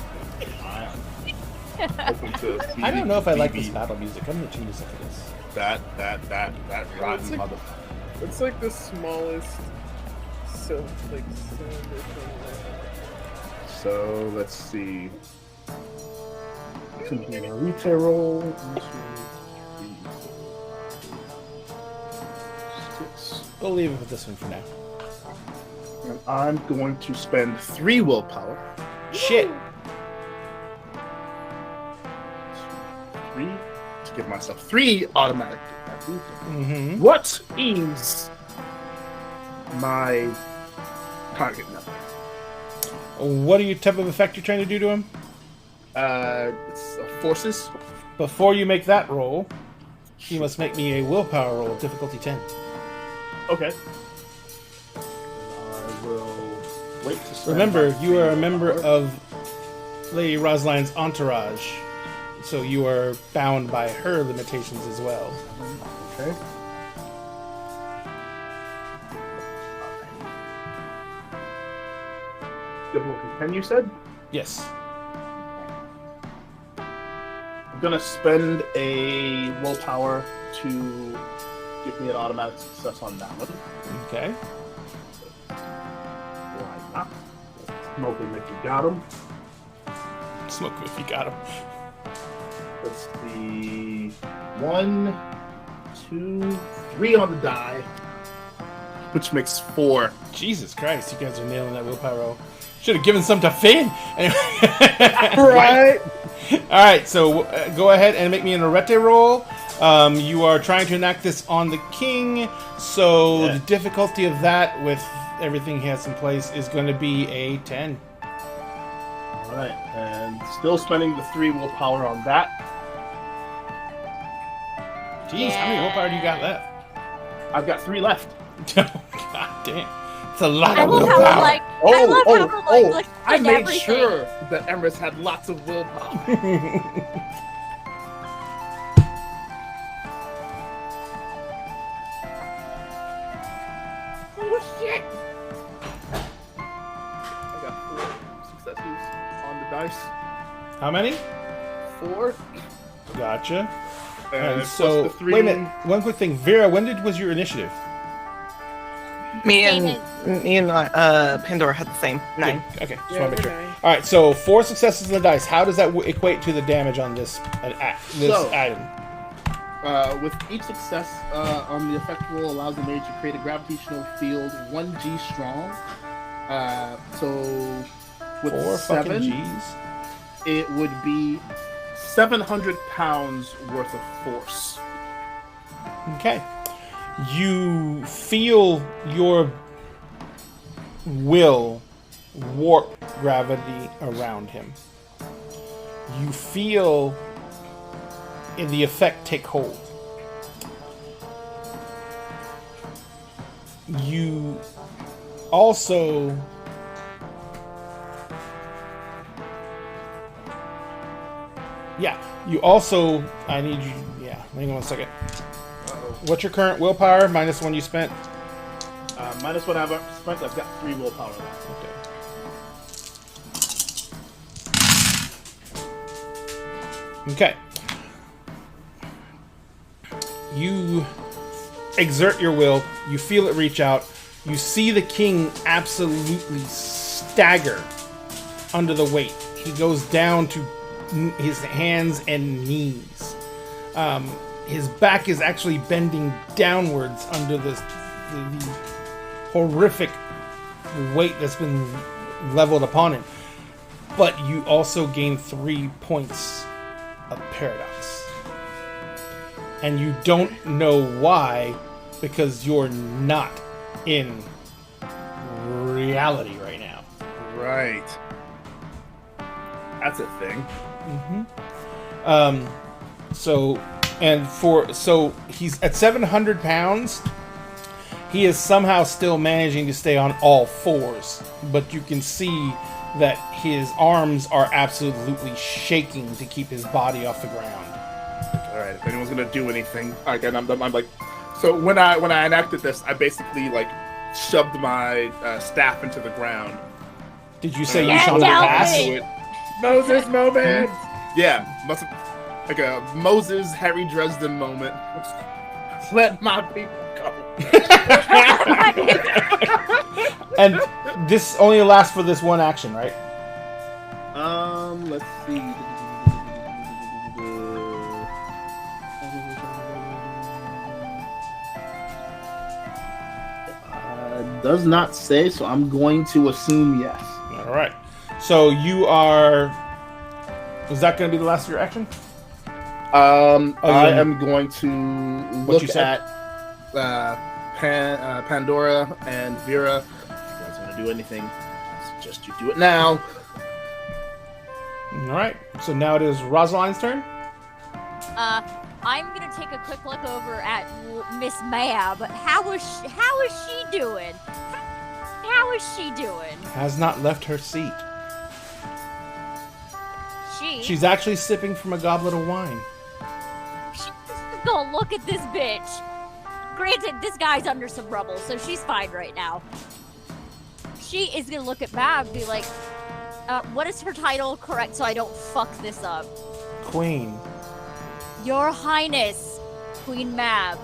Hoping to see I don't know if I like BB. this battle music. I'm gonna change this after this. That rotten It's like- motherfucker. It's like the smallest sound or something. So let's see. Continue a retail roll. 1, 2, 3, 4, 6. We'll leave it with this one for now. And I'm going to spend 3 willpower. Shit. 3 to give myself 3 automatic. Mm-hmm. What is my target number? What are you type of effect you're trying to do to him? It's forces. Before you make that roll, you must make me a willpower roll, difficulty 10. Okay. I will wait to spend Remember, my you are a 3 member willpower. of Lady Rosalind's entourage, so you are bound by her limitations as well. Okay. Difficulty 10, you said? Yes. I'm gonna spend a willpower to give me an automatic success on that one. Okay. Why not? Smoking if you got him. Smoke him if you got him. Let's see. 1, 2, 3 on the die, which makes 4. Jesus Christ, you guys are nailing that willpower roll. Should have given some to Finn. Anyway. Right. All right, so go ahead and make me an arete roll. You are trying to enact this on the king, so Yeah. the difficulty of that, with everything he has in place, is going to be a 10. All right, and still spending the 3 willpower on that. Jeez, how many willpower do you got left? I've got 3 left. God damn, it's a lot I of love willpower. how like I love how like I and made everything. sure that Emrys had lots of willpower. Oh shit! I got 4 successes on the dice. How many? 4. Gotcha. And And so, plus the 3. wait a minute. One quick thing, Vera. When was your initiative? Me Same and Pandora had the same 9. Okay, just Yeah, want to make we're sure. nine. All right, so 4 successes in the dice. How does that equate to the damage on this So- item? With each success on the effect roll allows the mage to create a gravitational field 1g strong. So with 4 fucking 7, G's. it would be 700 pounds worth of force. Okay. You feel your will warp gravity around him. You feel the effect take hold. You also I need you, hang on one second. What's your current willpower minus one you spent? Minus what I've spent, I've got 3 willpower left. Okay. You exert your will. You feel it reach out. You see the king absolutely stagger under the weight. He goes down to his hands and knees. His back is actually bending downwards under the horrific weight that's been leveled upon him. But you also gain 3 points of paradox. And you don't know why, because you're not in reality right now. Right. That's a thing. So he's at 700 pounds. He is somehow still managing to stay on all fours, but you can see that his arms are absolutely shaking to keep his body off the ground. All right. If anyone's gonna do anything, again, I'm like. So when I enacted this, I basically like shoved my staff into the ground. Did you say you Get shall not down pass? with it. Moses moment. Yeah, must like a Moses Harry Dresden moment. Let my people go. And this only lasts for this one action, right? Let's see. Does not say, so I'm going to assume yes. All right. So you are. Is that going to be the last of your action? I am going to What look you said? at Pandora and Vera. If you guys want to do anything, I suggest you do it now. All right. So now it is Rosalind's turn. I'm gonna take a quick look over at Miss Mab. How is she doing? How is she doing? Has not left her seat. She's actually sipping from a goblet of wine. She's gonna look at this bitch. Granted, this guy's under some rubble, so she's fine right now. She is gonna look at Mab and be like, what is her title? Correct, so I don't fuck this up. Queen. Your Highness, Queen Mab.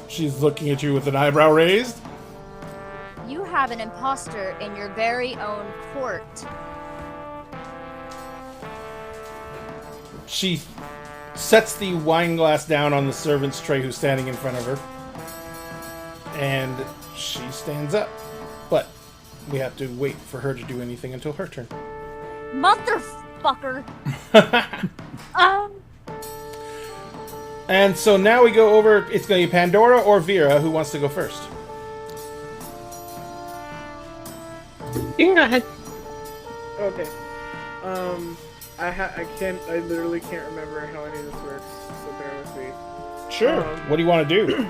She's looking at you with an eyebrow raised. You have an imposter in your very own court. She sets the wine glass down on the servant's tray who's standing in front of her. And she stands up. But we have to wait for her to do anything until her turn. Motherfucker. And so now we go over, it's going to be Pandora or Vera. Who wants to go first? You can go ahead. Okay. I literally can't remember how any of this works, so bear with me. Sure. What do you want to do?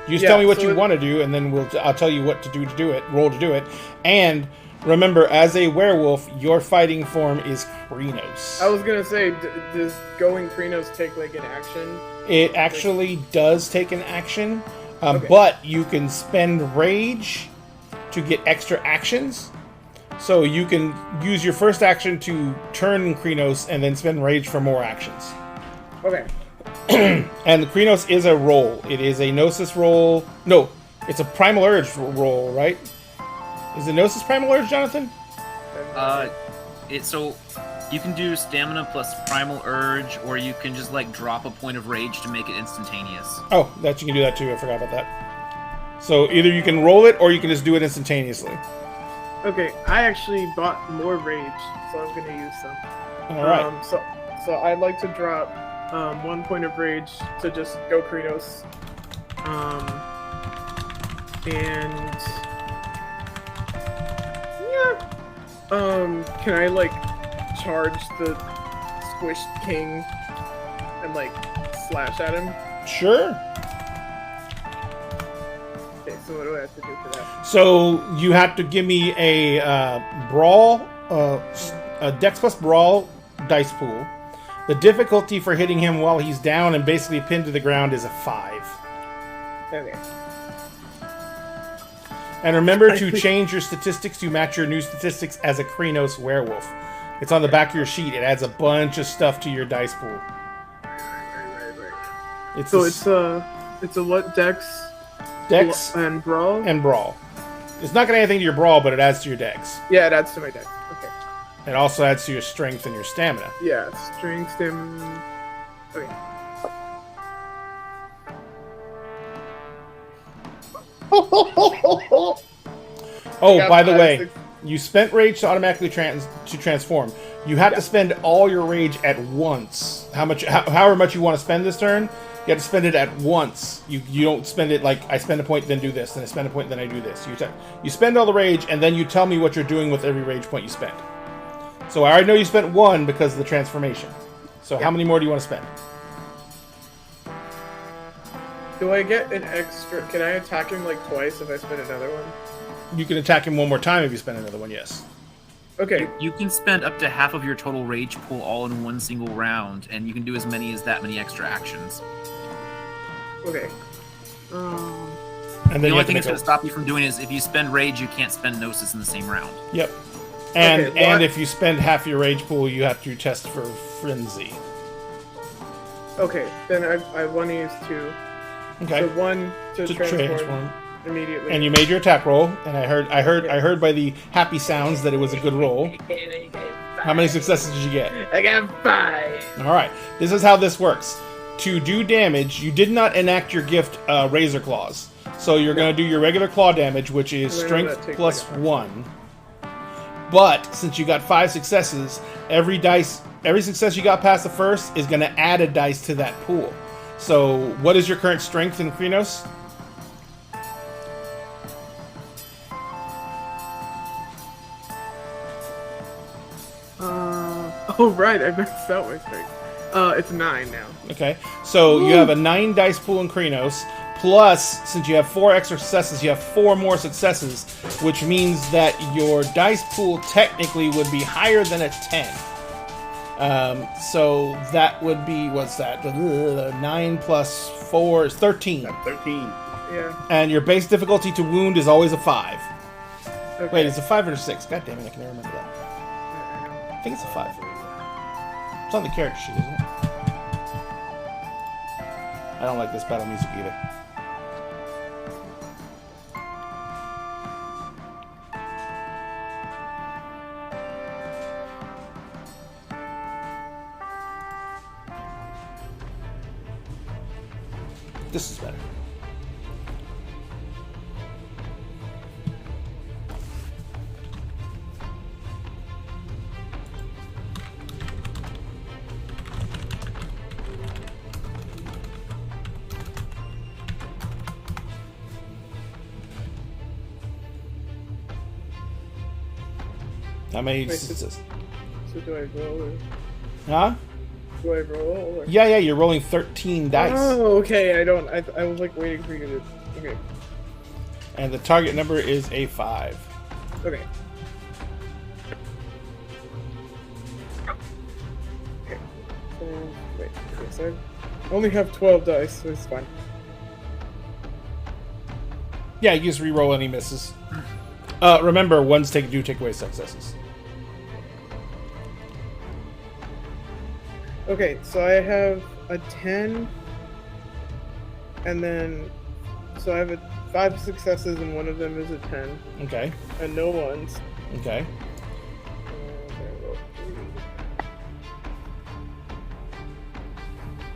You just tell me what you want to do, and then I'll tell you what to do it, roll to do it. And remember, as a werewolf, your fighting form is Krynos. I was gonna say, does going Krynos take like an action? It actually does take an action, Okay. but you can spend rage to get extra actions. So you can use your first action to turn Krynos and then spend rage for more actions. Okay. And the Krenos is a roll. It is a Gnosis roll. No, it's a Primal Urge roll, right? Is it Gnosis Primal Urge, Jonathan? So you can do stamina plus Primal Urge, or you can just like drop a point of rage to make it instantaneous. Oh, that you can do that too. I forgot about that. So either you can roll it, or you can just do it instantaneously. Okay, I actually bought more rage, so I'm gonna use some. All right. So I'd like to drop 1 point of rage to just go Kratos. And yeah. Can I like charge the squished king and like slash at him? Sure. Okay, so what do I have to do for that? So you have to give me a brawl, a Dex plus brawl dice pool. The difficulty for hitting him while he's down and basically pinned to the ground is a 5. Okay. And remember to change your statistics to match your new statistics as a Krenos werewolf. It's on the back of your sheet. It adds a bunch of stuff to your dice pool. Right. It's a what? Dex and brawl? And brawl. It's not going to add anything to your brawl, but it adds to your dex. Yeah, it adds to my dex. Okay. It also adds to your strength and your stamina. Yeah, strength, stamina. Okay. Oh, by the way, you spent rage to automatically transform. You have to spend all your rage at once. However much you want to spend this turn, you have to spend it at once. You don't spend it like I spend a point, then do this, then I spend a point, then I do this. You spend all the rage, and then you tell me what you're doing with every rage point you spend. So I already know you spent 1 because of the transformation. So how many more do you want to spend? Do I get an extra? Can I attack him like twice if I spend another one? You can attack him 1 more time if you spend another one, yes. Okay. You can spend up to half of your total rage pool all in one single round, and you can do as many as that many extra actions. Okay. And then The only thing that's going to stop you from doing it is if you spend rage, you can't spend Gnosis in the same round. Yep. And Okay, and if you spend half your rage pool, you have to test for frenzy. Okay, then I want to use 2. Okay. So 1 to transform immediately. And you made your attack roll, and I heard by the happy sounds that it was a good roll. How many successes did you get? I got 5. All right. This is how this works. To do damage, you did not enact your gift Razor Claws. So you're going to do your regular claw damage, which is strength plus 1. But since you got 5 successes, every success you got past the first is going to add a dice to that pool. So what is your current strength in Krenos? Oh right, I messed out my strength. It's 9 now. Okay, so you have a 9 dice pool in Krenos, plus, since you have 4 extra successes, you have 4 more successes, which means that your dice pool technically would be higher than a 10. So that would be, what's that? 9 plus 4 is 13. That's 13. Yeah. And your base difficulty to wound is always a 5. Okay. Wait, is it 5 or 6? God damn it, I can never remember that. I think it's a 5. It's on the character sheet, isn't it? I don't like this battle music either. This is better. How many? Wait, so do I roll? Or... Huh? Do I roll? Or... Yeah, you're rolling 13 dice. Oh, okay. I was like waiting for you to. Okay. And the target number is a 5. Okay. Okay. Wait. Okay, so I only have 12 dice, so it's fine. Yeah, you just re-roll any misses. Remember, ones do take away successes. Okay, so I have a 10, and then so I have 5 successes, and one of them is a 10, Okay. and no ones. Okay.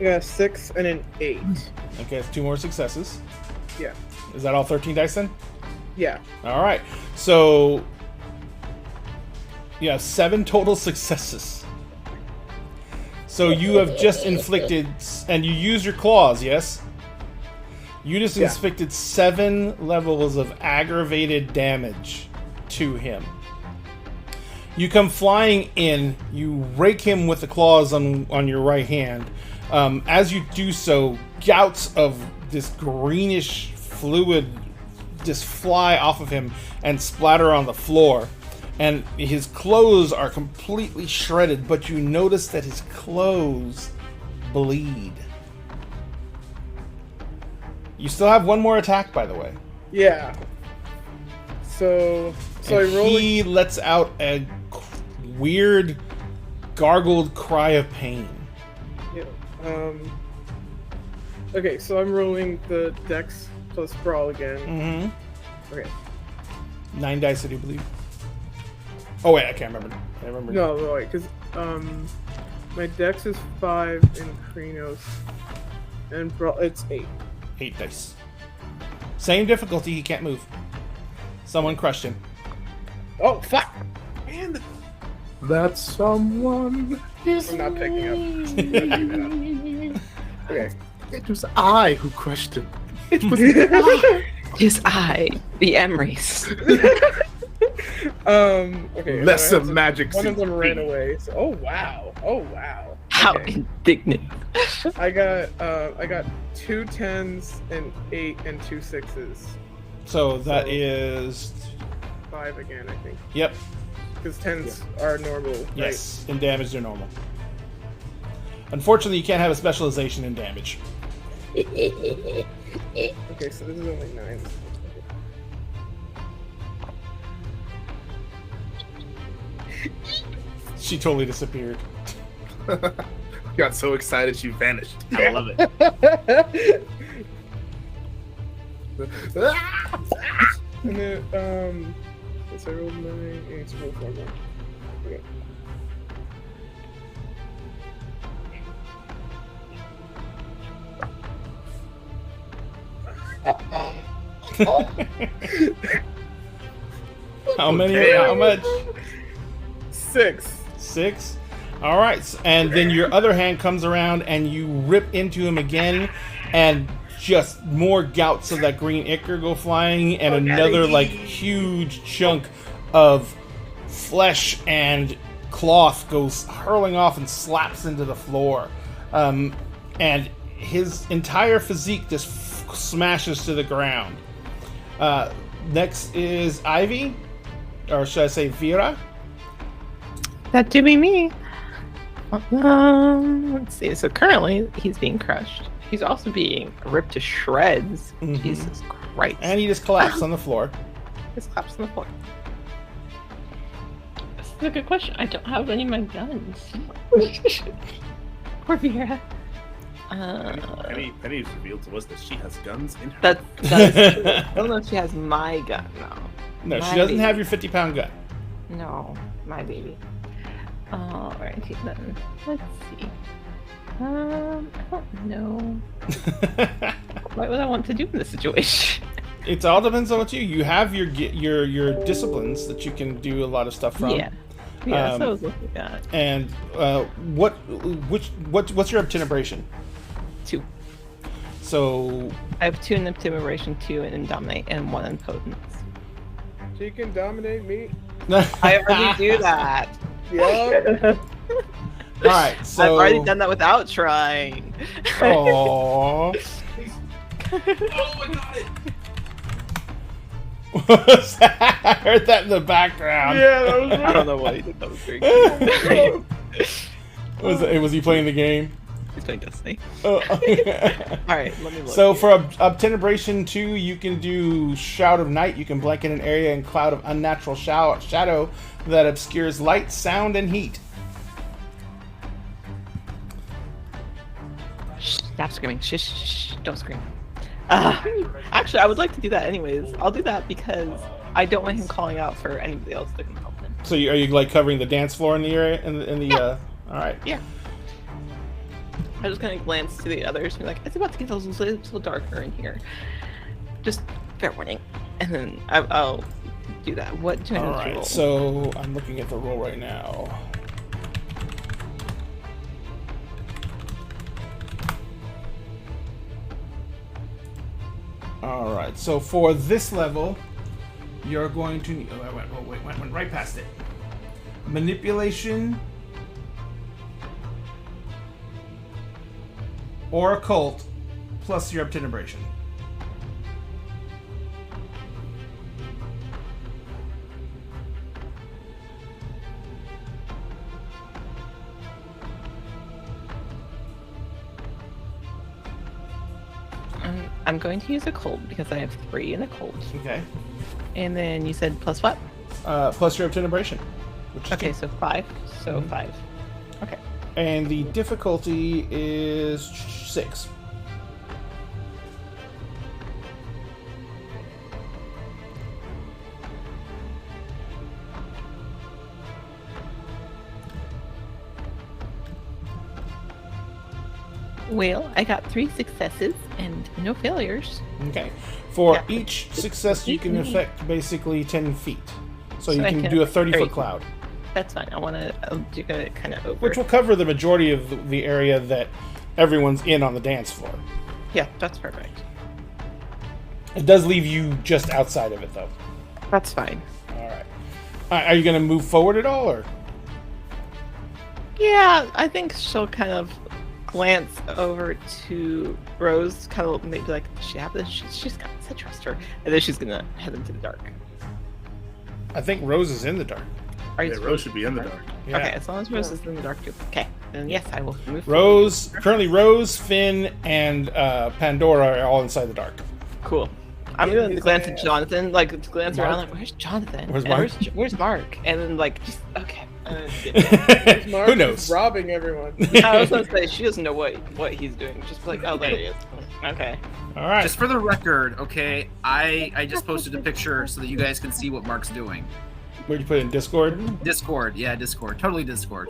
Yeah, 6 and an 8. Okay, it's 2 more successes. Yeah. Is that all 13 dice then? Yeah. All right. So you have 7 total successes. So you have just inflicted, and you use your claws, yes? You just Yeah. inflicted 7 levels of aggravated damage to him. You come flying in, you rake him with the claws on your right hand. As you do so, gouts of this greenish fluid just fly off of him and splatter on the floor. And his clothes are completely shredded, but you notice that his clothes bleed. You still have 1 more attack, by the way. Yeah. So I And roll. he lets out a weird, gargled cry of pain. Yeah. Okay, so I'm rolling the Dex plus Brawl again. Mm-hmm. Okay. 9 dice, I do believe. Oh wait, I can't remember. I remember. No, wait, because my Dex is 5 in Krinos, and Brawl it's 8. 8 dice. Same difficulty. He can't move. Someone crushed him. Oh fuck! And that someone is I'm not picking up. Okay. It was I who crushed him. It was His eye, the Emrys. Okay. lesser so magic. One of them seems ran free. away. So, oh wow. How Okay. indignant. I got 2 10s and 8 and 2 6s. So that So- is. 5 again, I think. Yep. Because 10s are normal. Right? Yes. In damage, they're normal. Unfortunately, you can't have a specialization in damage. Okay, so this is only 9. She totally disappeared. Got so excited she vanished. I love it. And then, so I rolled 9, 8, so roll 4 more. Okay. How many? Okay. How much? 6. 6. All right, and then your other hand comes around and you rip into him again, and just more gouts of that green ichor go flying, and another like huge chunk of flesh and cloth goes hurling off and slaps into the floor, and his entire physique just smashes to the ground. Next is Ivy, or should I say Vera? That to be me. Let's see. So currently, he's being crushed. He's also being ripped to shreds. Mhm. Jesus Christ. And he just collapsed on the floor. Just collapsed on the floor. This is a good question. I don't have any of my guns. Poor Vera. Penny's revealed to us that she has guns in her. That's true. I don't know if she has my gun. No, My she doesn't baby. have your 50-pound gun. No, my baby. Alrighty then. Let's see. I don't know. What would I want to do in this situation? It all depends on what you have your disciplines that you can do a lot of stuff from. Yeah. Yeah, Um, so I was looking at And what's your obtenebration? 2. So I have 2 in Intimidation, 2 in Dominate, and 1 in Potence. She can dominate me. I already do that. Yeah. All right, so I've already done that without trying. Aww. Oh, I got it! What was that? I heard that in the background. Yeah, that was I don't know why he did that. Was very cool. Was he playing the game? He's playing Destiny. Oh. Alright, let me look. So here. for Obtenebration 2, you can do Shout of Night. You can blanket an area in cloud of unnatural shadow that obscures light, sound, and heat. Shh, stop screaming. Shh, shh, shh, don't scream. Actually, I would like to do that anyways. I'll do that because I don't want him calling out for anybody else that can help him. So are you like covering the dance floor in the area? All right. Yeah. I just kind of glance to the others and be like, it's about to get a little darker in here. Just fair warning. And then I'll do that. What do I need to roll? So I'm looking at the roll right now. All right. So for this level, you're going to. Oh, I went right past it. Manipulation or occult plus your obtenebration. I'm going to use a cold because I have 3 in a cold. Okay. And then you said plus what? Plus your obtenebration. Which is Okay, 2. so 5. So 5. Okay. And the difficulty is 6. Well, I got 3 successes and no failures. Okay. For Yeah. each success, you can affect basically 10 feet. So So you I can can do a affect 30-foot 30. cloud, That's fine. I want to do it kind of over. which will cover the majority of the area that everyone's in on the dance floor. Yeah, that's perfect. It does leave you just outside of it, though. That's fine. All right. Are you going to move forward at all, or? Yeah, I think she'll kind of glance over to Rose, kind of maybe like, does she have this? She's got this. I trust her. And then she's going to head into the dark. I think Rose is in the dark. Are you Yeah, Rose should be in the dark. Yeah. Okay, as long as Rose is in the dark too. Okay, then yes, I will move Rose, currently Rose, Finn, and Pandora are all inside the dark. Cool. I'm gonna glance at Jonathan, like to glance around, like, where's Jonathan? Where's And Mark? Where's Mark? And then like, just okay. Mark Who is knows? robbing everyone. I was gonna say she doesn't know what he's doing. Just be like, oh, there he is. Okay. All right. Just for the record, okay, I just posted a picture so that you guys can see what Mark's doing. Where'd you put it in Discord? Discord, yeah, Discord. Totally Discord.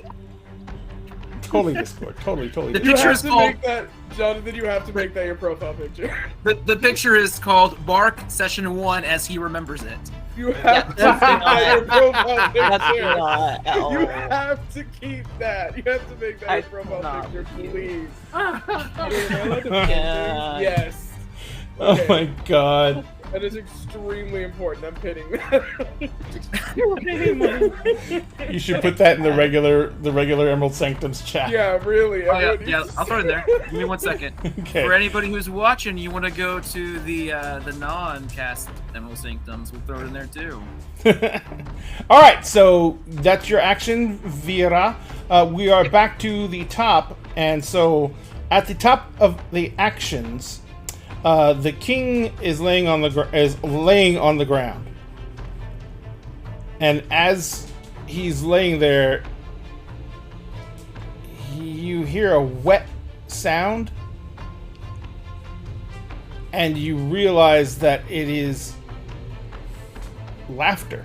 Totally Discord. Totally The Discord. You picture have is to called make that, Jonathan. You have to make that your profile picture. the picture is called Mark Session 1 as he remembers it. You have to that's make that your profile That's picture. not at all. You have to keep that. You have to make that I your profile cannot picture, with you. please. Am I allowed to pin Yeah. things? Yes. Oh Okay. my god. That is extremely important. I'm pinning that. You should put that in the regular Emerald Sanctums chat. Yeah, really. Oh, yeah, everyone yeah, needs to I'll throw it in see there. that. Give me 1 second. Okay. For anybody who's watching, you want to go to the non-cast Emerald Sanctums, we'll throw it in there too. All right, so that's your action, Vera. We are back to the top, and so at the top of the actions, the king is laying on the ground, and as he's laying there, you hear a wet sound, and you realize that it is laughter.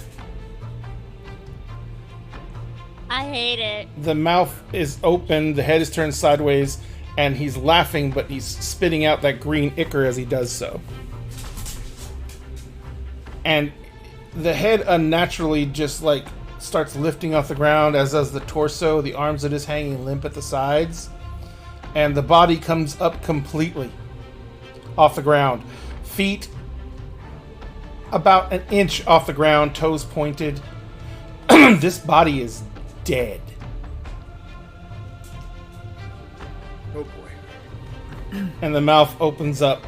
I hate it. The mouth is open, the head is turned sideways, and he's laughing, but he's spitting out that green ichor as he does so. And the head unnaturally just like starts lifting off the ground, as does the torso, the arms that is hanging limp at the sides, and the body comes up completely off the ground. Feet about an inch off the ground, toes pointed. This body is dead. Oh boy. And the mouth opens up,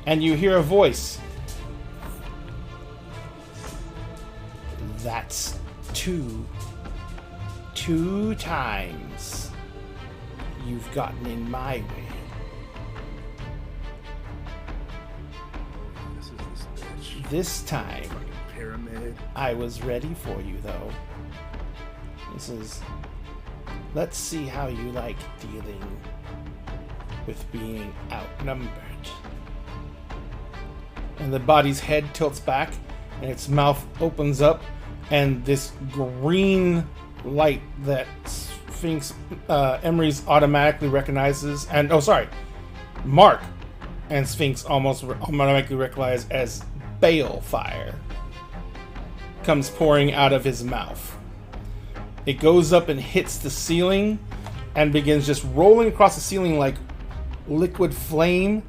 and you hear a voice. That's two times you've gotten in my way. This is this bitch. This time, Fucking pyramid. I was ready for you, though. This is... Let's see how you like dealing with being outnumbered. and the body's head tilts back, and its mouth opens up, and this green light that Sphinx Emery's automatically recognizes, and Mark and Sphinx almost automatically recognize as bale fire, comes pouring out of his mouth. It goes up and hits the ceiling and begins just rolling across the ceiling like liquid flame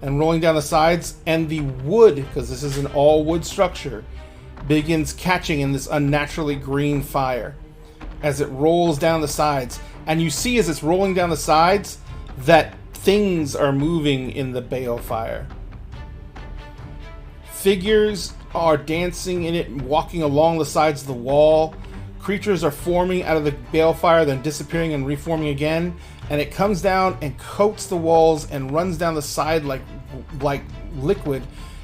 and rolling down the sides, and the wood, because this is an all wood structure, begins catching in this unnaturally green fire as it rolls down the sides. And you see as it's rolling down the sides that things are moving in the balefire. Figures are dancing in it, walking along the sides of the wall. Creatures are forming out of the balefire, then disappearing and reforming again. And it comes down and coats the walls and runs down the side like liquid,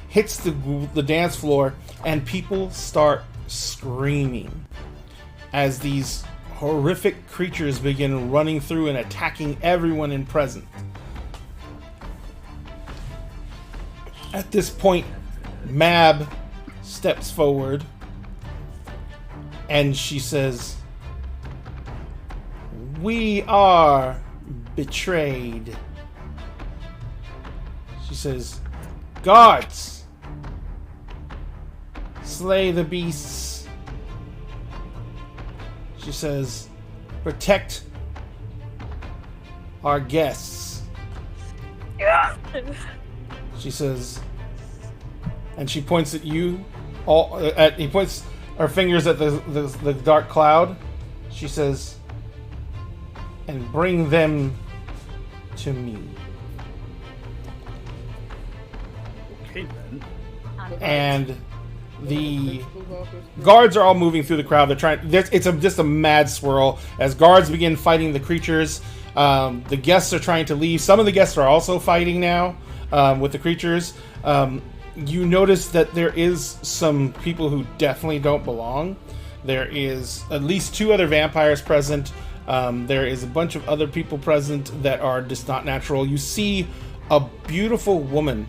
hits the dance floor, and people start screaming as these horrific creatures begin running through and attacking everyone in present. At this point, Mab steps forward and she says, "We are betrayed." She says, "Guards, slay the beasts." She says, "Protect our guests." She says, and she points at you. He points her fingers at the dark cloud. She says, "And bring them to me." Okay then. And the guards are all moving through the crowd. They're trying. It's just a mad swirl as guards begin fighting the creatures. The guests are trying to leave. Some of the guests are also fighting now with the creatures. You notice that there is some people who definitely don't belong. There is at least 2 other vampires present. There is a bunch of other people present that are just not natural. You see a beautiful woman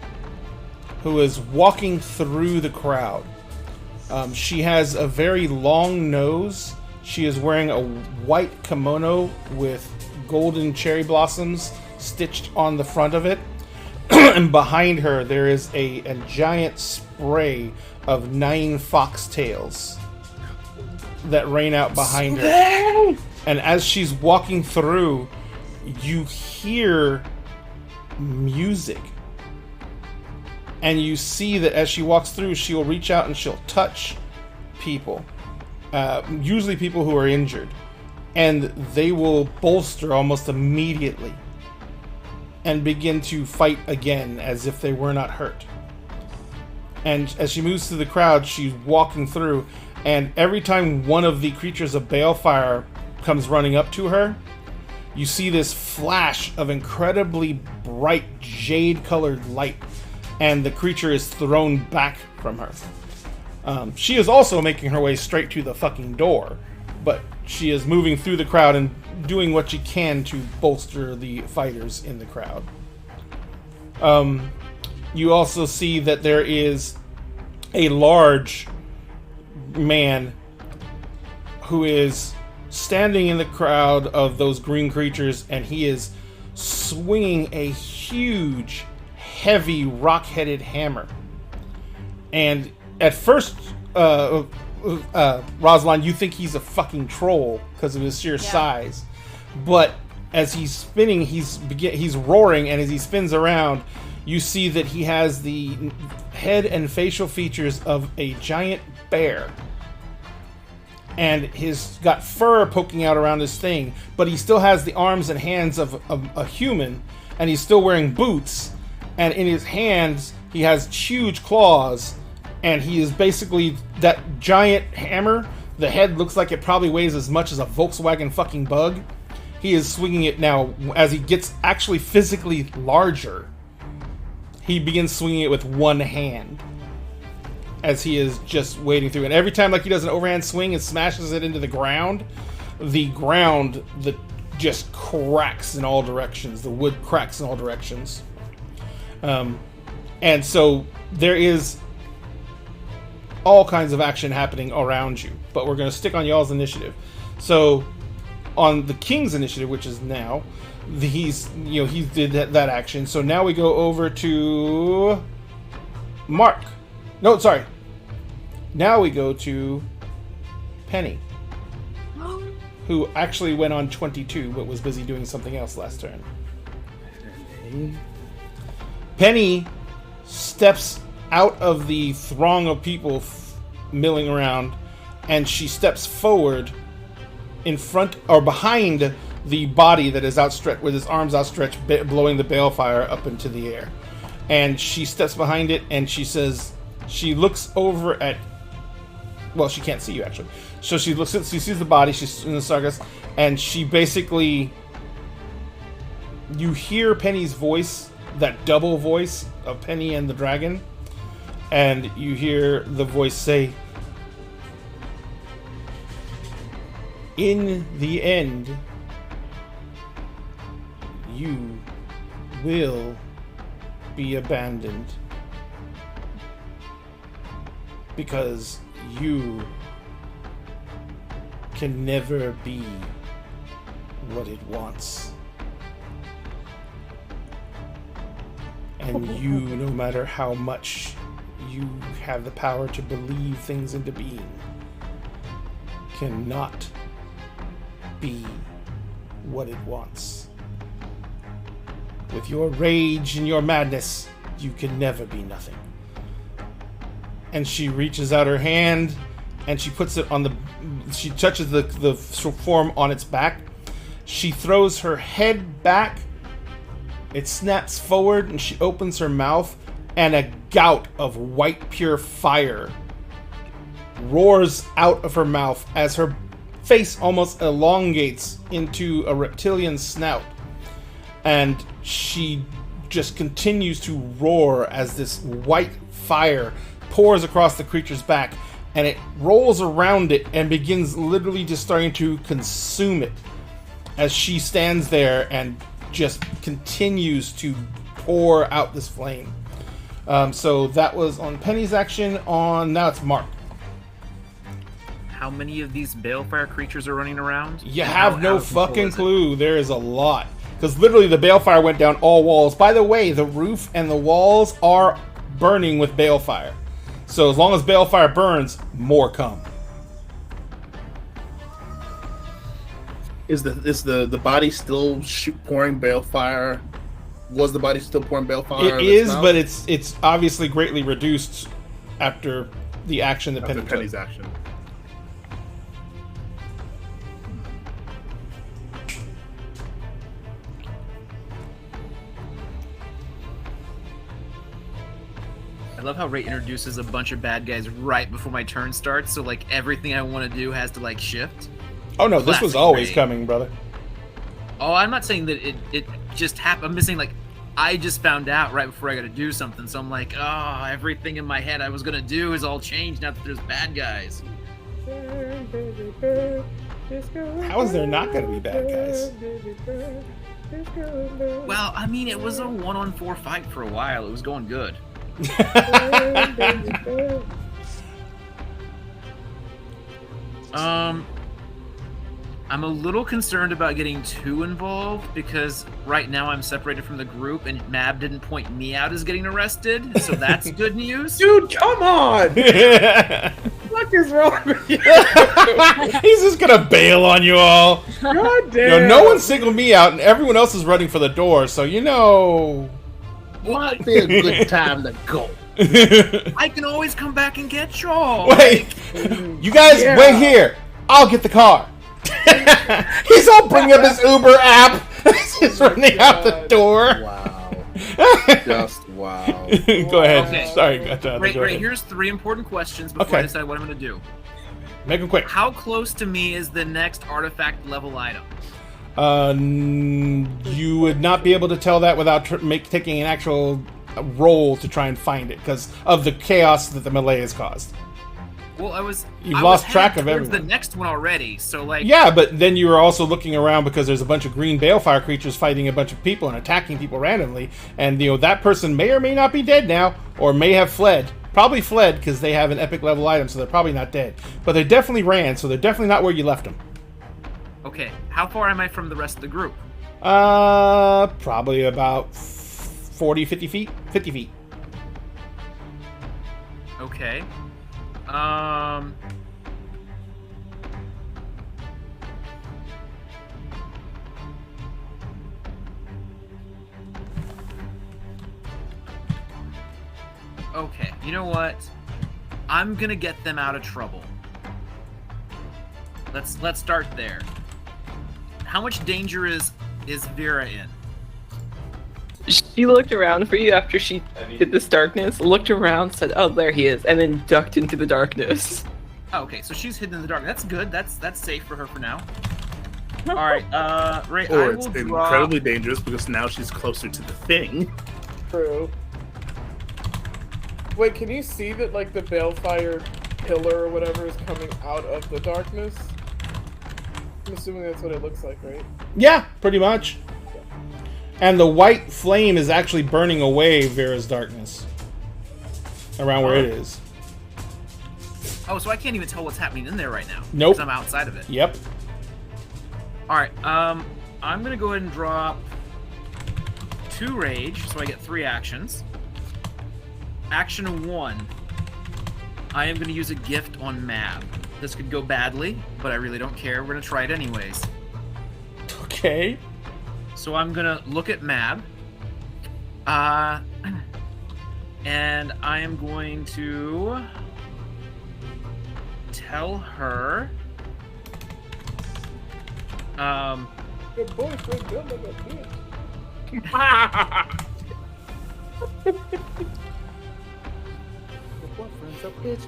who is walking through the crowd. She has a very long nose. She is wearing a white kimono with golden cherry blossoms stitched on the front of it. And behind her, there is a giant spray of 9 foxtails that rain out behind her. And as she's walking through, you hear music. And you see that as she walks through, she'll reach out and she'll touch people. Usually people who are injured. And they will bolster almost immediately and begin to fight again as if they were not hurt. And as she moves through the crowd, she's walking through, and every time one of the creatures of balefire comes running up to her, you see this flash of incredibly bright jade-colored light, and the creature is thrown back from her. She is also making her way straight to the fucking door, but she is moving through the crowd and doing what she can to bolster the fighters in the crowd. You also see that there is a large man who is standing in the crowd of those green creatures, and he is swinging a huge, heavy, rock-headed hammer. And at first, Rosalind, you think he's a fucking troll because of his sheer size. But as he's spinning, he's roaring, and as he spins around, you see that he has the head and facial features of a giant bear. And he's got fur poking out around his thing, but he still has the arms and hands of a human, and he's still wearing boots, and in his hands he has huge claws, and he is basically that giant hammer. The head looks like it probably weighs as much as a Volkswagen fucking Bug. He is swinging it now. As he gets actually physically larger, he begins swinging it with one hand as he is just wading through. And every time like he does an overhand swing and smashes it into the ground that just cracks in all directions. The wood cracks in all directions. And so there is all kinds of action happening around you, but we're going to stick on y'all's initiative. So, on the king's initiative, which is now, he did that action. So now we go over to Mark. No, sorry. Now we go to Penny, who actually went on 22, but was busy doing something else last turn. Penny steps out of the throng of people milling around, and she steps forward in front or behind the body that is outstretched, with his arms outstretched, blowing the balefire up into the air. And she steps behind it, and she says, she looks over at, well, she can't see you actually. So she sees the body, she's in the Sargas, and she basically, you hear Penny's voice, that double voice of Penny and the dragon, and you hear the voice say, "In the end, you will be abandoned because you can never be what it wants. And you, no matter how much you have the power to believe things into being, cannot be what it wants. With your rage and your madness, you can never be nothing." And she reaches out her hand, and she puts it on the... She touches the form on its back. She throws her head back. It snaps forward, and she opens her mouth, and a gout of white pure fire roars out of her mouth as her face almost elongates into a reptilian snout. And she just continues to roar as this white fire pours across the creature's back, and it rolls around it and begins literally just starting to consume it as she stands there and just continues to pour out this flame. So that was on Penny's action. Now it's Mark. How many of these balefire creatures are running around? You have no fucking clue. There is a lot. Because literally the balefire went down all walls. By the way, the roof and the walls are burning with balefire. So as long as balefire burns, more come. Is the body still pouring balefire? Was the body still pouring balefire? It is, but it's obviously greatly reduced after the action that Penny took. Penny's action. I love how Ray introduces a bunch of bad guys right before my turn starts, so like everything I want to do has to like shift. Oh no, this was always Ray. coming, brother. Oh, I'm not saying that it just happened. I'm just saying like I just found out right before I got to do something, so I'm like, oh, everything in my head I was gonna do is all changed now that there's bad guys. How is there not going to be bad guys? Well, I mean, it was a 1-on-4 fight for a while. It was going good. I'm a little concerned about getting too involved because right now I'm separated from the group and Mab didn't point me out as getting arrested, so that's good news. Dude, come on! What is wrong with you? He's just gonna bail on you all. God damn! No one singled me out, and everyone else is running for the door. So Might be a good time to go. I can always come back and get y'all. Wait, you guys wait here. I'll get the car. He's all bringing up his Uber app. He's running out the door. Wow. Just wow. Go ahead. Okay. Sorry. Right, here's 3 important questions before I decide what I'm going to do. Make them quick. How close to me is the next artifact level item? You would not be able to tell that without taking an actual roll to try and find it because of the chaos that the melee has caused. Well, You've lost track of everyone. The next one already, so like. Yeah, but then you were also looking around because there's a bunch of green balefire creatures fighting a bunch of people and attacking people randomly, and that person may or may not be dead now. or may have fled. Probably fled because they have an epic level item, so they're probably not dead. But they definitely ran, so they're definitely not where you left them. Okay, how far am I from the rest of the group? Probably about 40, 50 feet? 50 feet. Okay. Okay, you know what? I'm gonna get them out of trouble. Let's start there. How much danger is Vera in? She looked around for you after she did this darkness, looked around, said, "Oh, there he is," and then ducked into the darkness. Oh, okay, so she's hidden in the dark. That's good. That's safe for her for now. All right, Ray. Or I it's will draw... incredibly dangerous because now she's closer to the thing. True. Wait, can you see that, like, the balefire pillar or whatever is coming out of the darkness? I'm assuming that's what it looks like, right? Yeah, pretty much. And the white flame is actually burning away Vera's darkness around where it is. Oh, so I can't even tell what's happening in there right now. Nope. Because I'm outside of it. Yep. All right. I'm gonna go ahead and drop 2 rage, so I get 3 actions. Action 1. I am gonna use a gift on Mab. This could go badly, but I really don't care. We're gonna try it anyways. Okay. So I'm gonna look at Mab. And I am going to tell her. Your boyfriend built like a bitch.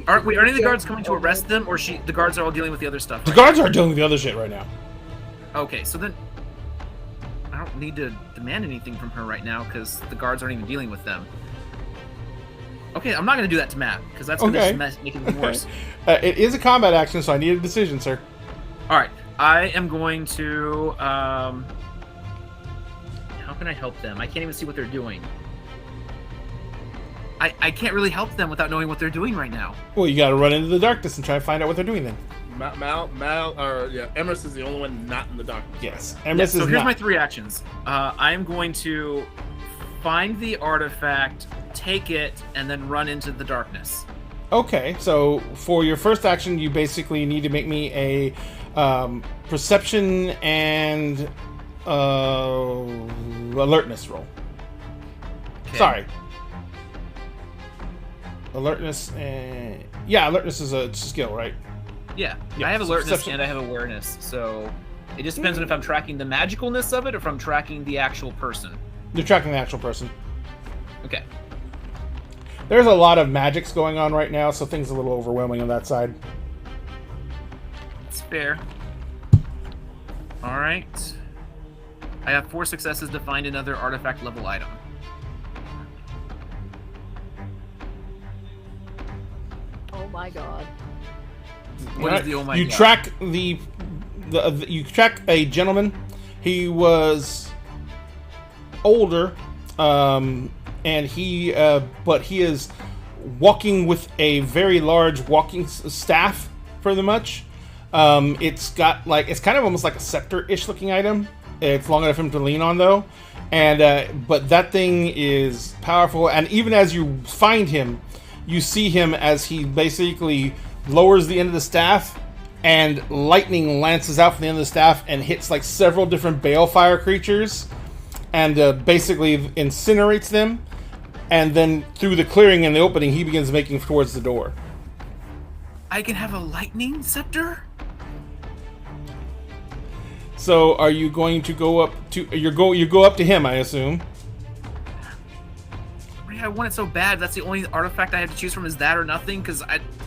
Are any of the guards coming to arrest them, or the guards are all dealing with the other stuff? The right guards are dealing with the other shit right now. now? Okay, so then I don't need to demand anything from her right now because the guards aren't even dealing with them. Okay, I'm not going to do that to Matt because that's going to just make it even worse. It is a combat action, so I need a decision, sir. All right, I am going to. How can I help them? I can't even see what they're doing. I can't really help them without knowing what they're doing right now. Well, you got to run into the darkness and try to find out what they're doing then. Emrys is the only one not in the darkness. Yes, Yeah, Emrys so is here's not. my 3 actions. I am going to find the artifact, take it, and then run into the darkness. Okay, so for your first action, you basically need to make me a perception and alertness roll. Okay. Sorry. Alertness and... Yeah, alertness is a skill, right? Yeah, Yeah, I have so alertness perception- and I have awareness, so it just depends on if I'm tracking the magicalness of it or if I'm tracking the actual person. You're tracking the actual person. Okay. There's a lot of magics going on right now, so things are a little overwhelming on that side. It's fair. Alright. I have 4 successes to find another artifact level item. Oh my god. What is the oh my you god? track you track a gentleman. He was older, and he but he is walking with a very large walking staff, pretty much. It's got it's kind of almost like a scepter-ish looking item. It's long enough for him to lean on though, and but that thing is powerful. And even as you find him, you see him as he basically lowers the end of the staff, and lightning lances out from the end of the staff and hits like several different balefire creatures, and basically incinerates them. And then through the clearing and the opening, he begins making towards the door. I can have a lightning scepter? So, are you going to go up to you go up to him? I assume. I want it so bad. That's the only artifact I have to choose from is that or nothing. Because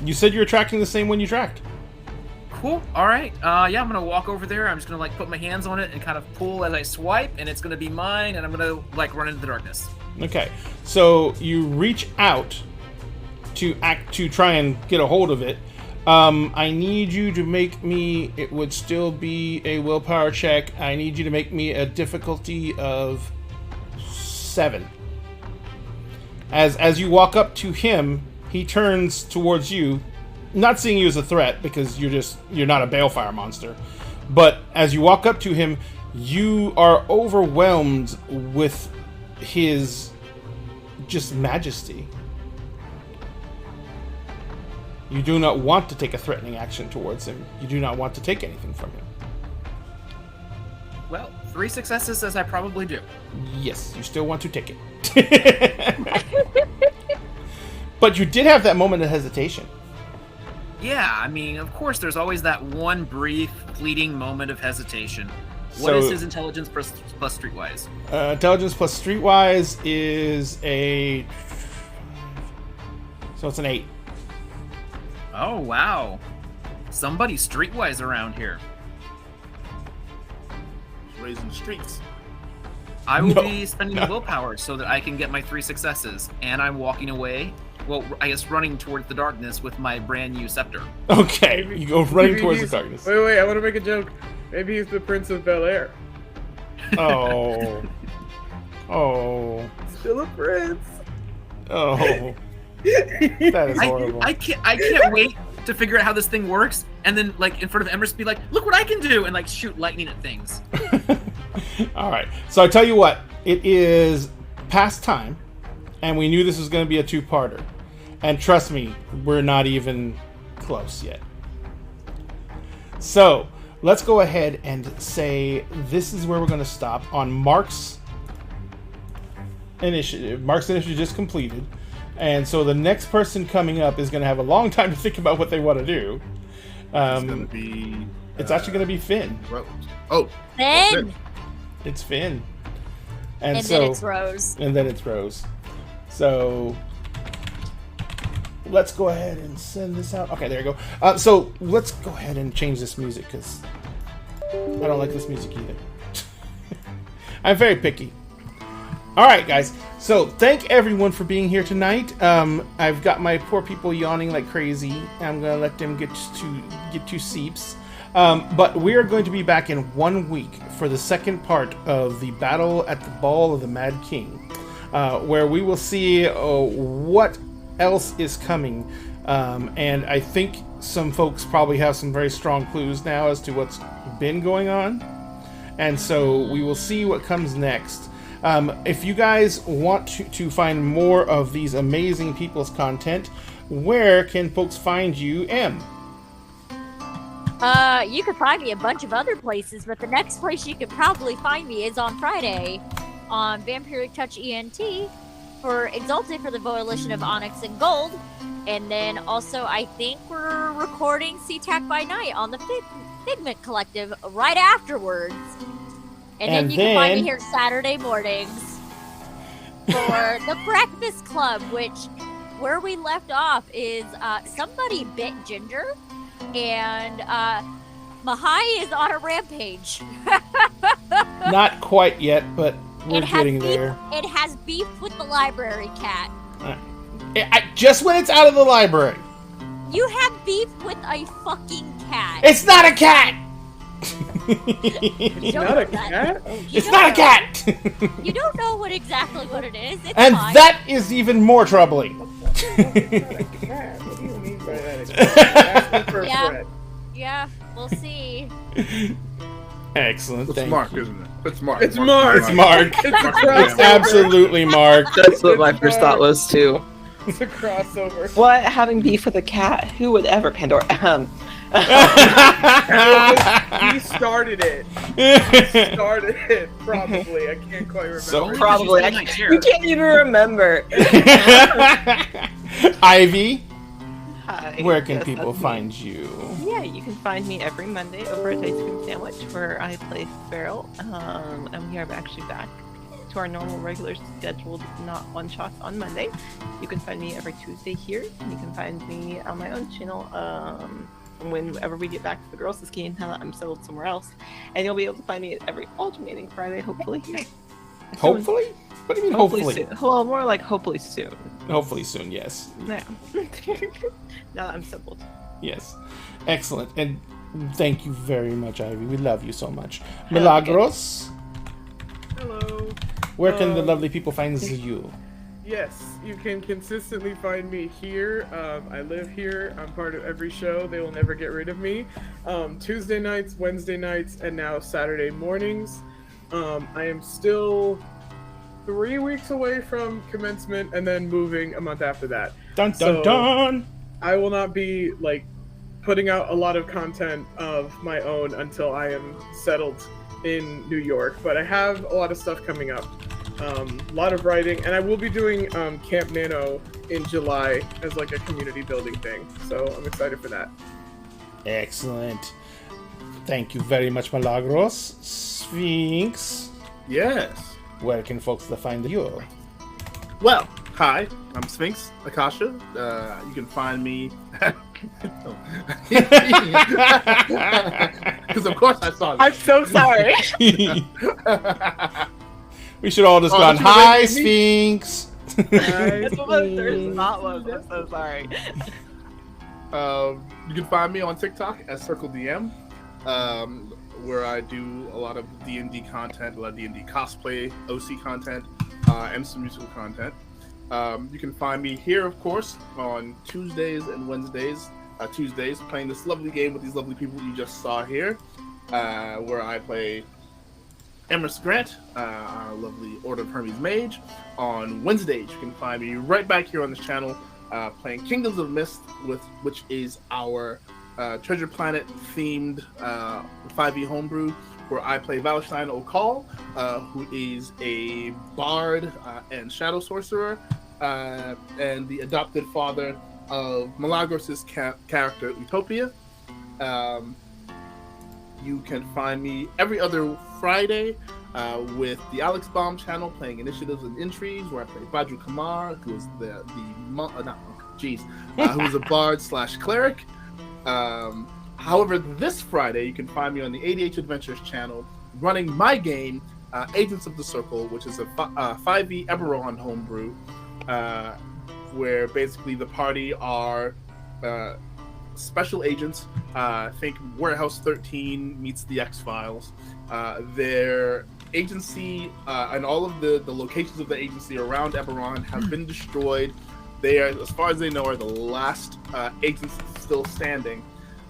You said you were tracking the same one you tracked. Cool. All right. Yeah, I'm gonna walk over there. I'm just gonna put my hands on it and kind of pull as I swipe, and it's gonna be mine. And I'm gonna run into the darkness. Okay. So you reach out to try and get a hold of it. I need you to make me. It would still be a willpower check. I need you to make me a difficulty of 7. As you walk up to him, he turns towards you, not seeing you as a threat because you're not a balefire monster. But as you walk up to him, you are overwhelmed with his just majesty. You do not want to take a threatening action towards him. You do not want to take anything from him. Well, 3 successes says I probably do. Yes, you still want to take it. But you did have that moment of hesitation. Yeah, I mean, of course, there's always that one brief, fleeting moment of hesitation. What is his intelligence plus streetwise? Intelligence plus streetwise is a... So it's an 8. Oh, wow. Somebody's streetwise around here. Raising the streets. I will be spending willpower so that I can get my 3 successes. And I'm walking away. Well, I guess running towards the darkness with my brand new scepter. Okay, you go running towards the darkness. Wait, I want to make a joke. Maybe he's the Prince of Bel-Air. Oh. Oh. Still a prince. Oh. That is horrible. I can't wait to figure out how this thing works, and then, like, in front of Emerson be like, look what I can do, and, like, shoot lightning at things. Alright, so I tell you what, it is past time, and we knew this was going to be a 2-parter. And trust me, we're not even close yet. So, let's go ahead and say this is where we're going to stop on Mark's initiative. Mark's initiative just completed. And so the next person coming up is going to have a long time to think about what they want to do. It's going to be... It's actually going to be Finn. Rose. Oh. Finn! It's Finn. And so, then it's Rose. And then it's Rose. So... Let's go ahead and send this out. Okay, there you go. So let's go ahead and change this music because I don't like this music either. I'm very picky. All right, guys. So thank everyone for being here tonight. I've got my poor people yawning like crazy. I'm gonna let them get to seeps. But we are going to be back in 1 week for the second part of the Battle at the Ball of the Mad King, where we will see what else is coming, and I think some folks probably have some very strong clues now as to what's been going on, and so we will see what comes next. If you guys want to find more of these amazing people's content, where can folks find you, Em? You can find me a bunch of other places, but the next place you can probably find me is on Friday on Vampiric Touch ENT for Exalted for the Volition of Onyx and Gold. And then also, I think we're recording SeaTac by Night on the Figment Collective right afterwards. And then you can find me here Saturday mornings for the Breakfast Club, which where we left off is somebody bit Ginger, and Mahai is on a rampage. Not quite yet, but we're getting there. It has beef with the library cat. Just when it's out of the library. You have beef with a fucking cat. It's not a cat! It's not a cat? It's not a cat! You don't know exactly what it is. It's and fine. that is even more troubling. It's not a cat. What do you mean by that? Yeah, we'll see. Excellent. It's Mark, isn't it? It's Mark. It's Mark. It's Mark. It's absolutely Mark. That's what my first thought was too. It's a crossover. What? Having beef with a cat? Who would ever, Pandora? He started it. Probably. I can't quite remember. So Probably. You can't even remember. Ivy, Hi. where can Yes, people that's me. find you? Yeah, you can find me every Monday over at Ice Cream Sandwich, where I play Feral. And we are actually back to our normal, regular scheduled, not one-shots on Monday. You can find me every Tuesday here. You can find me on my own channel whenever we get back to the girls' game, now that I'm settled somewhere else. And you'll be able to find me every alternating Friday, hopefully. Hopefully? What do you mean hopefully? Soon. Well, more like hopefully soon. Hopefully soon, yes. Yeah. Now that I'm settled. Yes. Excellent. And thank you very much, Ivy. We love you so much. Milagros, Hello. where can the lovely people find you? Yes, you can consistently find me here. I live here. I'm part of every show. They will never get rid of me. Tuesday nights, Wednesday nights, and now Saturday mornings. I am still 3 weeks away from commencement and then moving a month after that. Dun dun So, dun. I will not be like putting out a lot of content of my own until I am settled in New York. But I have a lot of stuff coming up. A lot of writing, and I will be doing Camp Nano in July as like a community building thing. So I'm excited for that. Excellent. Thank you very much, Milagros. Sphinx, Yes. where can folks find you? Well, hi, I'm Sphinx Akasha. You can find me. Because of course I saw I'm that. so sorry. We should all just Oh, gone, that's what hi, they made me. Sphinx. That's what there's not was. I'm so sorry. You can find me on TikTok as CircleDM, where I do a lot of D&D content, a lot of D&D cosplay, OC content, and some musical content. You can find me here, of course, on Tuesdays and Wednesdays. Tuesdays, playing this lovely game with these lovely people you just saw here, where I play Emerson Grant, our lovely Order of Hermes mage. On Wednesdays, you can find me right back here on this channel, playing Kingdoms of Mist, which is our Treasure Planet themed 5e homebrew, where I play Valstein O'Call, who is a bard and shadow sorcerer, and the adopted father of Milagros' character Utopia. You can find me every other Friday with the Alex Baum channel, playing Initiatives and Intrigues, where I play Badru Kamar, who is who is a bard / cleric. However, this Friday you can find me on the ADH Adventures channel, running my game, Agents of the Circle, which is a 5e Eberron homebrew, where basically the party are special agents. Think Warehouse 13 meets the X-Files. Their agency and all of the locations of the agency around Eberron have been destroyed. They are, as far as they know, are the last agents still standing,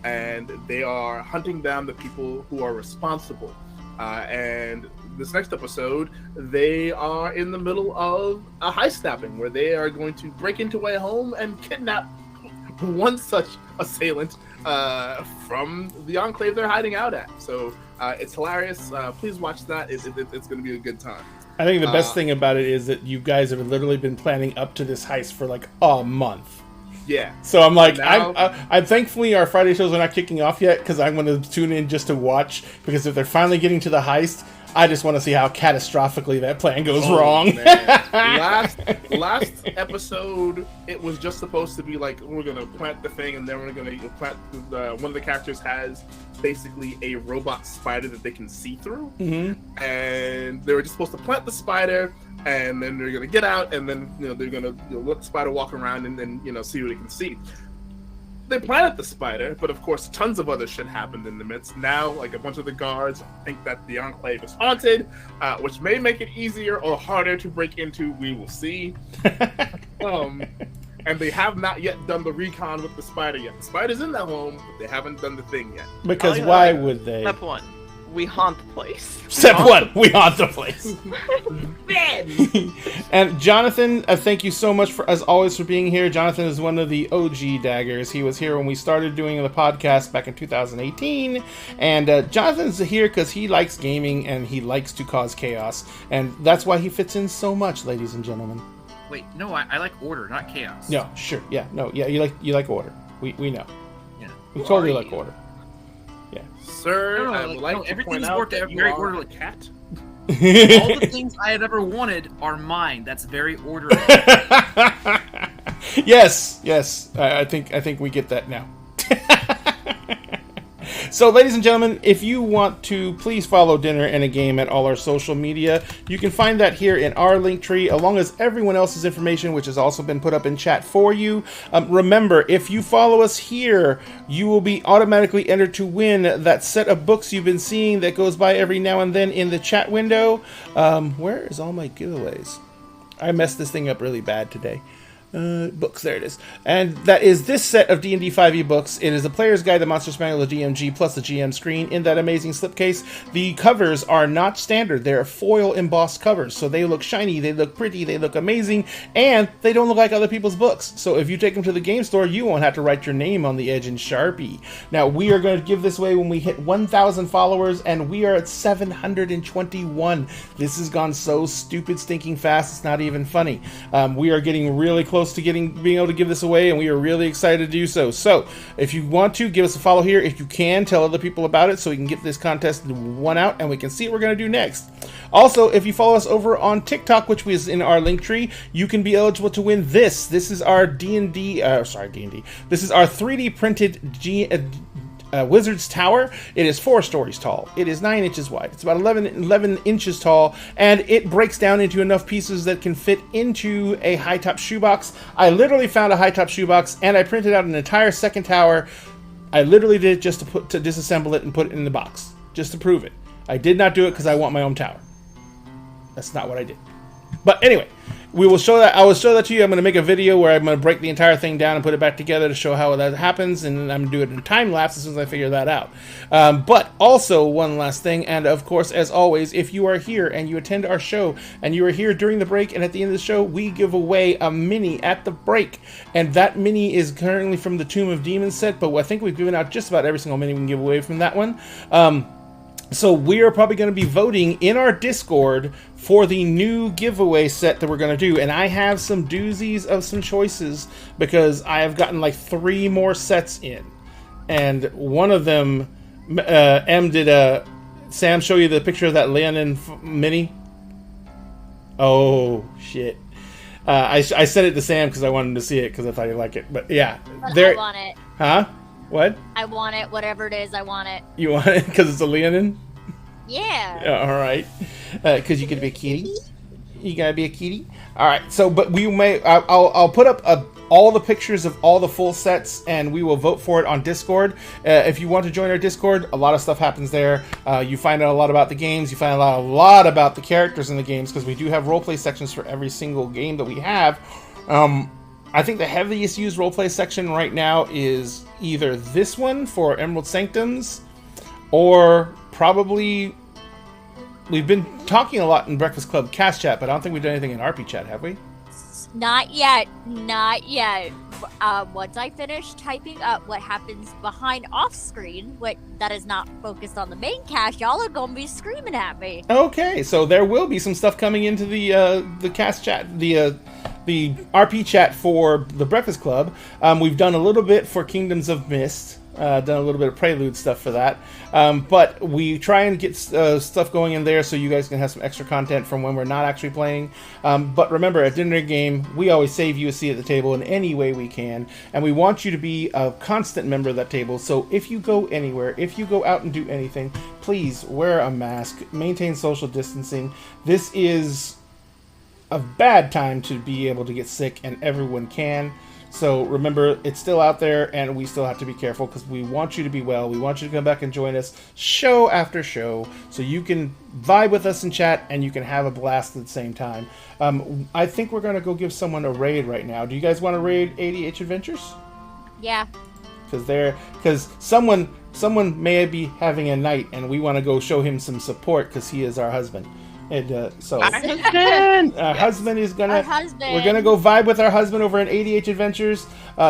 and they are hunting down the people who are responsible. And this next episode, they are in the middle of a heist snapping, where they are going to break into a home and kidnap one such assailant from the enclave they're hiding out at. So it's hilarious. Please watch that. It's going to be a good time. I think the best thing about it is that you guys have literally been planning up to this heist for like a month. Yeah. So I'm like, Now- I'm thankfully our Friday shows are not kicking off yet, because I'm going to tune in just to watch, because if they're finally getting to the heist, I just want to see how catastrophically that plan goes wrong. Man. last episode, it was just supposed to be like, we're gonna plant the thing, and then we're gonna plant one of the characters has basically a robot spider that they can see through, and they were just supposed to plant the spider, and then they're gonna get out, and then they're gonna let the spider walk around and then see what it can see. They planted the spider, but of course tons of other shit happened in the midst. Now, like, a bunch of the guards think that the enclave is haunted, which may make it easier or harder to break into. We will see. And they have not yet done the recon with the spider yet. The spider's in that home, but they haven't done the thing yet. Because why would they? Step 1. We haunt the place. Step 1, we haunt the place. And Jonathan, thank you so much as always for being here. Jonathan is one of the OG daggers. He was here when we started doing the podcast back in 2018. And Jonathan's here because he likes gaming and he likes to cause chaos. And that's why he fits in so much, ladies and gentlemen. Wait, no, I like order, not chaos. No, sure, yeah, no, yeah, you like order. We know. Yeah. We totally like order. Sir, No, I would like to everything's point out worked that out you very are orderly. a cat. All the things I have ever wanted are mine. That's very orderly. Yes. I think we get that now. So, ladies and gentlemen, if you want to, please follow Dinner and a Game at all our social media. You can find that here in our link tree, along as everyone else's information, which has also been put up in chat for you. Remember, if you follow us here, you will be automatically entered to win that set of books you've been seeing that goes by every now and then in the chat window. Where is all my giveaways? I messed this thing up really bad today. Books, there it is. And that is this set of D&D 5e books. It is the Player's Guide, the Monster's Manual, the DMG, plus the GM screen in that amazing slipcase. The covers are not standard. They're foil embossed covers, so they look shiny, they look pretty, they look amazing, and they don't look like other people's books. So if you take them to the game store, you won't have to write your name on the edge in Sharpie. Now, we are going to give this away when we hit 1,000 followers, and we are at 721. This has gone so stupid stinking fast, it's not even funny. We are getting really close to being able to give this away, and we are really excited to do so. So if you want to, give us a follow here. If you can, tell other people about it so we can get this contest one out and we can see what we're going to do next. Also, if you follow us over on TikTok, which is in our link tree, you can be eligible to win this. This is our D&D. This is our 3D printed Wizard's Tower. It is 4 stories tall. It is 9 inches wide. It's about 11 inches tall, and it breaks down into enough pieces that can fit into a high-top shoebox. I literally found a high-top shoebox, and I printed out an entire second tower. I literally did it just to disassemble it and put it in the box, just to prove it. I did not do it because I want my own tower. That's not what I did. But anyway, we will show that. I will show that to you. I'm going to make a video where I'm going to break the entire thing down and put it back together to show how that happens, and I'm going to do it in time lapse as soon as I figure that out. But also, one last thing, and of course, as always, if you are here and you attend our show and you are here during the break and at the end of the show, we give away a mini at the break, and that mini is currently from the Tomb of Demons set, but I think we've given out just about every single mini we can give away from that one. So we are probably going to be voting in our Discord for the new giveaway set that we're going to do. And I have some doozies of some choices because I have gotten like 3 more sets in. And one of them, did Sam show you the picture of that Leonin mini? Oh, shit. I sent it to Sam because I wanted him to see it because I thought he'd like it. But yeah. But I want it. Huh? What? I want it, whatever it is, I want it. You want it because it's a Leonin? Yeah. All right. Because you could be a kitty. You gotta be a kitty. All right. So, but we may. I'll put up all the pictures of all the full sets, and we will vote for it on Discord. If you want to join our Discord, a lot of stuff happens there. You find out a lot about the games. You find out a lot about the characters in the games because we do have roleplay sections for every single game that we have. I think the heaviest used roleplay section right now is either this one for Emerald Sanctums, or probably we've been talking a lot in Breakfast Club Cast Chat, but I don't think we've done anything in RP Chat, have we? Not yet. Not yet. Once I finish typing up what happens behind off screen, that is not focused on the main cast, y'all are gonna be screaming at me. Okay, so there will be some stuff coming into the Cast Chat, the RP Chat for the Breakfast Club. We've done a little bit for Kingdoms of Mist. Done a little bit of prelude stuff for that. But we try and get stuff going in there so you guys can have some extra content from when we're not actually playing. But remember, at dinner game, we always save you a seat at the table in any way we can. And we want you to be a constant member of that table. So if you go anywhere, if you go out and do anything, please wear a mask, maintain social distancing. This is a bad time to be able to get sick, and everyone can. So remember, it's still out there, and we still have to be careful because we want you to be well. We want you to come back and join us show after show so you can vibe with us in chat and you can have a blast at the same time. I think we're going to go give someone a raid right now. Do you guys want to raid ADH Adventures? Yeah. Because someone may be having a night, and we want to go show him some support because he is our husband. And so Our husband! our husband is gonna. Our husband. We're gonna go vibe with our husband over at ADH Adventures.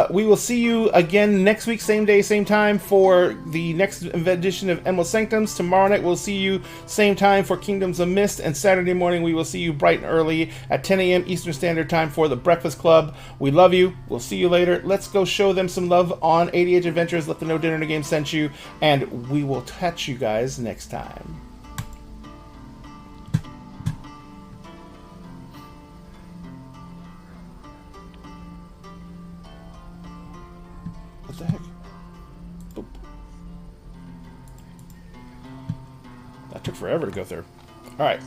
We will see you again next week, same day, same time, for the next edition of Emerald Sanctums. Tomorrow night we'll see you same time for Kingdoms of Mist, and Saturday morning we will see you bright and early at 10 a.m. Eastern Standard Time for the Breakfast Club. We love you. We'll see you later. Let's go show them some love on ADH Adventures. Let them know Dinner and a Game sent you, and we will catch you guys next time. What the heck? Boop. That took forever to go through. Alright.